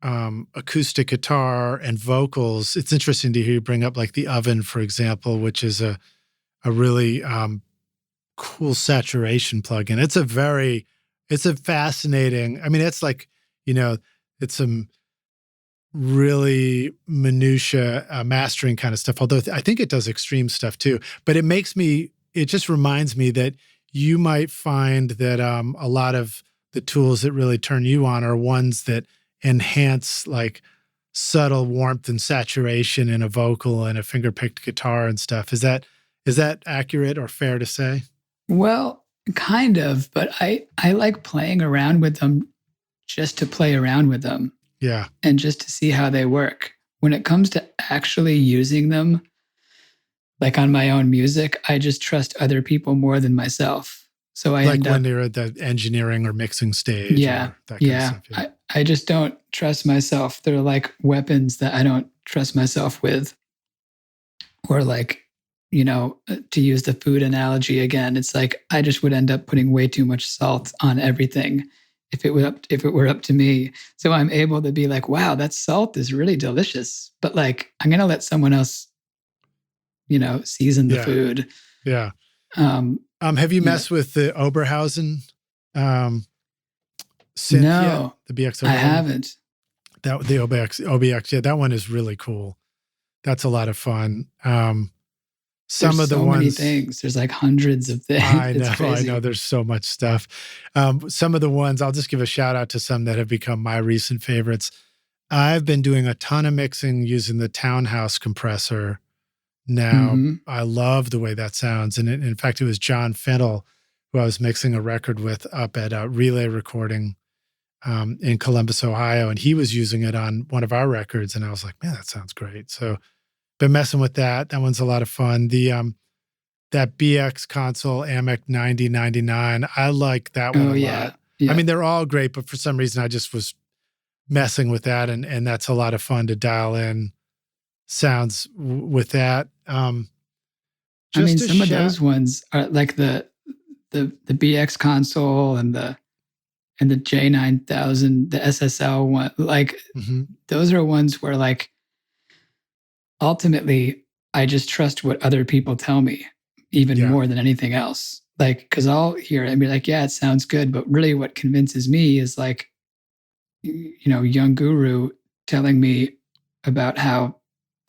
acoustic guitar and vocals, it's interesting to hear you bring up like the Oven, for example, which is a really cool saturation plugin. It's a fascinating, I mean, it's like, it's some really minutia mastering kind of stuff, although I think it does extreme stuff too. But it just reminds me that you might find that a lot of the tools that really turn you on are ones that enhance like subtle warmth and saturation in a vocal and a finger-picked guitar and stuff. Is that accurate or fair to say? Well, kind of, but I like playing around with them just to play around with them. Yeah. And just to see how they work. When it comes to actually using them, like on my own music, I just trust other people more than myself. So I like when you're at the engineering or mixing stage. Yeah. Or that kind of stuff, yeah. I just don't trust myself. They're like weapons that I don't trust myself with. Or like, to use the food analogy again, it's like I just would end up putting way too much salt on everything if it were up to me. So I'm able to be like, wow, that salt is really delicious. But like, I'm going to let someone else, season the food. Yeah. Have you messed with the Oberhausen synth? No, the BX. I haven't. The OBX. Yeah, that one is really cool. That's a lot of fun. Some There's of the so ones, many things. There's like hundreds of things. I know. There's so much stuff. Some of the ones, I'll just give a shout out to some that have become my recent favorites. I've been doing a ton of mixing using the Townhouse compressor. Now, I love the way that sounds. And in fact, it was John Fennell who I was mixing a record with up at Relay Recording in Columbus, Ohio. And he was using it on one of our records. And I was like, man, that sounds great. So been messing with that. That one's a lot of fun. The that BX console, Amec 9099. I like that one a lot. Yeah. I mean, they're all great, but for some reason I just was messing with that, and that's a lot of fun to dial in sounds with that. I mean, some of those ones are like the BX console and the J9000, the SSL one. Like those are ones where like ultimately I just trust what other people tell me even more than anything else. Like, because I'll hear it and be like, yeah, it sounds good, but really what convinces me is like, young guru telling me about how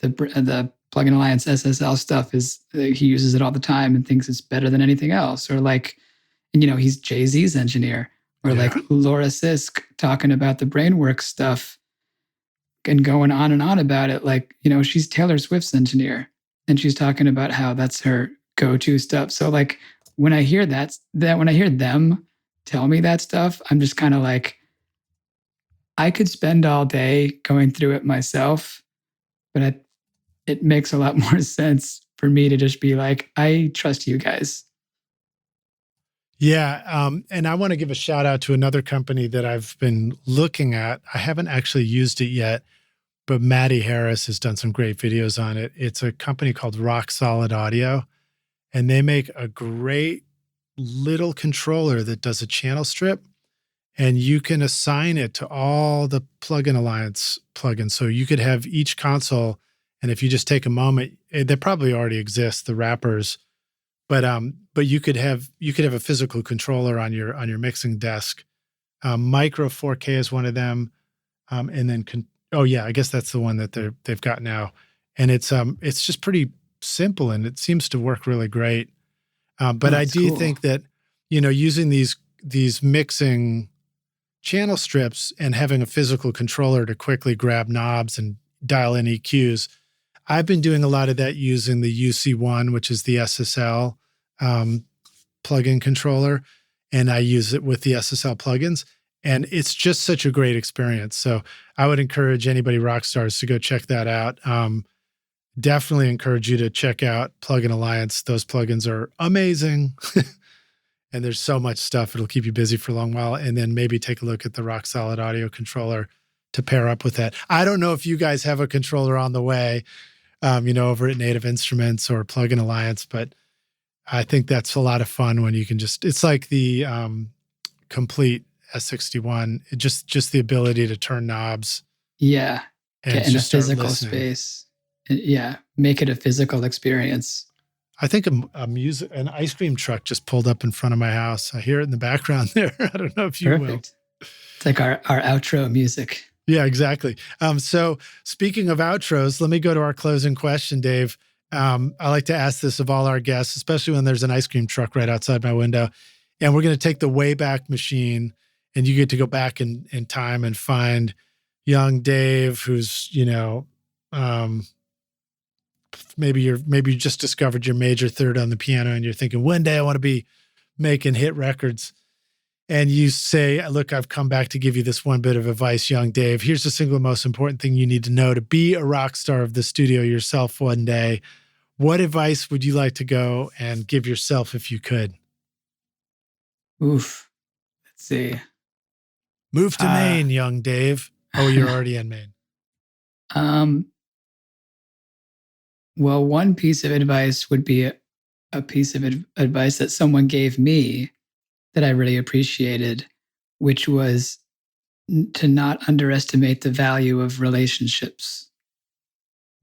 the Plugin Alliance SSL stuff is, he uses it all the time and thinks it's better than anything else. Or like, and he's Jay-Z's engineer. Or like Laura Sisk talking about the Brainworks stuff and going on and on about it. Like, she's Taylor Swift's engineer and she's talking about how that's her go-to stuff. So like when I hear that when I hear them tell me that stuff, I'm just kind of like, I could spend all day going through it myself, but it makes a lot more sense for me to just be like, I trust you guys. Yeah. And I want to give a shout out to another company that I've been looking at. I haven't actually used it yet, but Maddie Harris has done some great videos on it. It's a company called Rock Solid Audio, and they make a great little controller that does a channel strip, and you can assign it to all the Plugin Alliance plugins. So you could have each console, and if you just take a moment, they probably already exist, the wrappers, but you could have a physical controller on your mixing desk. Micro 4K is one of them, and then I guess that's the one that they've got now, and it's just pretty simple and it seems to work really great. But I do think that using these mixing channel strips and having a physical controller to quickly grab knobs and dial in EQs. I've been doing a lot of that using the UC1, which is the SSL plugin controller, and I use it with the SSL plugins, and it's just such a great experience. So I would encourage anybody rock stars to go check that out. Definitely encourage you to check out Plugin Alliance. Those plugins are amazing. And there's so much stuff. It'll keep you busy for a long while. And then maybe take a look at the Rock Solid Audio controller to pair up with that. I don't know if you guys have a controller on the way, over at Native Instruments or Plugin Alliance, but I think that's a lot of fun when you can it's like the complete S61, just the ability to turn knobs. Yeah. And get in a physical space. Yeah. Make it a physical experience. I think an ice cream truck just pulled up in front of my house. I hear it in the background there. I don't know if you will. It's like our outro music. Yeah, exactly. So speaking of outros, let me go to our closing question, Dave. I like to ask this of all our guests, especially when there's an ice cream truck right outside my window. And we're going to take the Wayback Machine, and you get to go back in time and find young Dave, who's, maybe you just discovered your major third on the piano and you're thinking, one day I want to be making hit records. And you say, look, I've come back to give you this one bit of advice, young Dave. Here's the single most important thing you need to know to be a rock star of the studio yourself one day. What advice would you like to go and give yourself if you could? Oof. Let's see. Move to Maine, young Dave. Oh, you're already in Maine. Well, one piece of advice would be a piece of advice that someone gave me that I really appreciated, which was to not underestimate the value of relationships,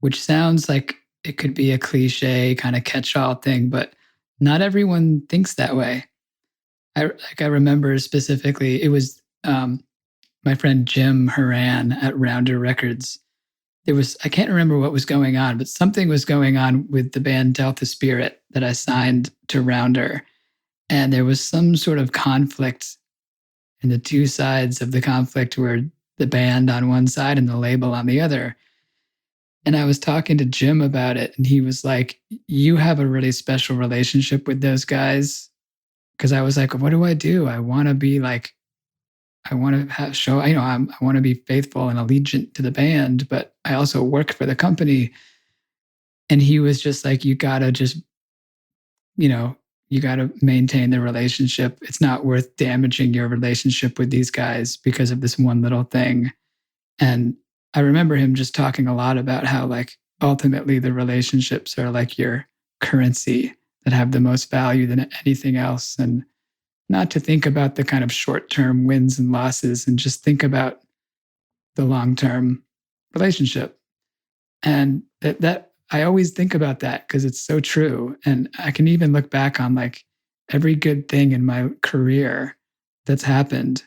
which sounds like it could be a cliche kind of catch-all thing, but not everyone thinks that way. I remember specifically, it was my friend Jim Horan at Rounder Records. I can't remember what was going on, but something was going on with the band Delta Spirit that I signed to Rounder. And there was some sort of conflict, and the two sides of the conflict were the band on one side and the label on the other. And I was talking to Jim about it, and he was like, you have a really special relationship with those guys. Because I was like, what do I do? I want to be like, I want to I want to be faithful and allegiant to the band, but I also work for the company. And he was just like, you got to just you got to maintain the relationship. It's not worth damaging your relationship with these guys because of this one little thing. And I remember him just talking a lot about how like ultimately the relationships are like your currency that have the most value than anything else. And not to think about the kind of short-term wins and losses and just think about the long-term relationship. And that I always think about that because it's so true. And I can even look back on like every good thing in my career that's happened.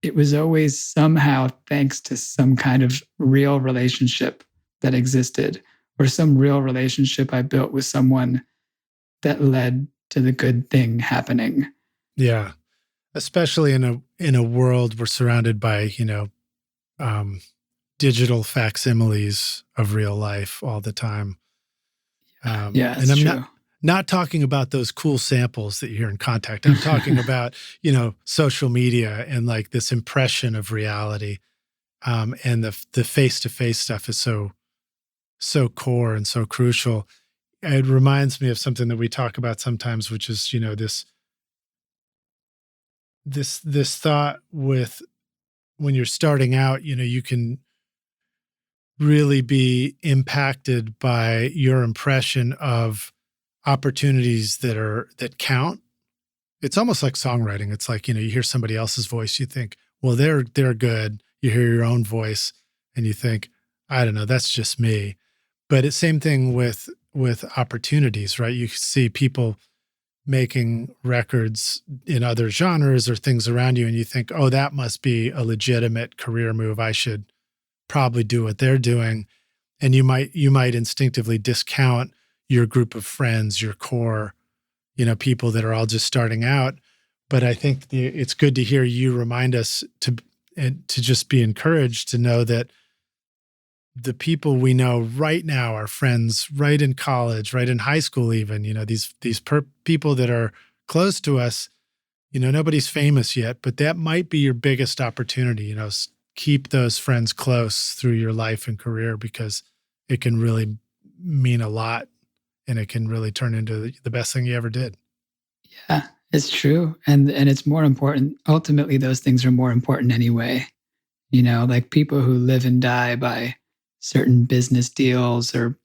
It was always somehow thanks to some kind of real relationship that existed or some real relationship I built with someone that led to the good thing happening. Yeah. Especially in a world we're surrounded by, digital facsimiles of real life all the time. Yeah, and I'm true. not talking about those cool samples that you hear in Kontakt. I'm talking about, social media and like this impression of reality. And the face-to-face stuff is so core and so crucial. It reminds me of something that we talk about sometimes, which is, this thought with when you're starting out, you can really be impacted by your impression of opportunities that count. It's almost like songwriting. It's like, you hear somebody else's voice, you think, well, they're good. You hear your own voice and you think, I don't know, that's just me. But it's same thing with opportunities, right? You see people making records in other genres or things around you and you think, oh, that must be a legitimate career move. I should probably do what they're doing. And you might instinctively discount your group of friends, your core, people that are all just starting out. But I think it's good to hear you remind us to just be encouraged to know that the people we know right now are friends right in college, right in high school even, these people that are close to us, nobody's famous yet, but that might be your biggest opportunity, keep those friends close through your life and career because it can really mean a lot and it can really turn into the best thing you ever did. Yeah, it's true. And it's more important. Ultimately, those things are more important anyway. Like people who live and die by certain business deals or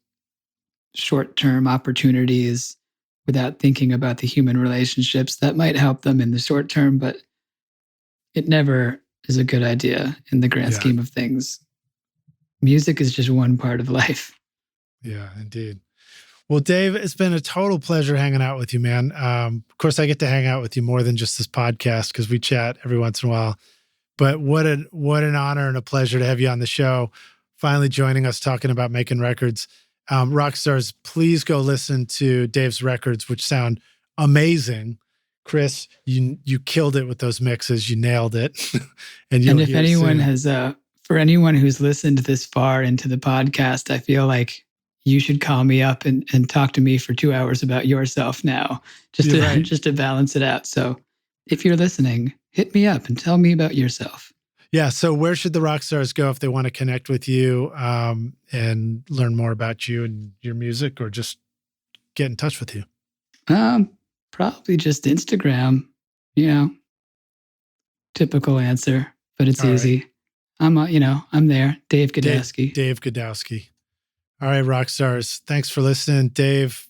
short-term opportunities without thinking about the human relationships that might help them in the short term, but it never is a good idea in the grand scheme of things. Music is just one part of life. Yeah, indeed. Well, Dave, it's been a total pleasure hanging out with you, man. Of course, I get to hang out with you more than just this podcast because we chat every once in a while. But what an honor and a pleasure to have you on the show, finally joining us talking about making records. Rockstars, please go listen to Dave's records, which sound amazing. Chris, you killed it with those mixes. You nailed it. and if anyone has, for anyone who's listened this far into the podcast, I feel like you should call me up and talk to me for 2 hours about yourself now, just to balance it out. So if you're listening, hit me up and tell me about yourself. Yeah. So where should the Rockstars go if they want to connect with you and learn more about you and your music or just get in touch with you? Probably just Instagram, typical answer, but it's easy. Right. I'm there. Dave Godowsky. Dave Godowsky. All right, Rockstars. Thanks for listening. Dave,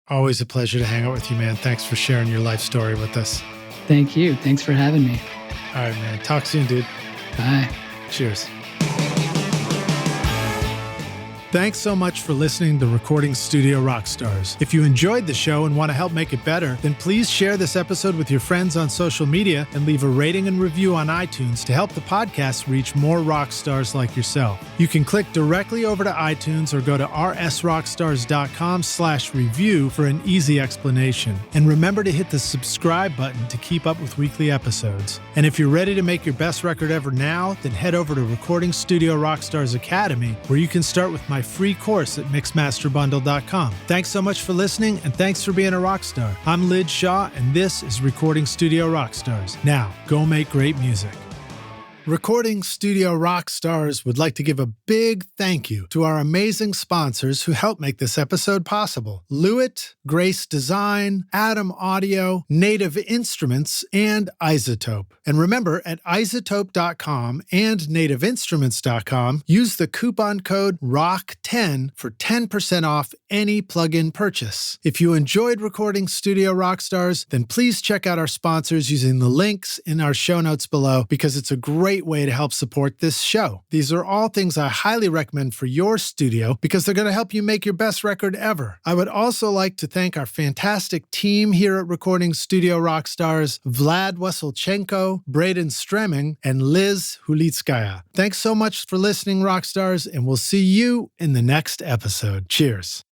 always a pleasure to hang out with you, man. Thanks for sharing your life story with us. Thank you. Thanks for having me. All right, man. Talk soon, dude. Bye. Cheers. Thanks so much for listening to Recording Studio Rockstars. If you enjoyed the show and want to help make it better, then please share this episode with your friends on social media and leave a rating and review on iTunes to help the podcast reach more rock stars like yourself. You can click directly over to iTunes or go to rsrockstars.com/review for an easy explanation. And remember to hit the subscribe button to keep up with weekly episodes. And if you're ready to make your best record ever now, then head over to Recording Studio Rockstars Academy, where you can start with my free course at mixmasterbundle.com. Thanks so much for listening, and thanks for being a rock star. I'm Lid Shaw, and this is Recording Studio Rockstars. Now, go make great music. Recording Studio Rockstars would like to give a big thank you to our amazing sponsors who help make this episode possible. Lewitt, Grace Design, Adam Audio, Native Instruments, and iZotope. And remember, at iZotope.com and nativeinstruments.com, use the coupon code ROCK10 for 10% off any plugin purchase. If you enjoyed Recording Studio Rockstars, then please check out our sponsors using the links in our show notes below, because it's a great way to help support this show. These are all things I highly recommend for your studio because they're going to help you make your best record ever. I would also like to thank our fantastic team here at Recording Studio Rockstars, Vlad Wasilchenko, Braden Stremming, and Liz Hulitskaya. Thanks so much for listening, Rockstars, and we'll see you in the next episode. Cheers.